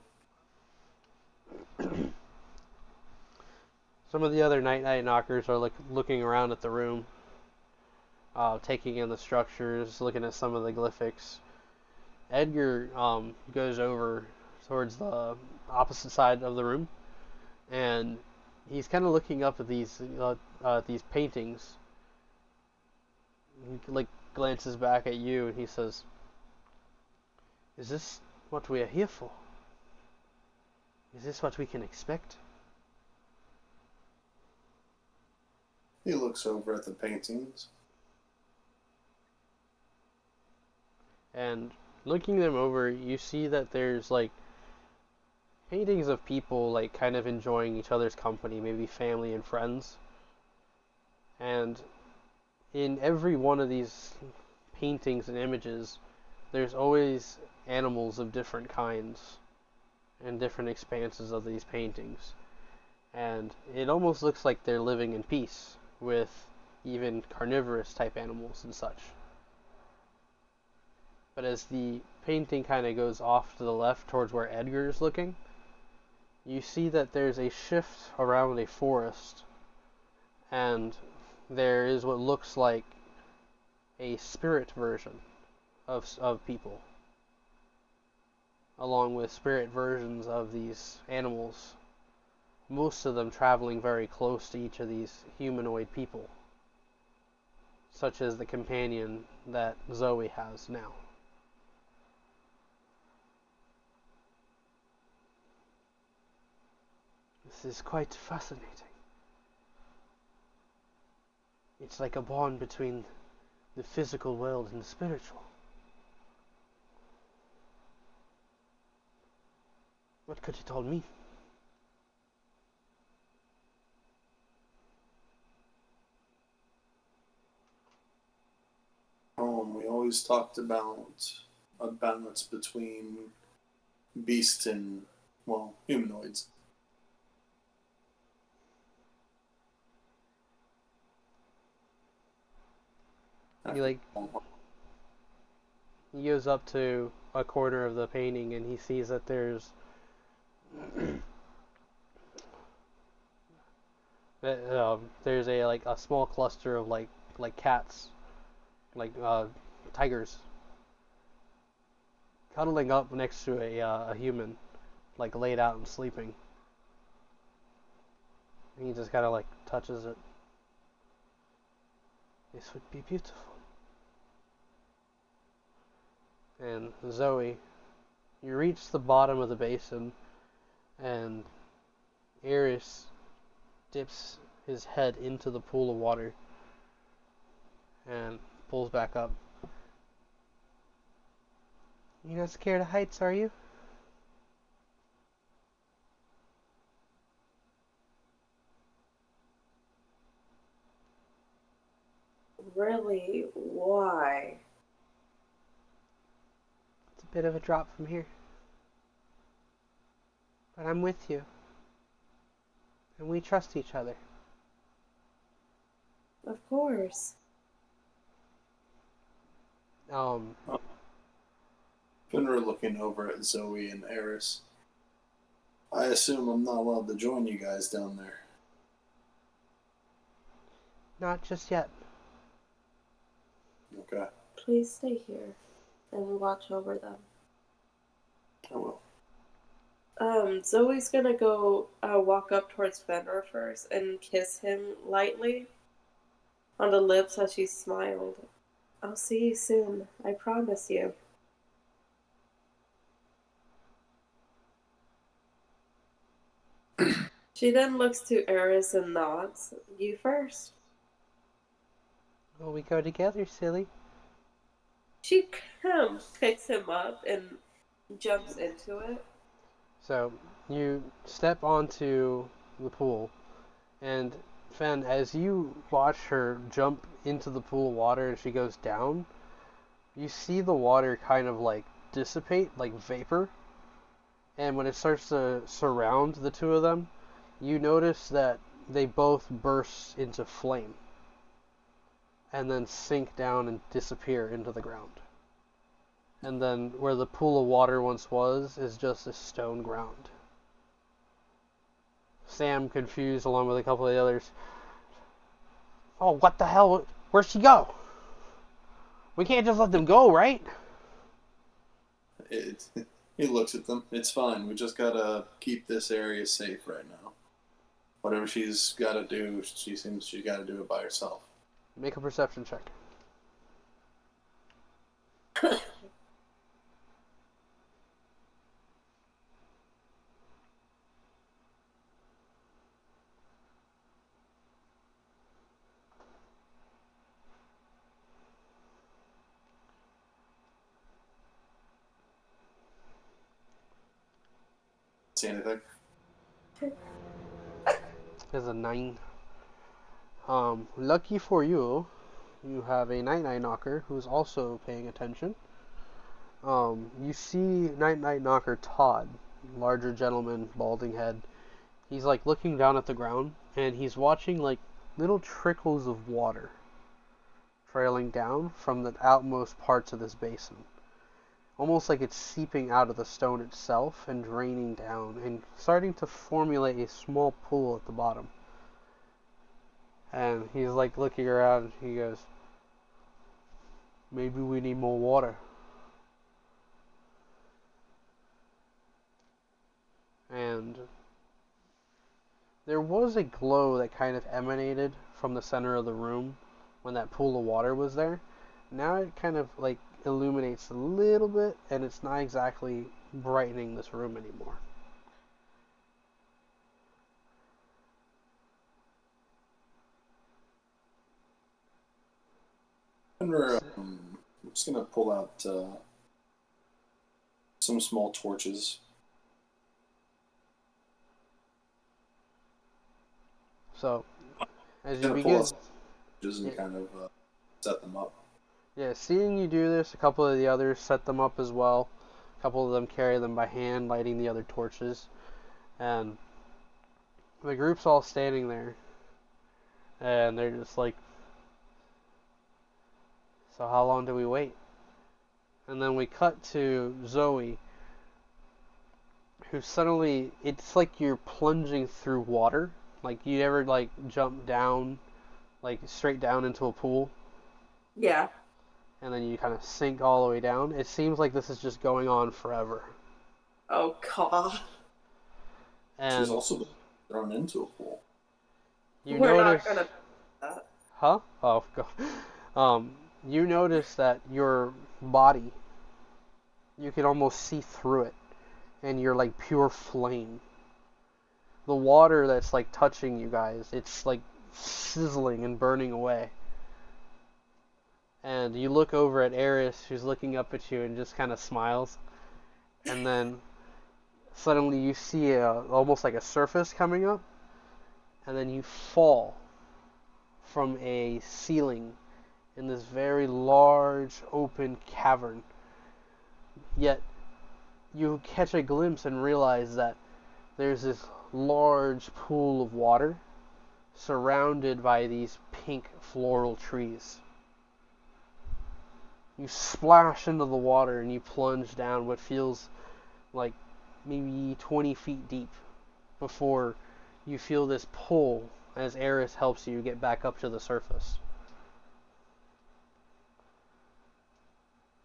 Some of the other night knockers are looking around at the room, taking in the structures, looking at some of the glyphics. Edgar goes over towards the opposite side of the room, and he's kind of looking up at these paintings. He glances back at you, and he says, "Is this what we are here for? Is this what we can expect?" He looks over at the paintings. And looking them over, you see that there's paintings of people kind of enjoying each other's company, maybe family and friends. And in every one of these paintings and images, there's always animals of different kinds and different expanses of these paintings. And it almost looks like they're living in peace with even carnivorous type animals and such. But as the painting kind of goes off to the left towards where Edgar is looking, you see that there's a shift around a forest, and there is what looks like a spirit version of people, along with spirit versions of these animals, most of them traveling very close to each of these humanoid people, such as the companion that Zoe has now. This is quite fascinating. It's like a bond between the physical world and the spiritual. What could it all mean? We always talked about a balance between beasts and, well, humanoids. He goes up to a corner of the painting and he sees that there's there's a small cluster of cats, tigers, cuddling up next to a human, laid out and sleeping. And he just kind of touches it. This would be beautiful. And Zoe You reach the bottom of the basin, and Eris dips his head into the pool of water and pulls back up. You're not scared of heights, are you? Really? Why? It's a bit of a drop from here. But I'm with you. And we trust each other. Of course. Finra looking over at Zoe and Eris. I assume I'm not allowed to join you guys down there. Not just yet. Okay, Please stay here and watch over them. I will. Zoe's gonna go walk up towards Fenrir first and kiss him lightly on the lips as she smiled. I'll see you soon, I promise you. She then looks to Eris and nods. You first. Well, we go together, silly. She picks him up and jumps into it. So, you step onto the pool, and Fen, as you watch her jump into the pool of water and she goes down, you see the water kind of like dissipate, like vapor. And when it starts to surround the two of them, you notice that they both burst into flame and then sink down and disappear into the ground. And then where the pool of water once was is just a stone ground. Sam, confused along with a couple of the others. Oh, what the hell? Where'd she go? We can't just let them go, right? He looks at them. It's fine. We just gotta keep this area safe right now. Whatever she's gotta do, she seems she's gotta do it by herself. Make a perception check. See anything? There's a 9. Lucky for you, you have a Night Night Knocker who's also paying attention. You see Night Night Knocker Todd, larger gentleman, balding head. He's like looking down at the ground, and he's watching like little trickles of water trailing down from the outmost parts of this basin. Almost like it's seeping out of the stone itself and draining down and starting to formulate a small pool at the bottom. And he's like looking around and he goes, maybe we need more water. And there was a glow that kind of emanated from the center of the room when that pool of water was there. Now it kind of like illuminates a little bit, and it's not exactly brightening this room anymore. I'm just gonna pull out some small torches. So, as you Gonna pull begin, out some torches and kind of set them up. yeah, seeing you do this, a couple of the others set them up as well. A couple of them carry them by hand, lighting the other torches. And the group's all standing there. And they're just like, so how long do we wait? And then we cut to Zoe, who suddenly, it's like you're plunging through water. Like, you ever, like, jump down, like, straight down into a pool? Yeah. And then you kind of sink all the way down. It seems like this is just going on forever. Oh, God. And She's also been thrown into a pool. you We're notice, not gonna do that. huh? Oh, God. You notice that your body You can almost see through it, and you're like pure flame. The water that's like touching you guys, it's like sizzling and burning away. And you look over at Eris, who's looking up at you and just kind of smiles. And then suddenly you see almost like a surface coming up, and then you fall from a ceiling in this very large open cavern. Yet you catch a glimpse and realize that there's this large pool of water surrounded by these pink floral trees. You splash into the water and you plunge down what feels like maybe 20 feet deep before you feel this pull as Eris helps you get back up to the surface.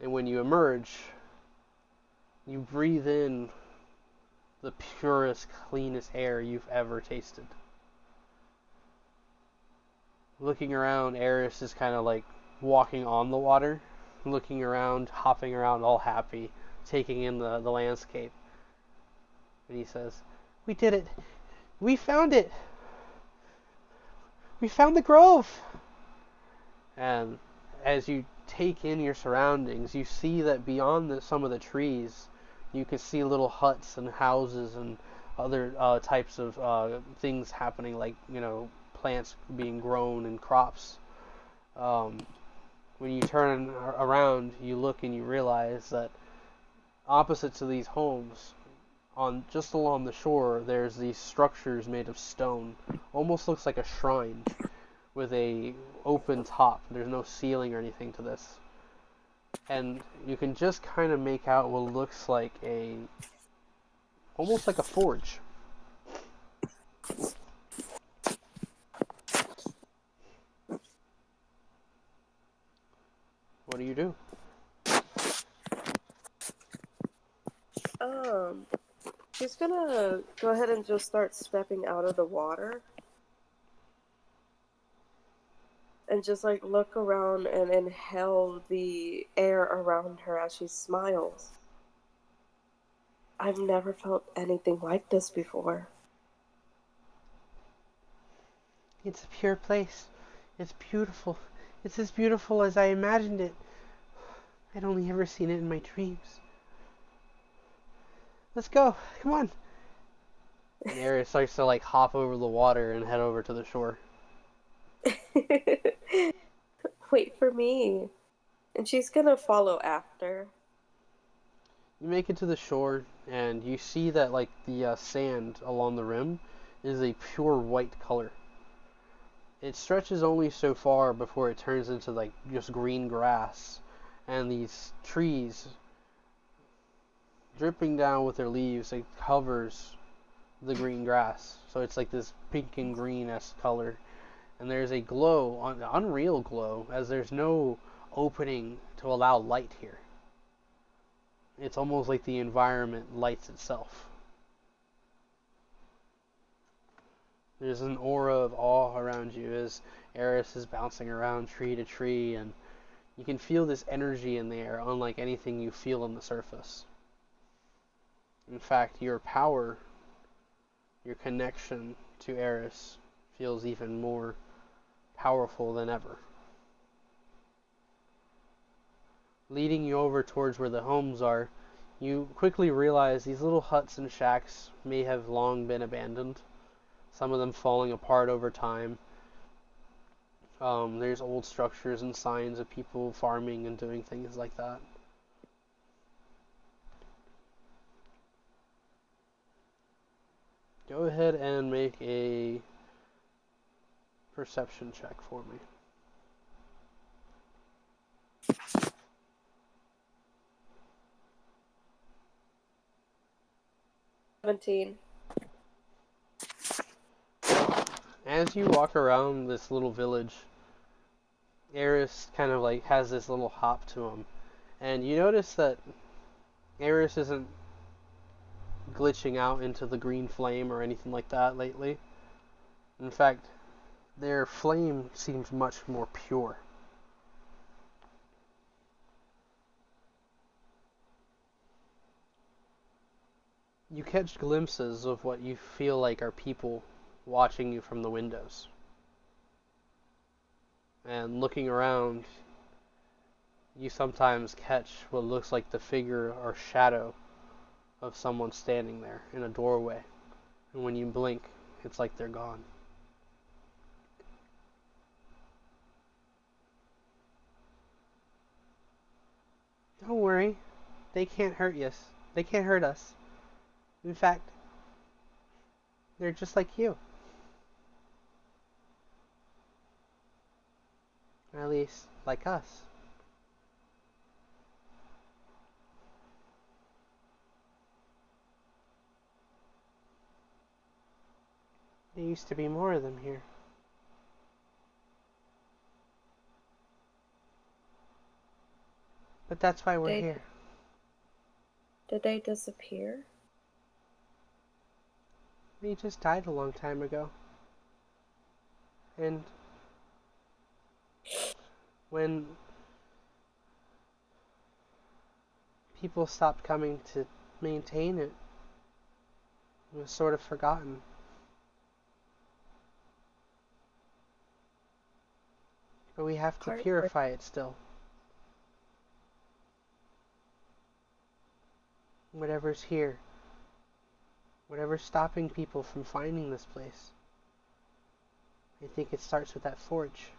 And when you emerge, you breathe in the purest, cleanest air you've ever tasted. Looking around, Eris is kind of like walking on the water, looking around, hopping around, all happy, taking in the landscape. And he says, "We did it! We found it! We found the grove!" And as you take in your surroundings, you see that beyond some of the trees, you can see little huts and houses and other types of things happening, like, plants being grown and crops. When you turn around, you look and you realize that opposite to these homes, just along the shore, there's these structures made of stone. Almost looks like a shrine with a open top. There's no ceiling or anything to this. And you can just kind of make out what looks like almost like a forge. What do you do? She's gonna go ahead and just start stepping out of the water. And just like look around and inhale the air around her as she smiles. I've never felt anything like this before. It's a pure place. It's beautiful. It's as beautiful as I imagined it. I'd only ever seen it in my dreams. Let's go. Come on. And Eris starts to like hop over the water and head over to the shore. Wait for me. And she's gonna follow after. You make it to the shore, and you see that like the sand along the rim is a pure white color. It stretches only so far before it turns into like just green grass, and these trees dripping down with their leaves, it covers the green grass. So it's like this pink and green-esque color. And there's a glow, an unreal glow, as there's no opening to allow light here. It's almost like the environment lights itself. There's an aura of awe around you as Eris is bouncing around tree to tree, and you can feel this energy in the air, unlike anything you feel on the surface. In fact, your power, your connection to Eris feels even more powerful than ever. Leading you over towards where the homes are, you quickly realize these little huts and shacks may have long been abandoned, some of them falling apart over time. There's old structures and signs of people farming and doing things like that. Go ahead and make a perception check for me. As you walk around this little village, Eris kind of like has this little hop to him, and you notice that Eris isn't glitching out into the green flame or anything like that lately. In fact, their flame seems much more pure. You catch glimpses of what you feel like are people watching you from the windows. And looking around, you sometimes catch what looks like the figure or shadow of someone standing there in a doorway. And when you blink, it's like they're gone. Don't worry. They can't hurt you. They can't hurt us. In fact, they're just like you. At least, like us. There used to be more of them here. But that's why we're here. Did they disappear? They just died a long time ago. And when people stopped coming to maintain it, it was sort of forgotten. But we have to purify it still. Whatever's here. Whatever's stopping people from finding this place. I think it starts with that forge.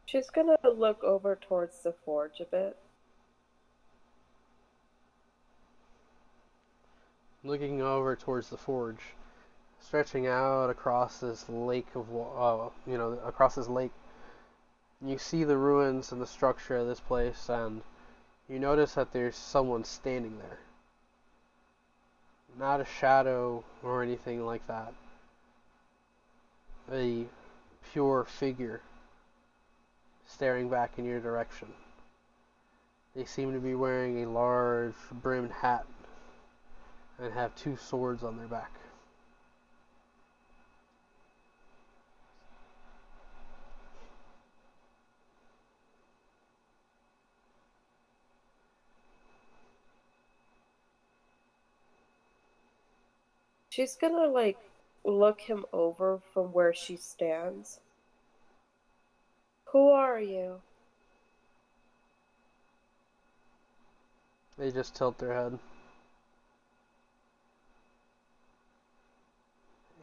She's gonna look over towards the forge a bit. Looking over towards the forge, stretching out across this lake of, across this lake, you see the ruins and the structure of this place, and you notice that there's someone standing there. Not a shadow or anything like that. A pure figure staring back in your direction. They seem to be wearing a large brimmed hat and have two swords on their back. She's gonna, look him over from where she stands. Who are you? They just tilt their head.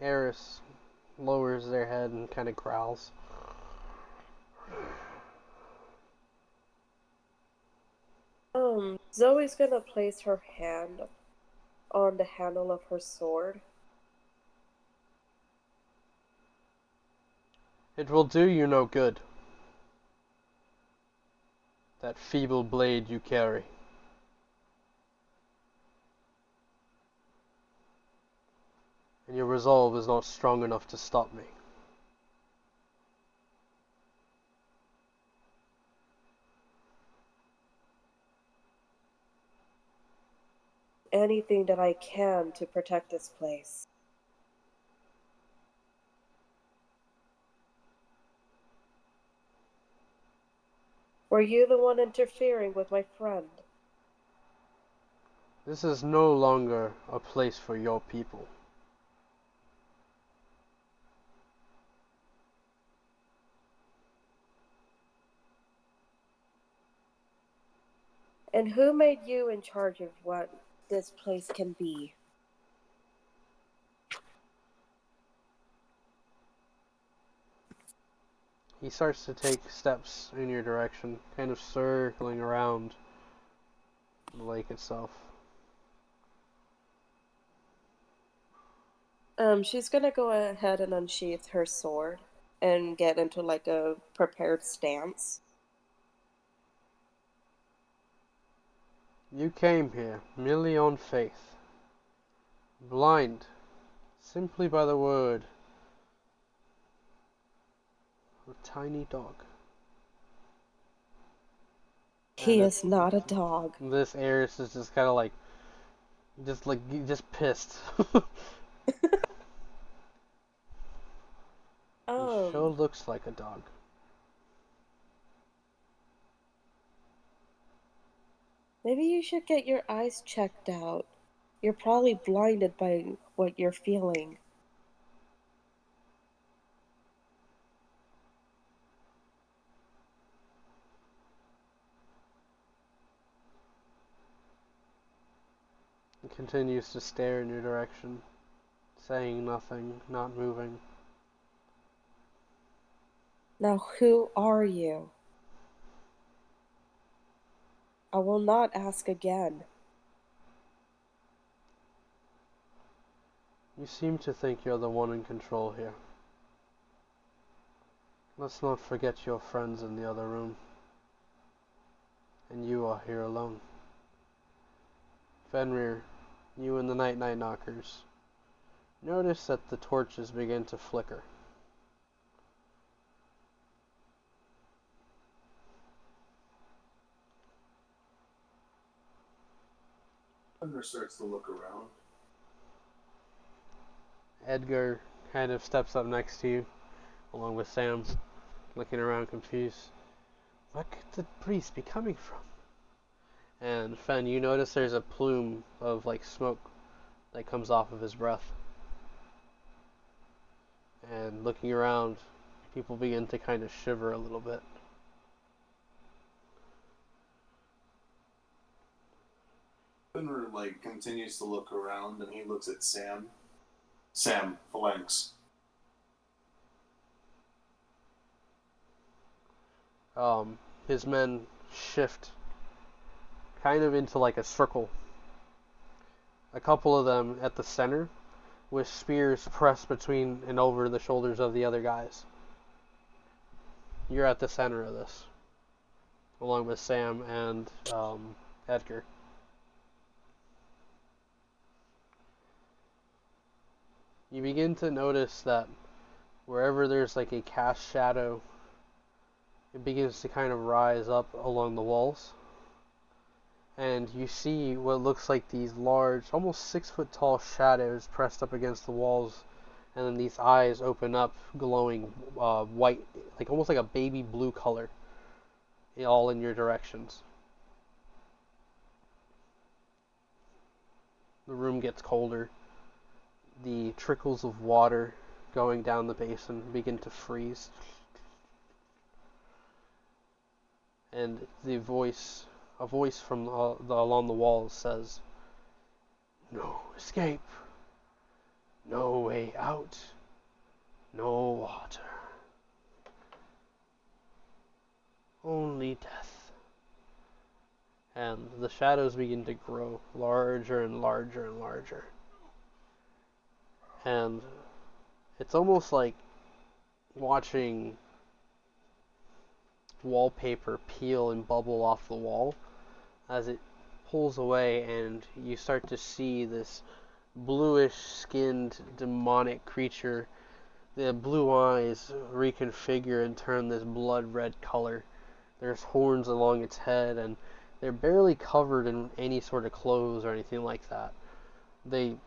Eris lowers their head and kind of growls. Zoe's gonna place her hand on the handle of her sword. It will do you no good. That feeble blade you carry. And your resolve is not strong enough to stop me. Anything that I can to protect this place. Were you the one interfering with my friend? This is no longer a place for your people. And who made you in charge of what this place can be? He starts to take steps in your direction, kind of circling around the lake itself. She's gonna go ahead and unsheath her sword and get into a prepared stance. You came here merely on faith, blind simply by the word of a tiny dog. He is not a dog. This Eris is just kind of just pissed. He sure looks like a dog. Maybe you should get your eyes checked out. You're probably blinded by what you're feeling. He continues to stare in your direction, saying nothing, not moving. Now, who are you? I will not ask again. You seem to think you're the one in control here. Let's not forget your friends in the other room. And you are here alone. Fenrir, you and the Night Knockers, notice that the torches begin to flicker. Thunder starts to look around. Edgar kind of steps up next to you, along with Sam, looking around confused. Where could the breeze be coming from? And Fen, you notice there's a plume of like smoke that comes off of his breath. And looking around, people begin to kind of shiver a little bit. Fenrir continues to look around and he looks at Sam. Sam, phalanx. His men shift kind of into like a circle. A couple of them at the center, with spears pressed between and over the shoulders of the other guys. You're at the center of this, along with Sam and Edgar. You begin to notice that wherever there's like a cast shadow, it begins to kind of rise up along the walls. And you see what looks like these large, almost 6 foot tall shadows pressed up against the walls. And then these eyes open up, glowing white, like almost like a baby blue color, all in your directions. The room gets colder. The trickles of water going down the basin begin to freeze. And a voice from along the walls says, "No escape, no way out, no water, only death." And the shadows begin to grow larger and larger and larger. And it's almost like watching wallpaper peel and bubble off the wall as it pulls away, and you start to see this bluish skinned demonic creature. The blue eyes reconfigure and turn this blood red color. There's horns along its head, and they're barely covered in any sort of clothes or anything like that. They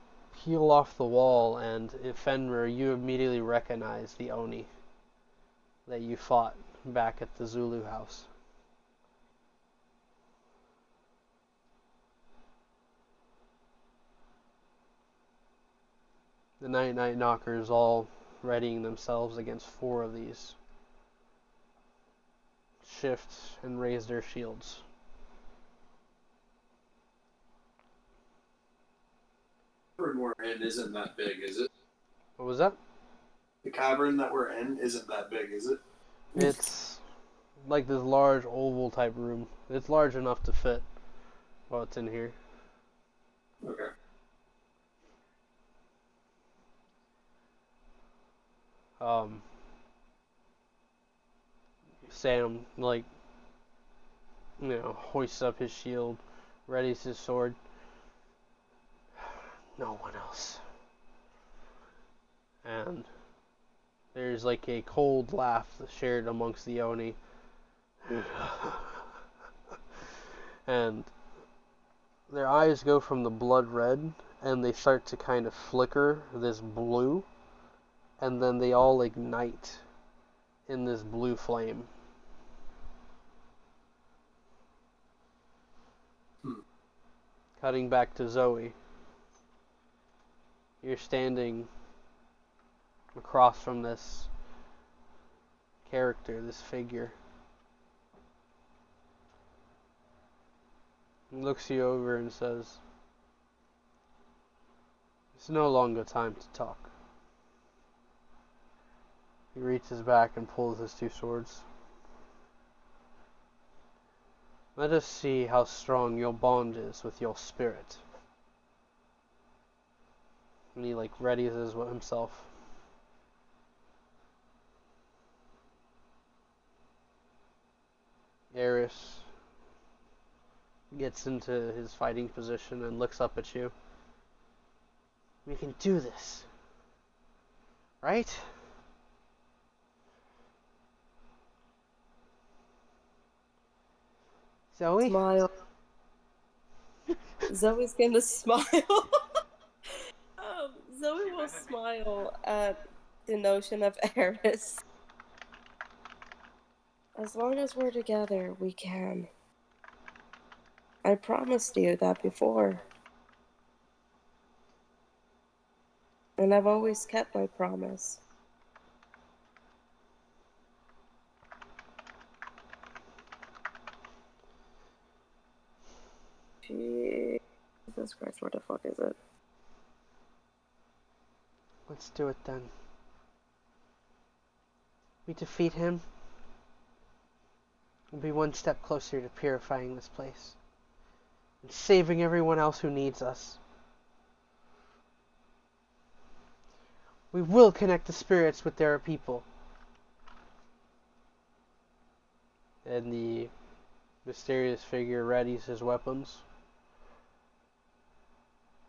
peel off the wall, and in Fenrir, you immediately recognize the Oni that you fought back at the Zulu house. The Night Knockers all readying themselves against 4 of these shift and raise their shields. The cavern we're in isn't that big, is it? What was that? The cavern that we're in isn't that big, is it? It's like this large oval type room. It's large enough to fit what's in here. Okay. Sam, hoists up his shield, readies his sword. No one else. And there's like a cold laugh shared amongst the Oni. And their eyes go from the blood red, and they start to kind of flicker this blue, and then they all ignite in this blue flame. Hmm. Cutting back to Zoe. You're standing across from this character, this figure. He looks you over and says, "It's no longer time to talk." He reaches back and pulls his two swords. "Let us see how strong your bond is with your spirit." And he readies himself. Eris gets into his fighting position and looks up at you. "We can do this, right?" Zoe? Smile. Zoe's gonna smile. Zoe will smile at the notion of Eris. As long as we're together, we can. I promised you that before. And I've always kept my promise. Jesus Christ, where the fuck is it? Let's do it then. We defeat him. We'll be one step closer to purifying this place. And saving everyone else who needs us. We will connect the spirits with their people. And the mysterious figure readies his weapons.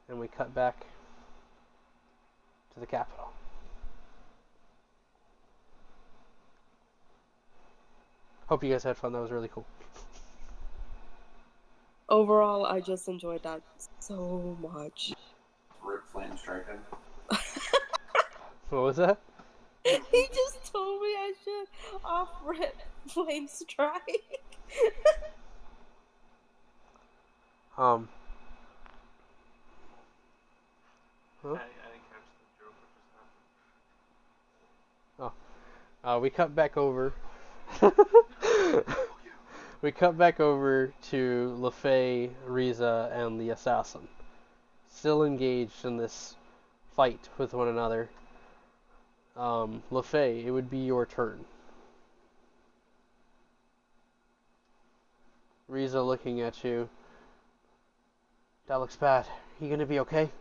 And we cut back to the capital. Hope you guys had fun. That was really cool. Overall, I just enjoyed that so much. Rip Flame Striking. What was that? He just told me I should off-rip Flame Strike. Huh? I didn't catch the joke what just happened. We cut back over. We cut back over to Lafaye, Riza, and the assassin, still engaged in this fight with one another. Lafaye, it would be your turn. Riza looking at you. "That looks bad. You gonna be okay?"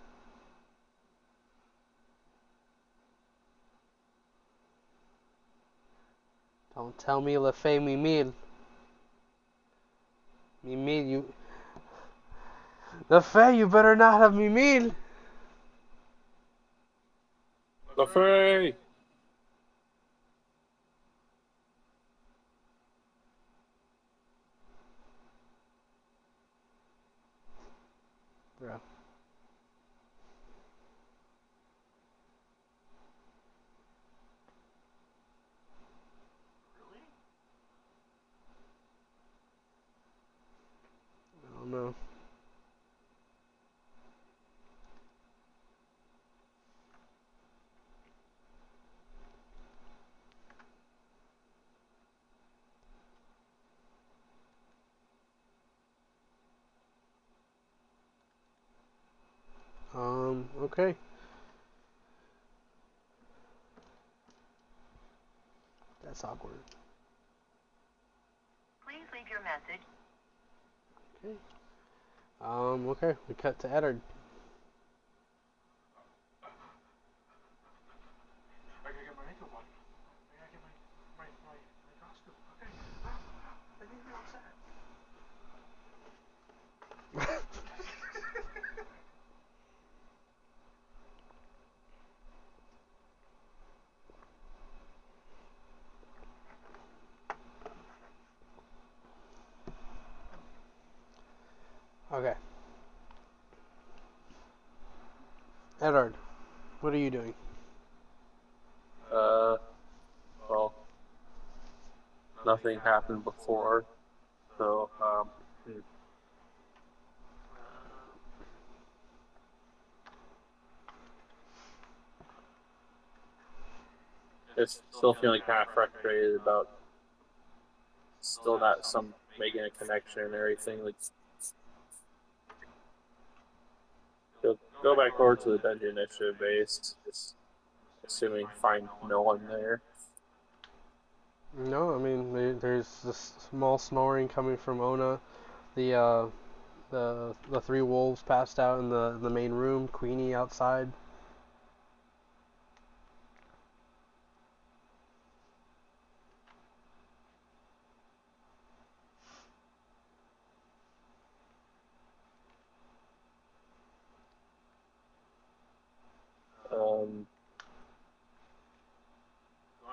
"Don't tell me Lafaye Mimil. Mimil, you... Lafaye, you better not have Mimil!" Lafaye! Bro. I don't know. Okay. That's awkward. Please leave your message. Okay. Okay. We cut to Eddard. I gotta get my makeup on. I gotta get my costume. Okay. They need me on set. Okay. Eddard, what are you doing? Well, nothing happened before, so, just still feeling kind of frustrated about still not making a connection and everything. Like, go back over to the dungeon initiative base, just assuming find no one there. No, I mean there's this small snoring coming from Ona. The the three wolves passed out in the main room. Queenie outside.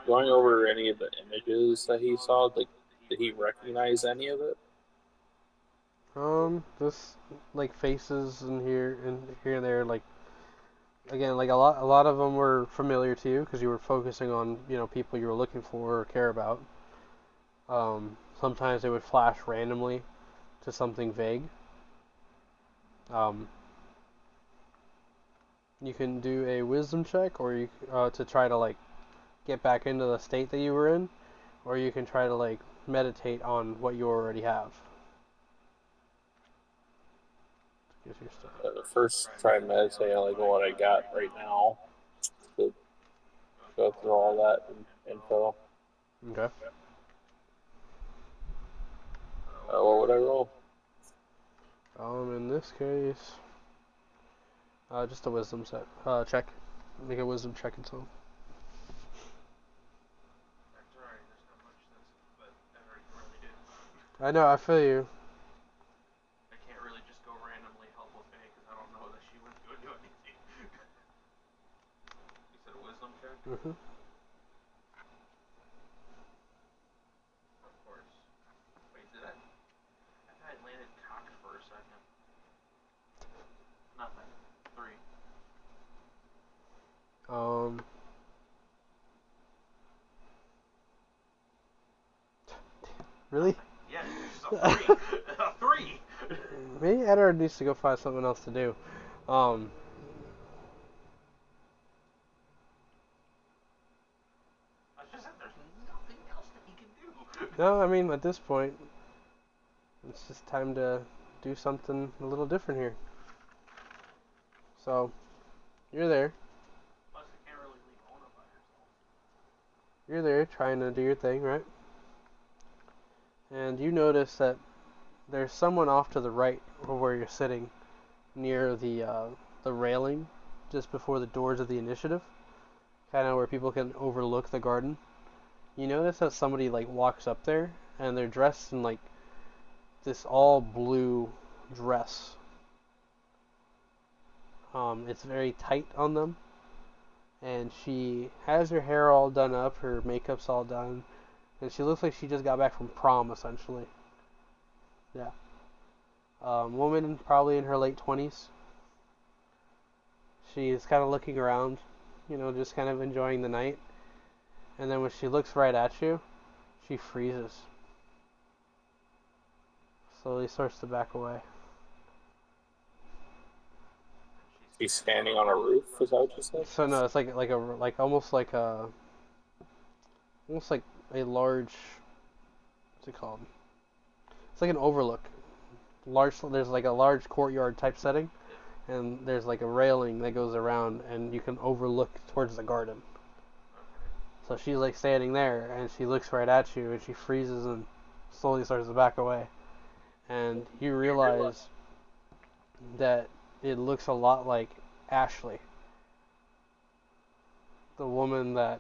Going over any of the images that he saw, like, did he recognize any of it? Just like faces in here and there, like again, like a lot of them were familiar to you because you were focusing on people you were looking for or care about. Sometimes they would flash randomly to something vague. You can do a wisdom check, or you to try to like get back into the state that you were in, or you can try to like meditate on what you already have. First, try and meditate on like what I got right now. To go through all that info. Okay. What would I roll? In this case, just a wisdom check. Make a wisdom check until. That's alright, there's not much that Eddard can really do. I know, I feel you. I can't really just go randomly help Lafaye because I don't know that she would do anything. You said a wisdom check? Mhm. Of course. Wait, did I? I thought I landed cocked for a second. Nothing. 3. Really? Yeah, it's just a 3. A 3! Maybe Eddard needs to go find something else to do. I just said there's nothing else that he can do. No, I mean at this point, it's just time to do something a little different here. So, you're there. Plus, I can't really leave Ona by herself. You're there trying to do your thing, right? And you notice that there's someone off to the right of where you're sitting, near the railing, just before the doors of the initiative, kind of where people can overlook the garden. You notice that somebody like walks up there, and they're dressed in like this all blue dress. It's very tight on them, and she has her hair all done up, her makeup's all done, and she looks like she just got back from prom, essentially. Yeah. Woman probably in her late 20s. She's kind of looking around, just kind of enjoying the night. And then when she looks right at you, she freezes. Slowly starts to back away. He's standing on a roof. Is that what you said? So no, it's almost like a large. What's it called? It's like an overlook. There's like a large courtyard type setting, and there's like a railing that goes around, and you can overlook towards the garden. So she's like standing there, and she looks right at you, and she freezes and slowly starts to back away. And you realize that it looks a lot like Ashley, the woman that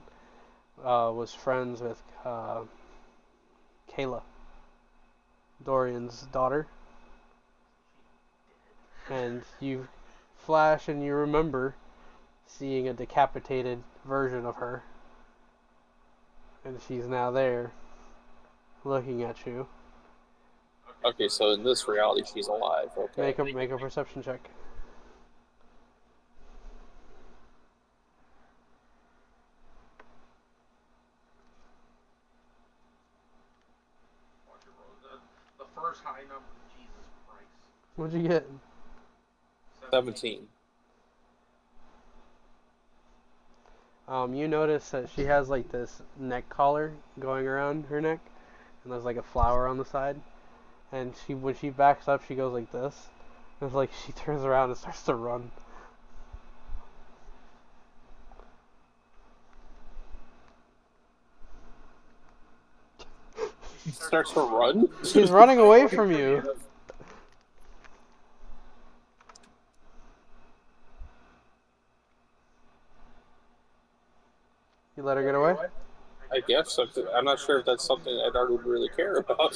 was friends with Kayla, Dorian's daughter. And you flash and you remember seeing a decapitated version of her. And she's now there, looking at you. Okay, so in this reality, she's alive. Okay. Make a perception check. The first high number. Jesus Christ. What'd you get? 17. You notice that she has like this neck collar going around her neck, and there's like a flower on the side. And when she backs up, she goes like this. It's like she turns around and starts to run. He starts to run. She's running away from you. You let her get away? I guess so. I'm not sure if that's something Eddard would really care about.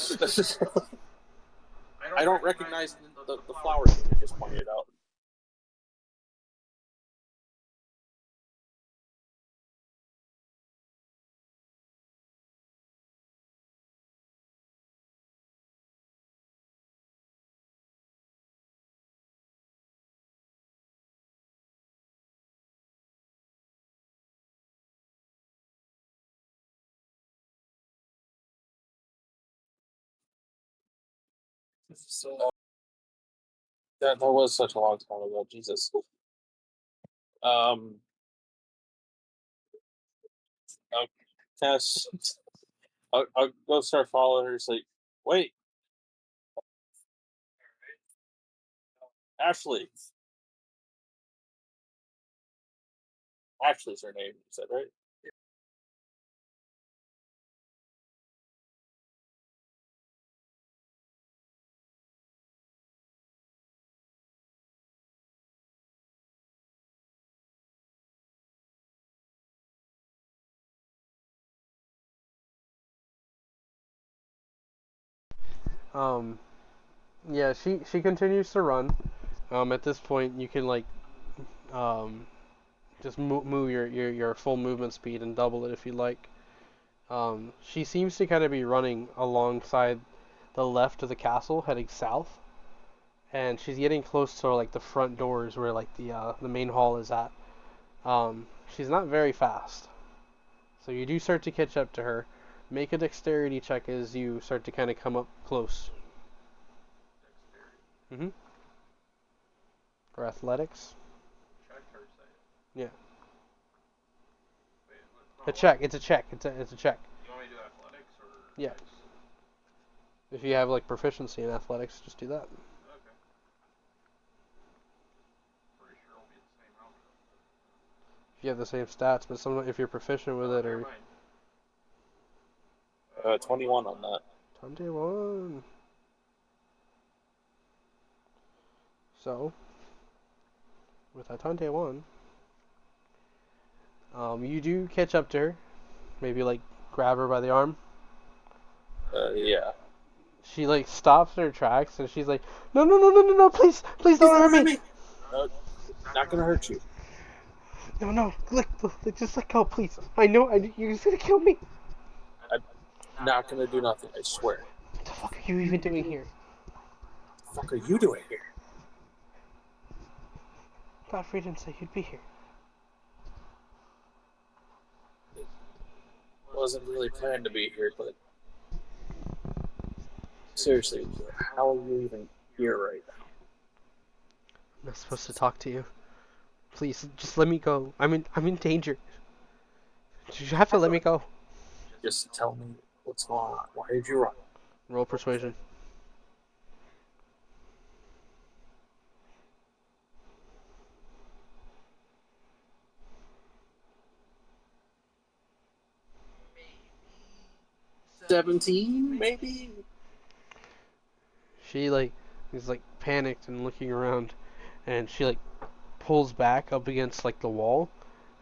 I don't recognize the flower thing you just pointed out. So that was such a long time ago. Jesus. Um. I'll, Tess, I'll go start following her. It's like, wait, Ashley. Ashley's her name. You said right? Um, yeah, she continues to run. At this point, you can like um, just move your full movement speed and double it if you like. She seems to kind of be running alongside the left of the castle, heading south, and she's getting close to like the front doors where like the main hall is at. She's not very fast, so you do start to catch up to her. Make a dexterity check as you start to kind of come up close. Mm-hmm. Or athletics. Check or say it? Yeah. Wait, A check. It's a check. It's a check. You want me to do athletics or? Yeah. Dice? If you have like proficiency in athletics, just do that. Okay. Pretty sure it'll be the same outcome. If you have the same stats, but if you're proficient with it Never or mind. 21 on that. 21. So, with that 21, you do catch up to her. Maybe like grab her by the arm. Yeah. She like stops in her tracks and she's like, no, no, no, no, no, no, please, please don't hurt me. No, not gonna hurt you. No, no, just let go, please. I know, you're just gonna kill me. I'm not gonna do nothing. I swear. What the fuck are you even doing here? What the fuck are you doing here? Godfrey didn't say you'd be here. Wasn't really planned to be here, but seriously, how are you even here right now? I'm not supposed to talk to you. Please, just let me go. I'm in danger. You have to let me go. Just tell me what's going on. Why did you run? Roll persuasion. Maybe 17, maybe? She like is like panicked and looking around, and she like pulls back up against like the wall,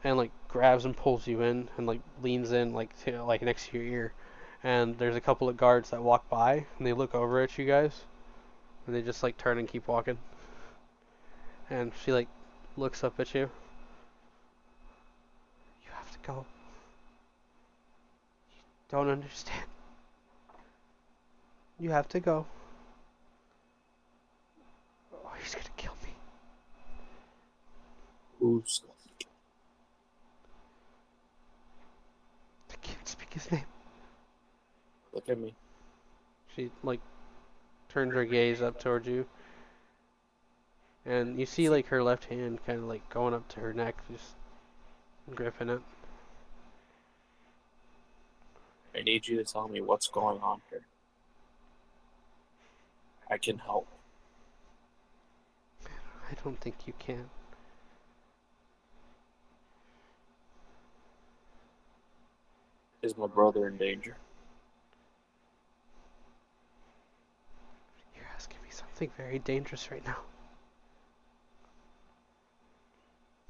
and like grabs and pulls you in, and like leans in like like next to your ear, and there's a couple of guards that walk by, and they look over at you guys, and they just like turn and keep walking, and she like looks up at you. You have to go. You don't understand. You have to go. Or he's gonna kill me. Who's I can't speak his name. Look at me. She like turns her gaze up towards you, and you see like her left hand kind of like going up to her neck, just gripping it. I need you to tell me what's going on here. I can help. I don't think you can. Is my brother in danger? You're asking me something very dangerous right now.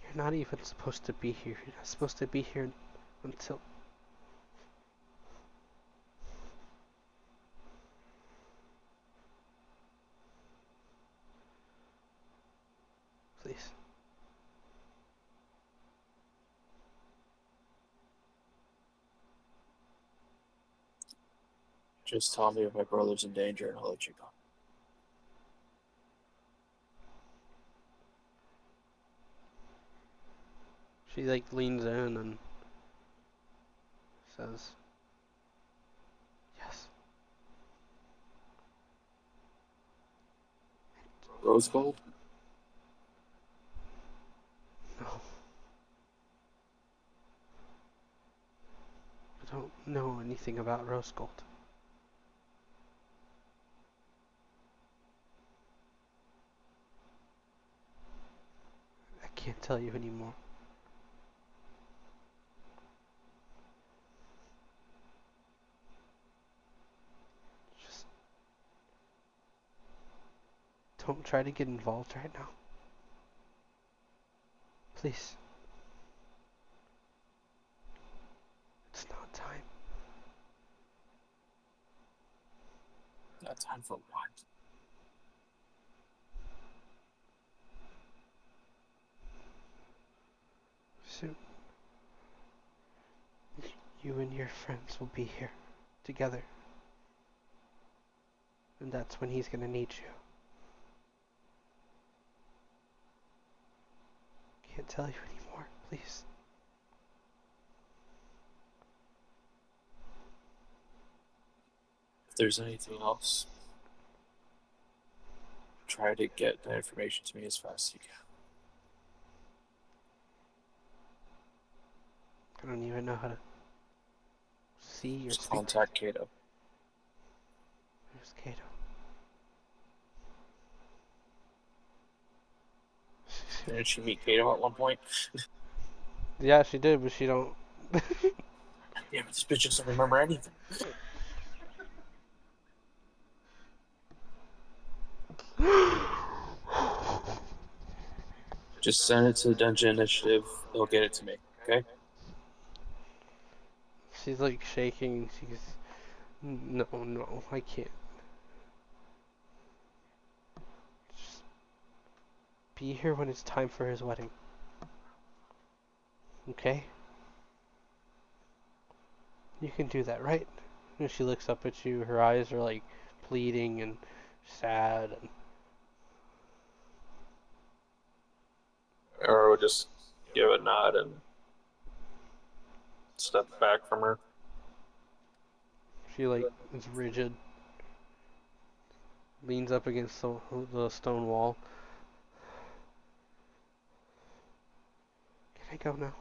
You're not even supposed to be here. You're not supposed to be here until... Please. Just tell me if my brother's in danger and I'll let you go. She like leans in and says, yes. Rose gold? No. I don't know anything about rose gold. I can't tell you anymore. Just don't try to get involved right now. Please. It's not time. Not time for what? Soon. You and your friends will be here together. And that's when he's gonna need you. Can't tell you anymore, please. If there's anything else, try to get that information to me as fast as you can. I don't even know how to see or Just speak. contact Kato. Where's Kato? Didn't she meet Kato at one point? Yeah, she did, but she don't. Damn it, this bitch doesn't remember anything. Just send it to the Dungeon Initiative. They'll get it to me, okay? She's like shaking. She's no, I can't. Just be here when it's time for his wedding. Okay? You can do that, right? And she looks up at you. Her eyes are like pleading and sad. And Or we'll just give a nod and step back from her. she like is rigid. Leans up against the stone wall. Can I go now?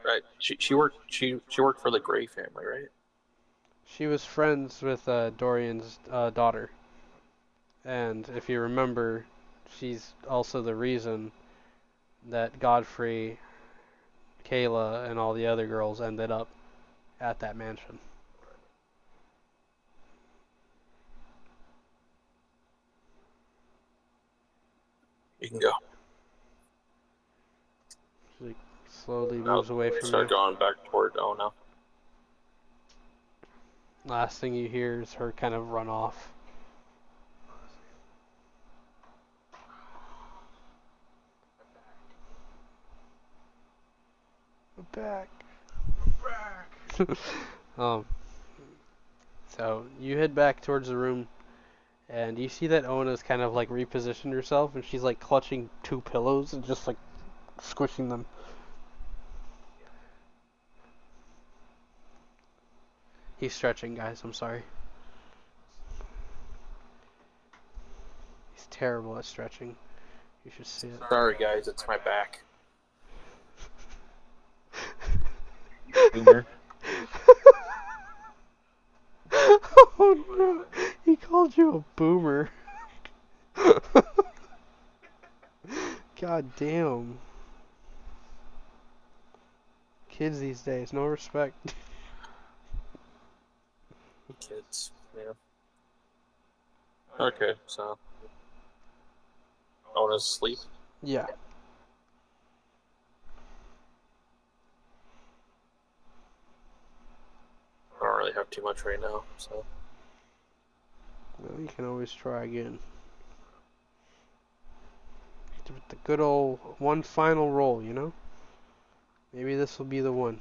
Right. She worked for the Gray family, right? She was friends with Dorian's daughter. And if you remember, she's also the reason that Godfrey, Kayla, and all the other girls ended up at that mansion. You can go. She like, slowly I'll moves away from start you. going back toward now. Last thing you hear is her kind of run off. I'm back. So you head back towards the room, and you see that Ona's kind of like repositioned herself, and she's like clutching two pillows and just like squishing them. He's stretching, guys. I'm sorry. He's terrible at stretching. You should see it. Sorry, guys, it's my back. Boomer. Oh no, he called you a boomer. God damn. Kids these days, no respect. Kids, yeah. Okay, so I want to sleep. Yeah. I don't really have too much right now, so Well, you can always try again. With the good old one final roll, you know? Maybe this will be the one.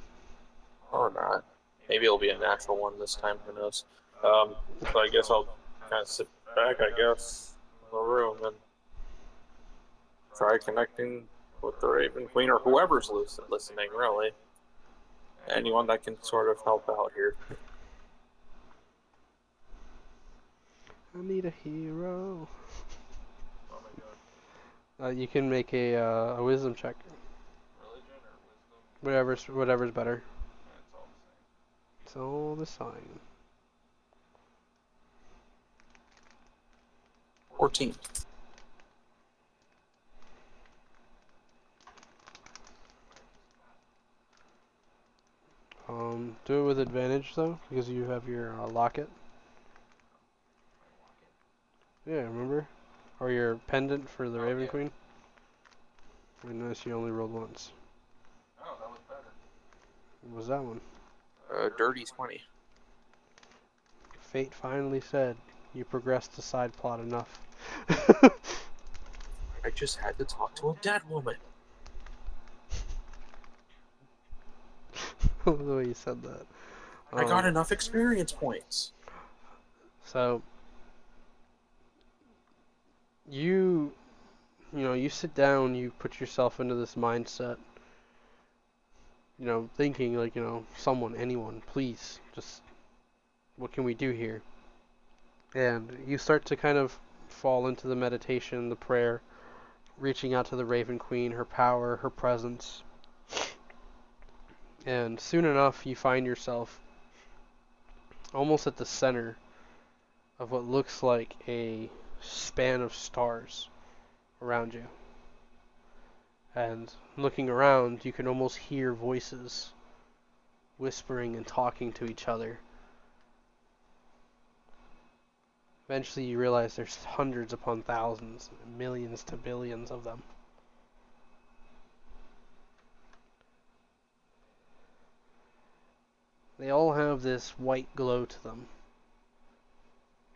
or not. Maybe it'll be a natural one this time. Who knows? So I guess I'll kind of sit back, I guess, in the room and try connecting with the Raven Queen or whoever's listening, really. Anyone that can sort of help out here. I need a hero. Oh my god. You can make a wisdom check. Religion or wisdom? Whatever's better. It's all the same. It's all the same. 14. Do it with advantage though, because you have your locket. Yeah, remember? Or your pendant for the Raven Yeah. Queen. I noticed you only rolled once. Oh, that was better. What was that one? Dirty 20. Fate finally said, you progressed the side plot enough. I just had to talk to a dead woman. The way you said that. I got enough experience points. So, you sit down, you put yourself into this mindset, thinking like, someone, anyone, please, just, what can we do here? And you start to kind of fall into the meditation, the prayer, reaching out to the Raven Queen, her power, her presence. And soon enough, you find yourself almost at the center of what looks like a span of stars around you. And looking around, you can almost hear voices whispering and talking to each other. Eventually you realize there's hundreds upon thousands, millions to billions of them. They all have this white glow to them.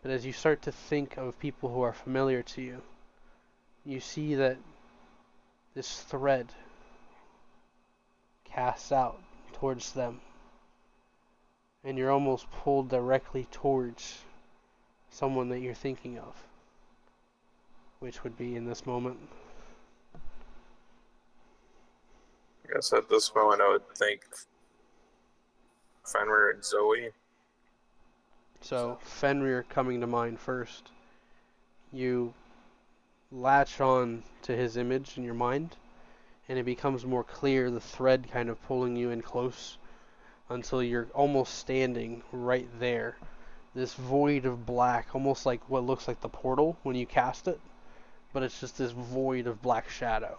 But as you start to think of people who are familiar to you, you see that this thread casts out towards them. And you're almost pulled directly towards someone that you're thinking of. Which would be in this moment. I guess at this moment I would think Fenrir and Zoe. So, Fenrir coming to mind first. You latch on to his image in your mind, and it becomes more clear, the thread kind of pulling you in close until you're almost standing right there. This void of black, almost like what looks like the portal when you cast it, but it's just this void of black shadow.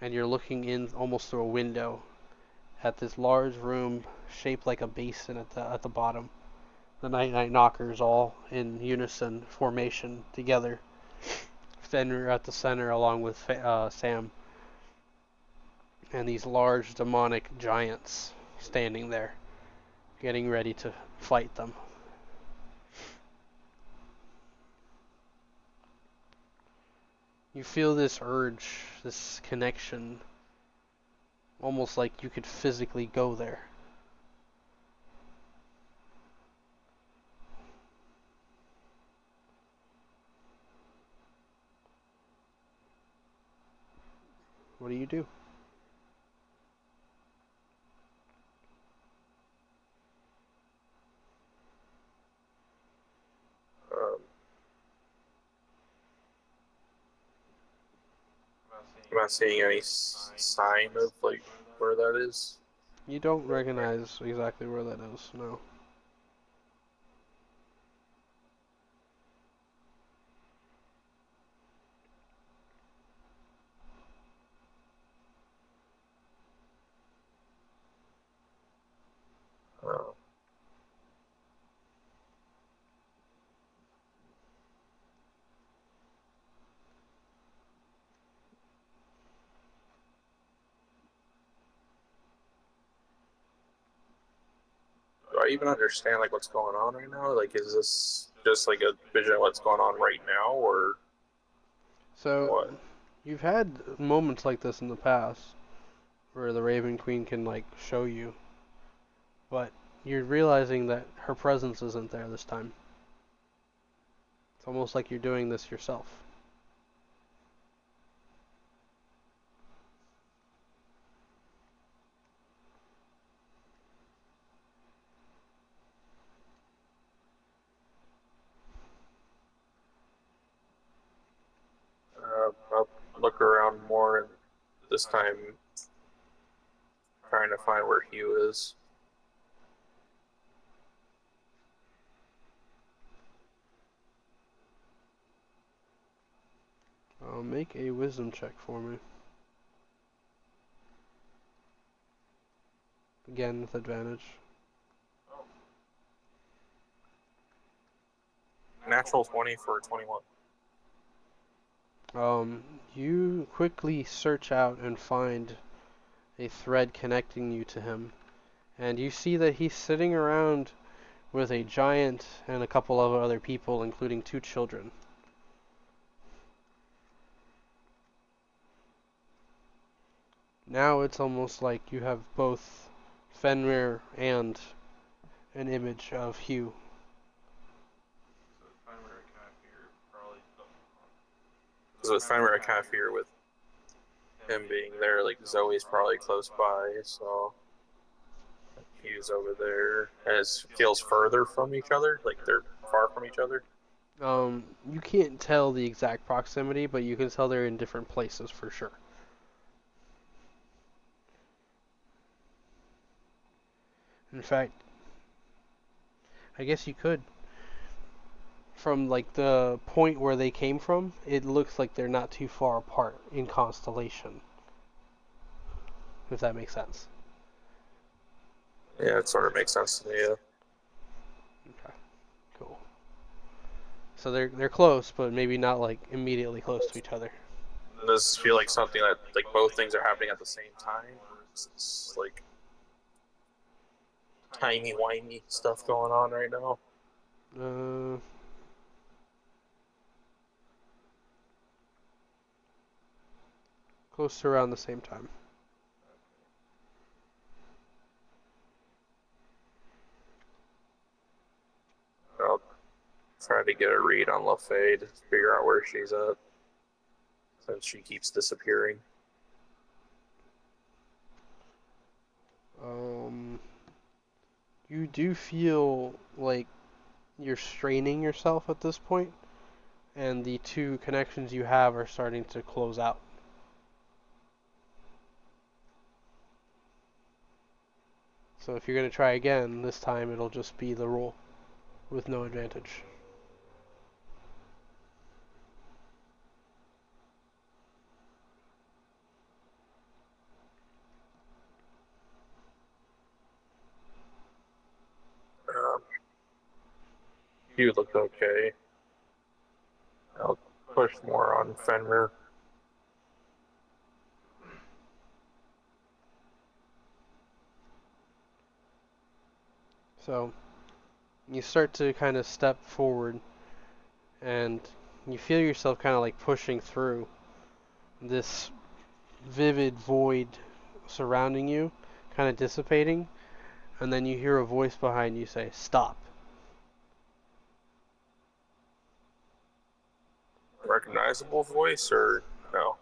And you're looking in almost through a window at this large room shaped like a basin at the bottom. The night knockers all in unison formation together. Fenrir at the center along with Sam. And these large demonic giants standing there, getting ready to fight them. You feel this urge, this connection, almost like you could physically go there. What do you do? I'm not seeing any sign of like where that is. You don't recognize exactly where that is, no. Oh. Do I even understand like what's going on right now? Like, is this just like a vision of what's going on right now, or So, what? you've had moments like this in the past where the Raven Queen can, like, show you, but you're realizing that her presence isn't there this time. It's almost like you're doing this yourself. I'll look around more, and this time trying to find where Hugh is. Make a wisdom check for me. Again, with advantage. Natural 20 for 21. You quickly search out and find a thread connecting you to him, and you see that he's sitting around with a giant and a couple of other people, including 2 children. Now it's almost like you have both Fenrir and an image of Hugh. Because with Fenrir, I kind of fear with him being there, like Zoe's probably close by, so Hugh's over there. And it feels further from each other, like they're far from each other. You can't tell the exact proximity, but you can tell they're in different places for sure. In fact, I guess you could. From like the point where they came from, it looks like they're not too far apart in constellation. If that makes sense. Yeah, it sort of makes sense to me. Yeah. Okay, cool. So they're close, but maybe not like immediately close to each other. Does this feel like something that like both things are happening at the same time, or is this like timey wimey stuff going on right now? Uh, Close to around the same time. I'll try to get a read on Lafaye to figure out where she's at, since she keeps disappearing. You do feel like you're straining yourself at this point, and the 2 connections you have are starting to close out. So if you're going to try again, this time it'll just be the roll with no advantage. You look okay. I'll push more on Fenrir. So you start to kind of step forward, and you feel yourself kind of like pushing through this vivid void surrounding you, kind of dissipating, and then you hear a voice behind you say, "Stop." Recognizable voice or no?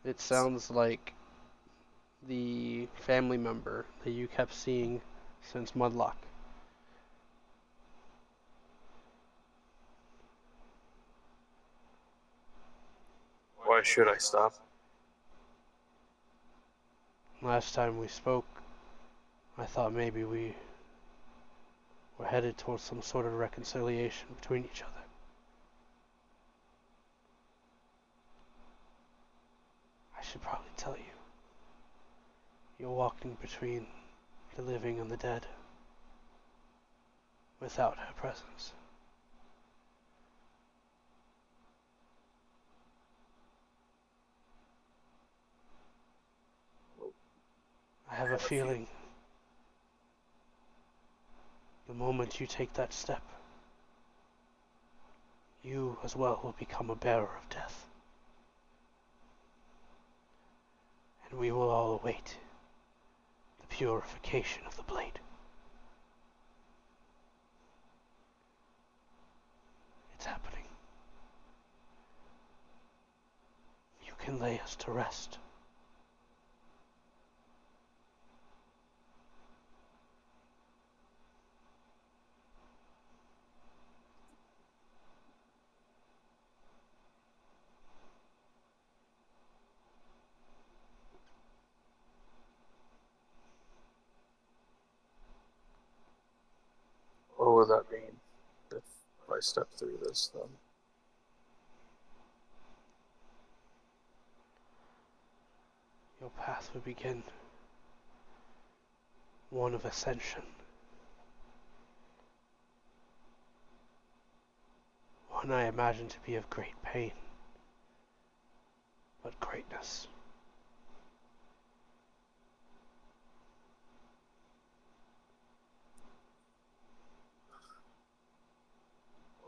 It sounds like the family member that you kept seeing since Mudlock. Why should I stop? Last time we spoke, I thought maybe we were headed towards some sort of reconciliation between each other. I should probably tell you. You're walking between the living and the dead without her presence. I have a feeling the moment you take that step, you as well will become a bearer of death. And we will all await the purification of the blade. It's happening. You can lay us to rest. What would that mean if I step through this then? Your path will begin one of ascension. One I imagine to be of great pain, but greatness.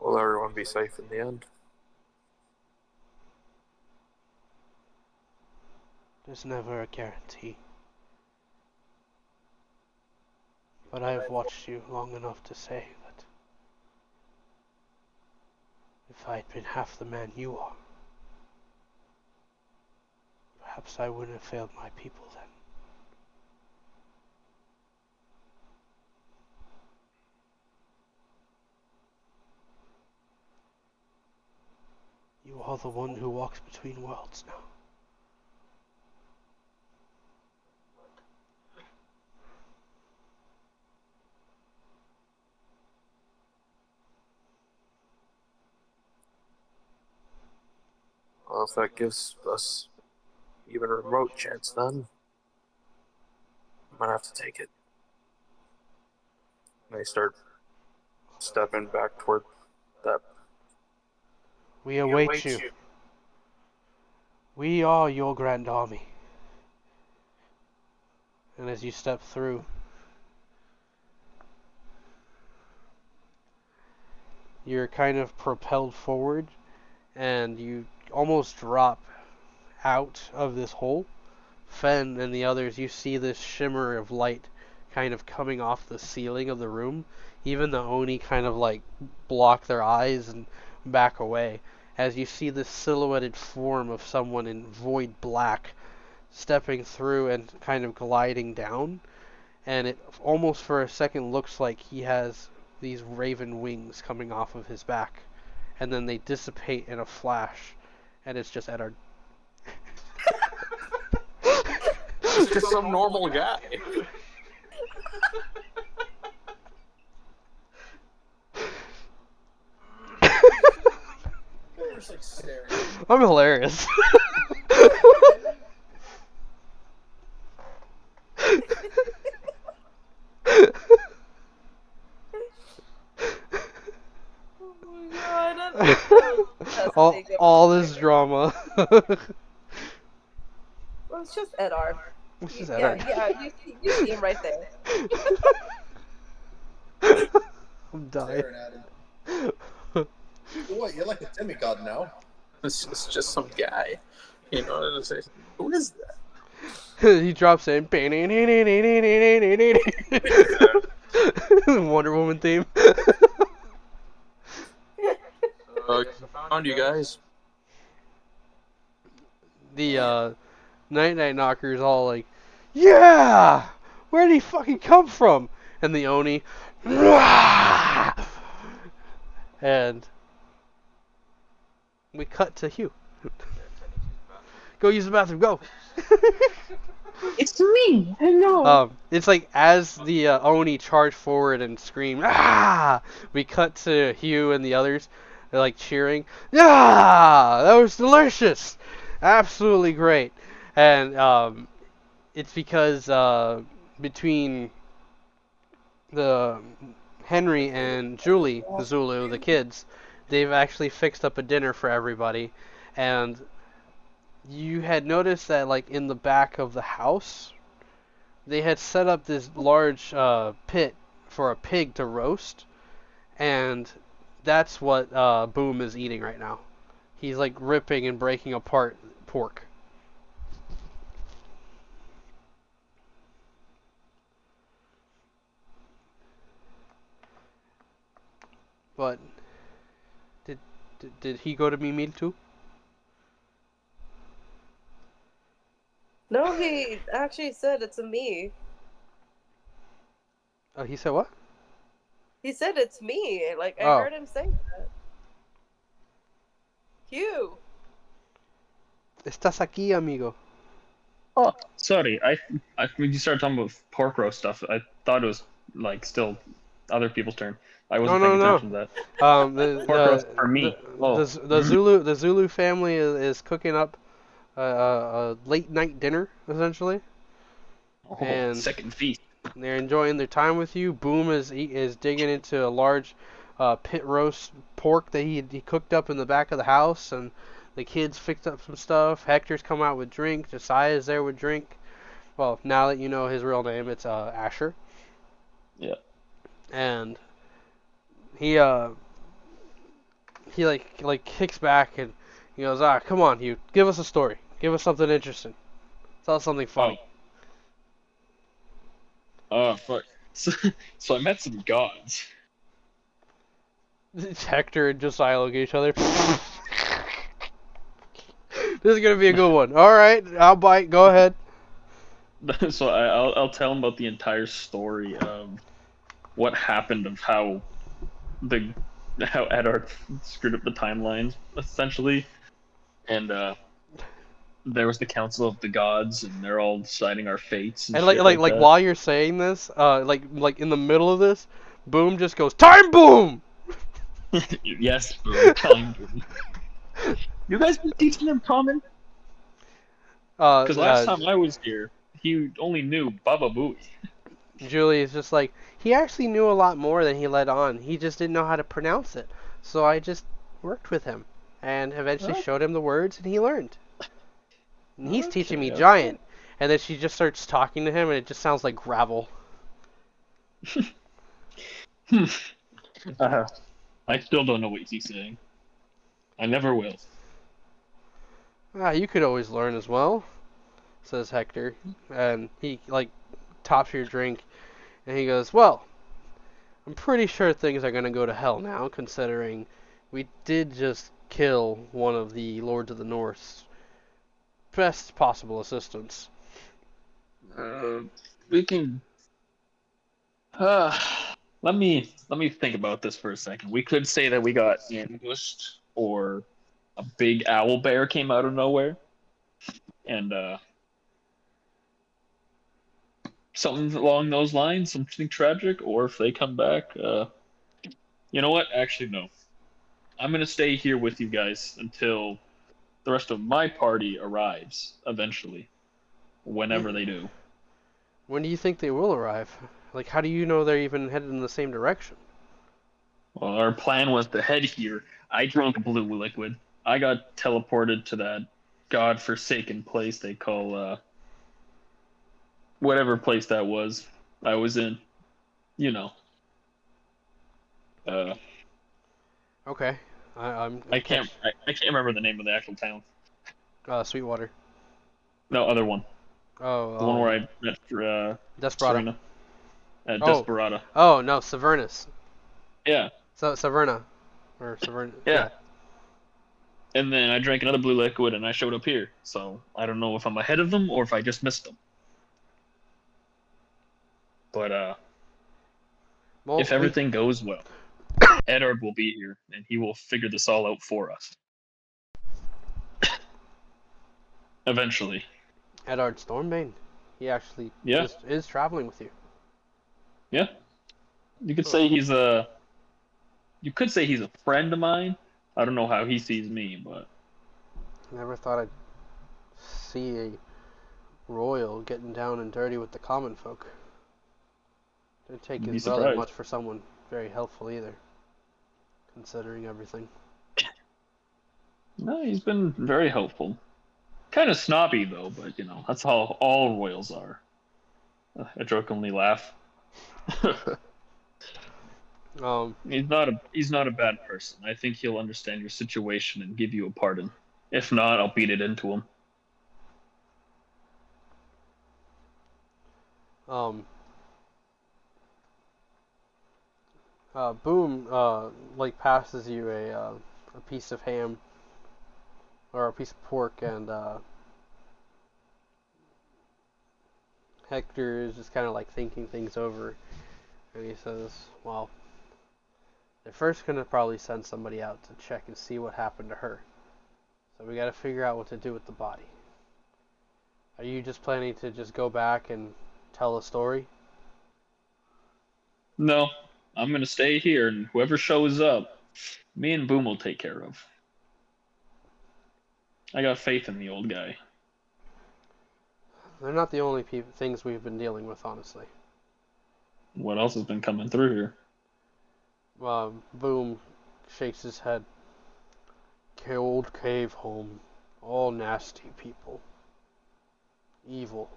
Will everyone be safe in the end? There's never a guarantee. But I have watched you long enough to say that if I'd been half the man you are, perhaps I wouldn't have failed my people then. You are the one who walks between worlds now. Well, if that gives us even a remote chance, then I'm gonna have to take it. And they start stepping back toward that. We await you. We are your grand army. And as you step through, you're kind of propelled forward and you almost drop out of this hole. Fen and the others, you see this shimmer of light kind of coming off the ceiling of the room. Even the Oni kind of like block their eyes and back away as you see this silhouetted form of someone in void black stepping through and kind of gliding down. And it almost for a second looks like he has these raven wings coming off of his back. And then they dissipate in a flash, and it's just Eddard. It's just some normal guy. I'm hilarious. all this drama. Well, it's just Eddard. It's just Eddard. Yeah, you see him right there. I'm dying. What, you're like a demigod now? It's just some guy. You know what I'm saying? Who is that? He drops in. Wonder Woman theme. Found you guys. The Night Knocker's all like, yeah! Where did he fucking come from? And the Oni, and we cut to Hugh. Go use the bathroom, go! It's me. Hello. It's like as the Oni charge forward and scream, ah! We cut to Hugh and the others. They're like cheering. Yeah, that was delicious, absolutely great. And it's because between the Henry and Julie, the Zulu, the kids, they've actually fixed up a dinner for everybody. And you had noticed that like in the back of the house they had set up this large pit for a pig to roast, and that's what Boom is eating right now. He's like ripping and breaking apart pork. But did did he go to Mimil too? No, he actually said it's a me. Oh, he said what? He said it's me. Like, I Oh, heard him say that. Hugh! estás aquí, amigo. Oh, sorry. When you started talking about pork roast stuff, I thought it was like still other people's turn. I No, wasn't paying no, attention to that. Pork roast for me. Oh. the Zulu family is cooking up a late night dinner essentially, Oh, and second feast. they're enjoying their time with you. Boom is digging into a large pit roast pork that he cooked up in the back of the house, and the kids fixed up some stuff. Hector's come out with drink. Josiah's there with drink. Well, now that you know his real name, it's Asher. Yeah. And he like kicks back and he goes, ah, come on, Hugh, give us a story. Give us something interesting. Tell us something funny. Fuck. So I met some gods. Hector and Josiah look at each other. This is gonna be a good one. All right, I'll bite. Go ahead. So I'll tell him about the entire story of what happened, of the how Eddard screwed up the timelines essentially, and there was the Council of the Gods, and they're all deciding our fates and And shit like that. while you're saying this, like in the middle of this, Boom just goes time boom. Yes, bro, time boom. You guys been teaching him common? Because last time I was here, he only knew Baba Booey. Julie is just like, he actually knew a lot more than he let on. He just didn't know how to pronounce it. So I just worked with him and eventually Oh. showed him the words and he learned. And he's teaching me Okay. giant. And then she just starts talking to him and it just sounds like gravel. I still don't know what he's saying. I never will. Ah, you could always learn as well, says Hector. And he like tops your drink and he goes, well, I'm pretty sure things are gonna go to hell now, considering we did just kill one of the Lords of the North's best possible assistants. We can. Uh, let me think about this for a second. We could say that we got ambushed, or a big owl bear came out of nowhere, and something along those lines, something tragic. Or if they come back, you know what? Actually, no. I'm gonna stay here with you guys until the rest of my party arrives eventually, whenever they do. When do you think they will arrive? Like, how do you know they're even headed in the same direction? Well, our plan was to head here. I drank blue liquid. I got teleported to that god-forsaken place they call, whatever place that was I was in. You know. Uh, Okay, I'm I can't remember the name of the actual town. Sweetwater. No, other one. Oh, The one where I met Desperado. Serena. Oh. Desperada. Oh no, Savernus. Yeah. So Saverna, or Saverna. Yeah. And then I drank another blue liquid and I showed up here. So I don't know if I'm ahead of them or if I just missed them. But Well, if everything goes well, Eddard will be here and he will figure this all out for us. Eventually. Eddard Stormbane. He actually Yeah. just is traveling with you. Yeah. You could Huh. say he's a friend of mine. I don't know how he sees me, but Never thought I'd see a royal getting down and dirty with the common folk. Didn't take you'd his be brother surprised. much for someone very helpful either, considering everything. No, he's been very helpful. Kind of snobby though, but that's how all royals are. I jokingly laugh. Um, He's not a bad person. I think he'll understand your situation and give you a pardon. If not, I'll beat it into him. um, Boom, like passes you a piece of ham or a piece of pork, and Hector is just kind of like thinking things over, and he says, "Well, they're first gonna probably send somebody out to check and see what happened to her. So we got to figure out what to do with the body. Are you just planning to just go back and tell a story?" No, I'm gonna stay here, and whoever shows up, me and Boom will take care of. I got faith in the old guy. They're not the only things we've been dealing with, honestly. What else has been coming through here? Boom shakes his head. Old cave home. All nasty people. Evil.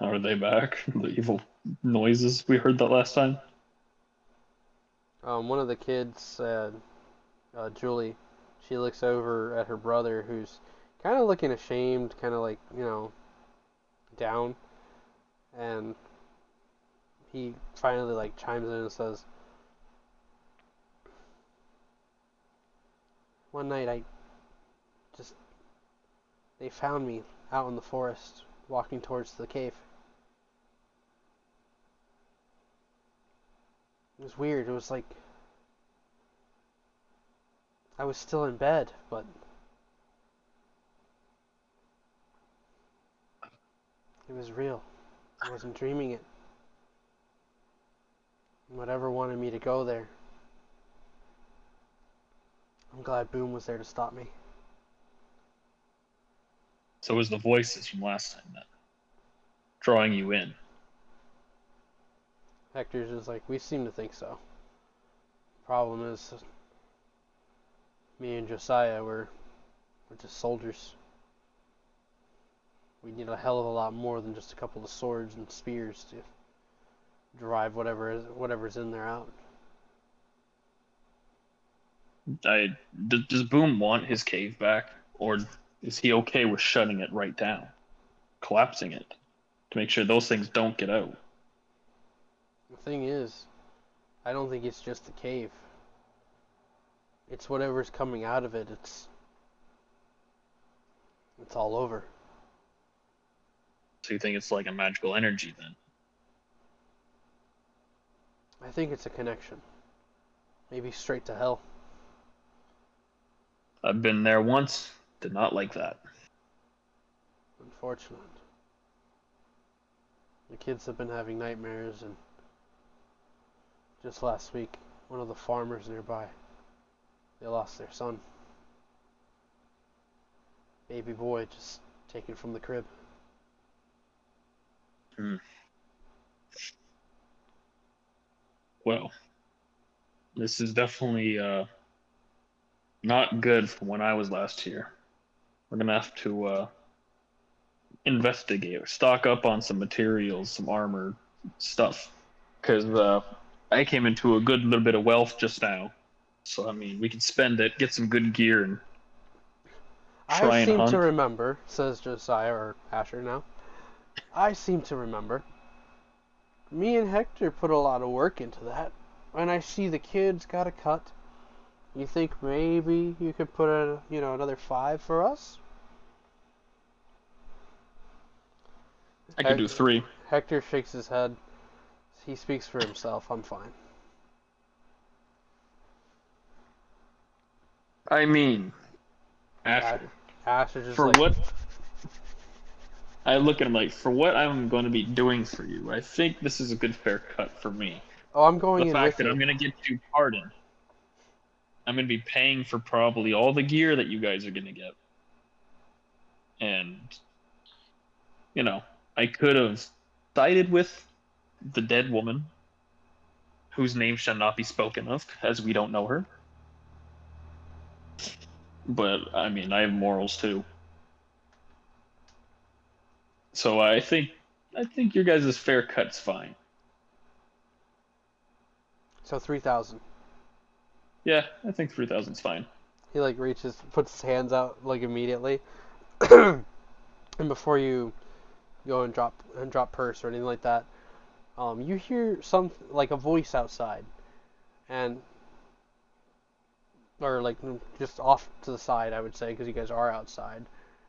Are they back? The evil noises we heard that last time. One of the kids, Julie, she looks over at her brother, who's kind of looking ashamed, kind of like, down. And he finally like chimes in and says, "One night they found me out in the forest walking towards the cave. It was weird. It was like I was still in bed, but it was real. I wasn't dreaming it. Whatever wanted me to go there. I'm glad Boom was there to stop me." So it was the voices from last time then, drawing you in. Hector's just like, "We seem to think so. Problem is, me and Josiah, we're just soldiers. We need a hell of a lot more than just a couple of swords and spears to drive whatever's in there out." Does Boom want his cave back, or is he okay with shutting it right down, collapsing it, to make sure those things don't get out? The thing is, I don't think it's just the cave. It's whatever's coming out of it. It's all over. So you think it's like a magical energy then? I think it's a connection. Maybe straight to hell. I've been there once. Did not like that. Unfortunate. The kids have been having nightmares, and just last week, one of the farmers nearby, they lost their son. Baby boy just taken from the crib. Well, this is definitely not good from when I was last here. We're gonna have to investigate, stock up on some materials, some armor, stuff, because I came into a good little bit of wealth just now. So I mean, we can spend it, get some good gear, and I try and seem to hunt. remember, says Josiah, or Asher now, I seem to remember. Me and Hector put a lot of work into that. And I see the kids got a cut. You think maybe you could put another 5 for us? I could do 3. Hector shakes his head. He speaks for himself. I'm fine. I mean, Asher, Ash is just for like, what I look at him like, for what I'm going to be doing for you, I think this is a good fair cut for me. Oh, I'm going The in fact with that I'm you. going to get you pardoned, I'm going to be paying for probably all the gear that you guys are going to get. And, I could have sided with the dead woman, whose name shall not be spoken of, as we don't know her. But, I mean, I have morals too. So I think your guys' fair cut's fine. So 3,000. Yeah, I think 3,000's fine. He like reaches, puts his hands out like immediately, and before you go and drop purse or anything like that, you hear some like a voice outside, and or like just off to the side, I would say, because you guys are outside,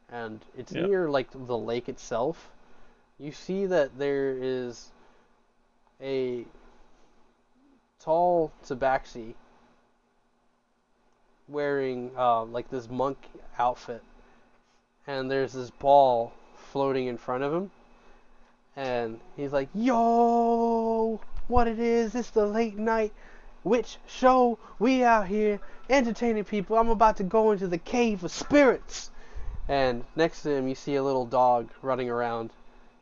and it's Yeah. near like the lake itself. You see that there is a tall tabaxi wearing like this monk outfit, and there's this ball floating in front of him, and he's like, "Yo, what it is? It's the late night witch show. We out here entertaining people. I'm about to go into the cave of spirits." And next to him, you see a little dog running around,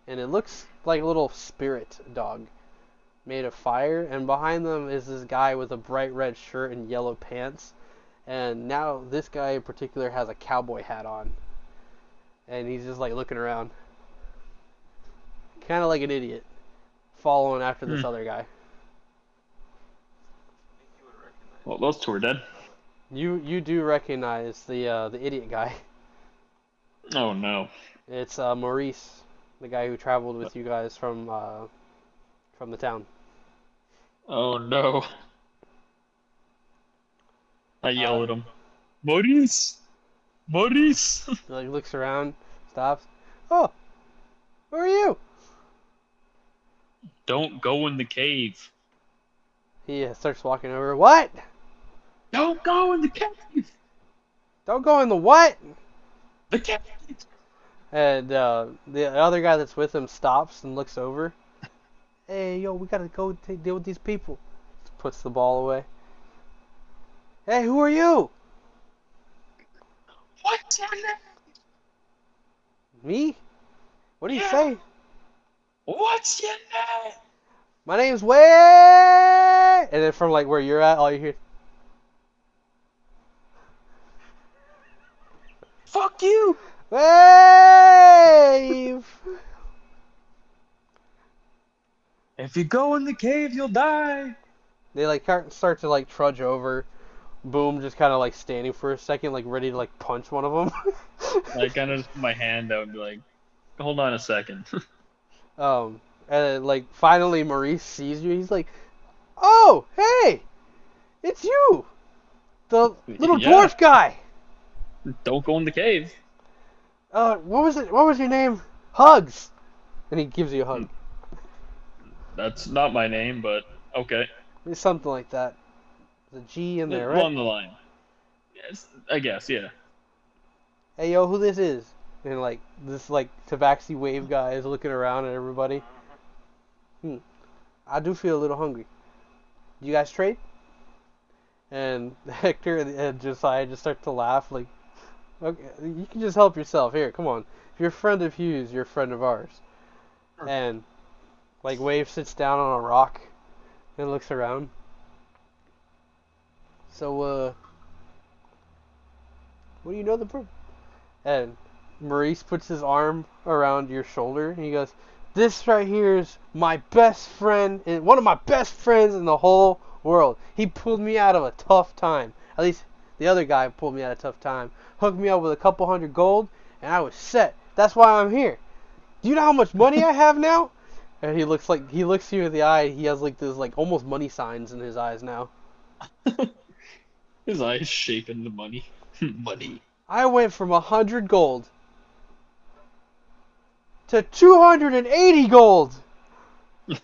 and it looks like a little spirit dog made of fire. And behind them is this guy with a bright red shirt and yellow pants. And now this guy in particular has a cowboy hat on, and he's just like looking around, kind of like an idiot, following after this other guy. Well, those two are dead. You do recognize the idiot guy. Oh no. It's Maurice, the guy who traveled with you guys from the town. Oh no. I yell at him. Maurice! Maurice! He like looks around, stops. "Oh, who are you?" Don't go in the cave. He starts walking over. "What? Don't go in the cave! Don't go in the what?" The cave! And the other guy that's with him stops and looks over. "Hey, yo, we gotta go deal with these people." Puts the ball away. "Hey, who are you?" What's your name? "Me? What do you Yeah. say?" What's your name? "My name's Way." And then from like where you're at, all you hear, Fuck you! "Wave." If you go in the cave, you'll die. They like start to like trudge over. Boom, just kind of like standing for a second, like ready to like punch one of them. I kind of just put my hand out and be like, hold on a second. And then, like finally Maurice sees you. He's like, "Oh, hey, it's you, the little Yeah. dwarf guy. Don't go in the cave. What was it? What was your name?" "Hugs." And he gives you a hug. That's not my name, but okay. It's something like that. There's a G in there, right? Along the line. Yes, I guess, yeah. "Hey, yo, who this is?" And like this like tabaxi wave guy is looking around at everybody. "I do feel a little hungry. Do you guys trade?" And Hector and Josiah just start to laugh like, "Okay, you can just help yourself. Here, come on. If you're a friend of Hugh's, you're a friend of ours." And like Wave sits down on a rock and looks around. "So, what do you know the broom?" And Maurice puts his arm around your shoulder and he goes, "This right here is my best friend, and one of my best friends in the whole world. He pulled me out of a tough time. At least the other guy pulled me out of a tough time. Hooked me up with a couple hundred gold, and I was set. That's why I'm here. Do you know how much money I have now?" And he looks you in the eye. He has like this like almost money signs in his eyes now. His eyes shaping the money. Money. "I went from 100 gold to 280 gold."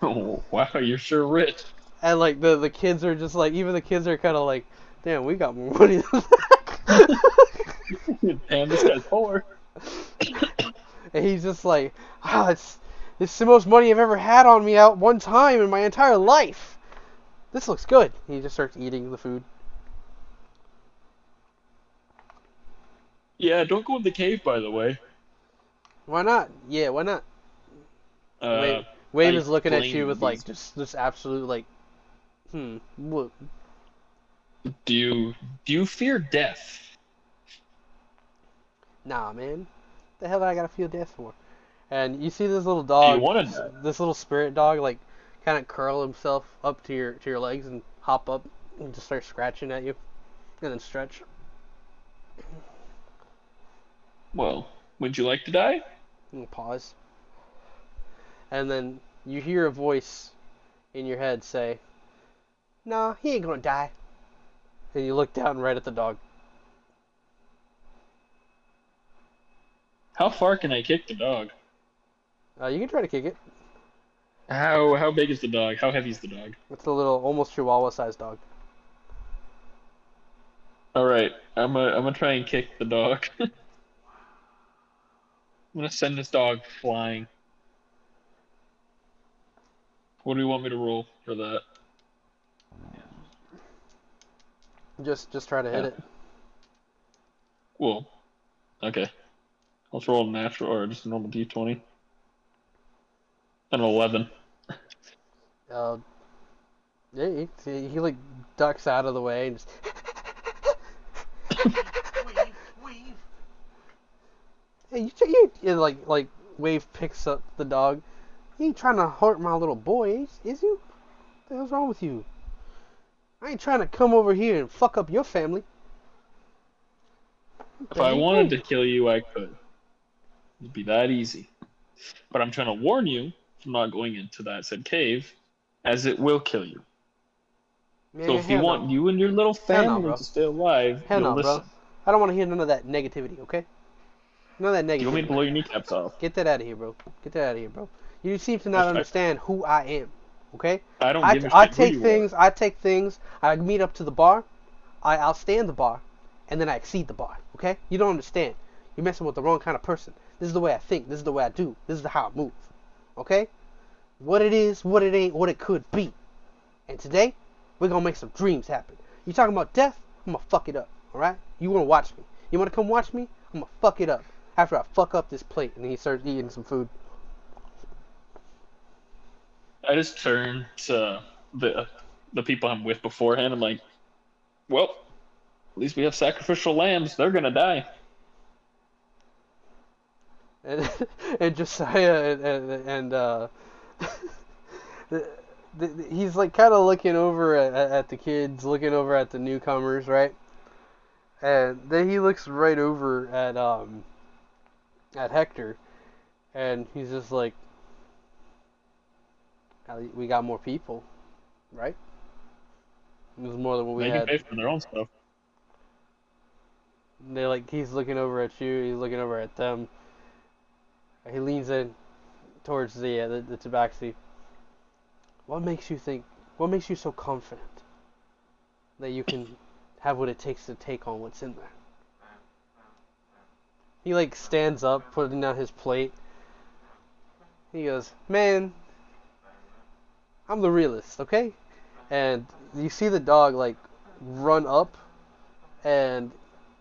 Oh, wow, you're sure rich. And like the kids are just like, even the kids are kind of like, "Damn, we got more money than that." Damn, this guy's poor. And he's just like, it's the most money I've ever had on me out one time in my entire life. This looks good. He just starts eating the food. Yeah, don't go in the cave, by the way. Why not? Yeah, why not? Uh, Wave, Wave I is looking at you blame with like these. just this absolute like, what? Do you fear death? Nah, man. The hell I gotta feel death for? And you see this little Do you dog, want to die? this little spirit dog, like kind of curl himself up to your legs and hop up and just start scratching at you, and then stretch. Well, would you like to die? And pause. And then you hear a voice in your head say, "Nah, he ain't gonna die." And you look down right at the dog. How far can I kick the dog? You can try to kick it. How big is the dog? How heavy is the dog? It's a little, almost Chihuahua-sized dog. All right, I'm gonna try and kick the dog. I'm gonna send this dog flying. What do you want me to roll for that? Just try to hit it. Well, okay. Let's roll a natural or just a normal d20. An 11. Yeah, he like ducks out of the way and just. Weave. Hey, and like Wave picks up the dog. You ain't trying to hurt my little boy, is you? What the hell's wrong with you? I ain't trying to come over here and fuck up your family. If I wanted to kill you, I could. It'd be that easy. But I'm trying to warn you from not going into that said cave, as it will kill you. Man, So if you hell want no. you and your little Hell no, family bro. to stay alive, Hell you'll no, bro. listen. I don't want to hear none of that negativity, okay? None of that Do you want me to negativity. blow your kneecaps off? Get that out of here, bro. Get that out of here, bro. You seem to not understand who I am, okay? I don't give a I shit who take you things. I take things. I meet up to the bar. I outstand the bar, and then I exceed the bar. Okay? You don't understand. You're messing with the wrong kind of person. This is the way I think. This is the way I do. This is how I move. Okay? What it is, what it ain't, what it could be. And today, we're gonna make some dreams happen. You talking about death? I'm gonna fuck it up. All right? You wanna watch me? You wanna come watch me? I'm gonna fuck it up. After I fuck up this plate, and then he starts eating some food. I just turn to the people I'm with beforehand. I'm like, well, at least we have sacrificial lambs. They're gonna die. And and Josiah and he's like kind of looking over at the kids, looking over at the newcomers, right? And then he looks right over at Hector, and he's just like, "We got more people, right? It was more than what we They can had." pay for their own stuff. They like he's looking over at you, he's looking over at them. He leans in towards the tabaxi. What makes you think? What makes you so confident that you can have what it takes to take on what's in there? He like stands up, putting down his plate. He goes, "Man, I'm the realist, okay?" And you see the dog like run up, and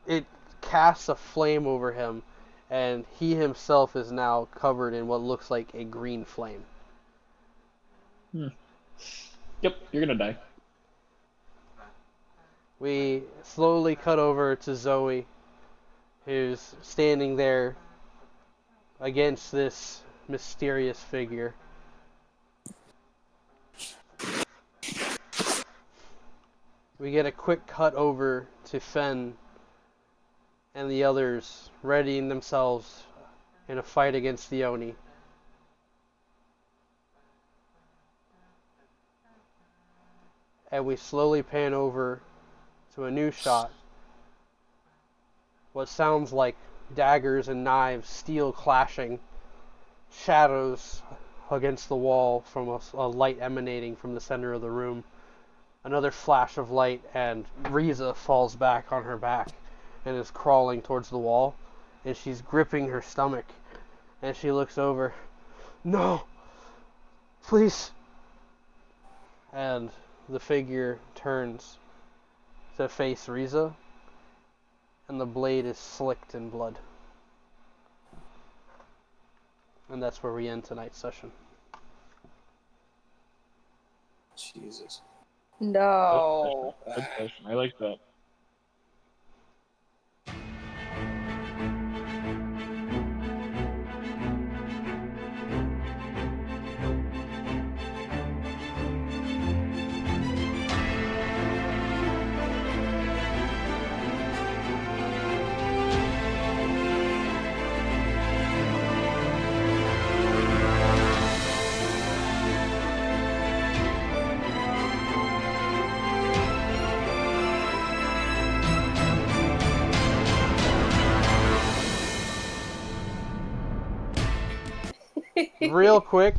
it casts a flame over him, and he himself is now covered in what looks like a green flame. Yep, you're gonna die. We slowly cut over to Zoe, who's standing there against this mysterious figure. We get a quick cut over to Fen and the others readying themselves in a fight against the Oni. And we slowly pan over to a new shot. What sounds like daggers and knives, steel clashing, shadows against the wall from a light emanating from the center of the room. Another flash of light, and Riza falls back on her back and is crawling towards the wall, and she's gripping her stomach And she looks over. No! Please! And the figure turns to face Riza, and the blade is slicked in blood. And that's where we end tonight's session. Jesus. No. Good session. I like that. Real quick,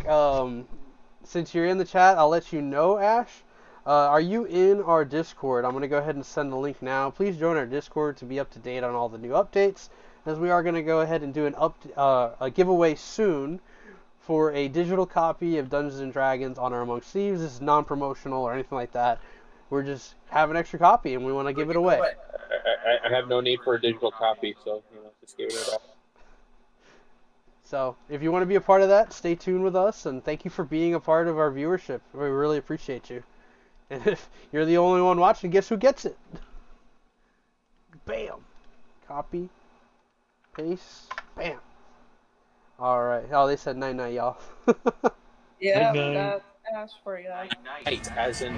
since you're in the chat, I'll let you know, Ash. Are you in our Discord? I'm going to go ahead and send the link now. Please join our Discord to be up to date on all the new updates, as we are going to go ahead and do a giveaway soon for a digital copy of Dungeons & Dragons Honor Amongst Thieves. This is non-promotional or anything like that. We're just have an extra copy, and we want to give it away. I have no need for a digital copy, so just give it up. So if you want to be a part of that, stay tuned with us, and thank you for being a part of our viewership. We really appreciate you. And if you're the only one watching, guess who gets it? Bam! Copy. Paste. Bam. Alright. Oh, they said night-night, y'all. Yeah, Night-night. that's Ash for you. Night, as in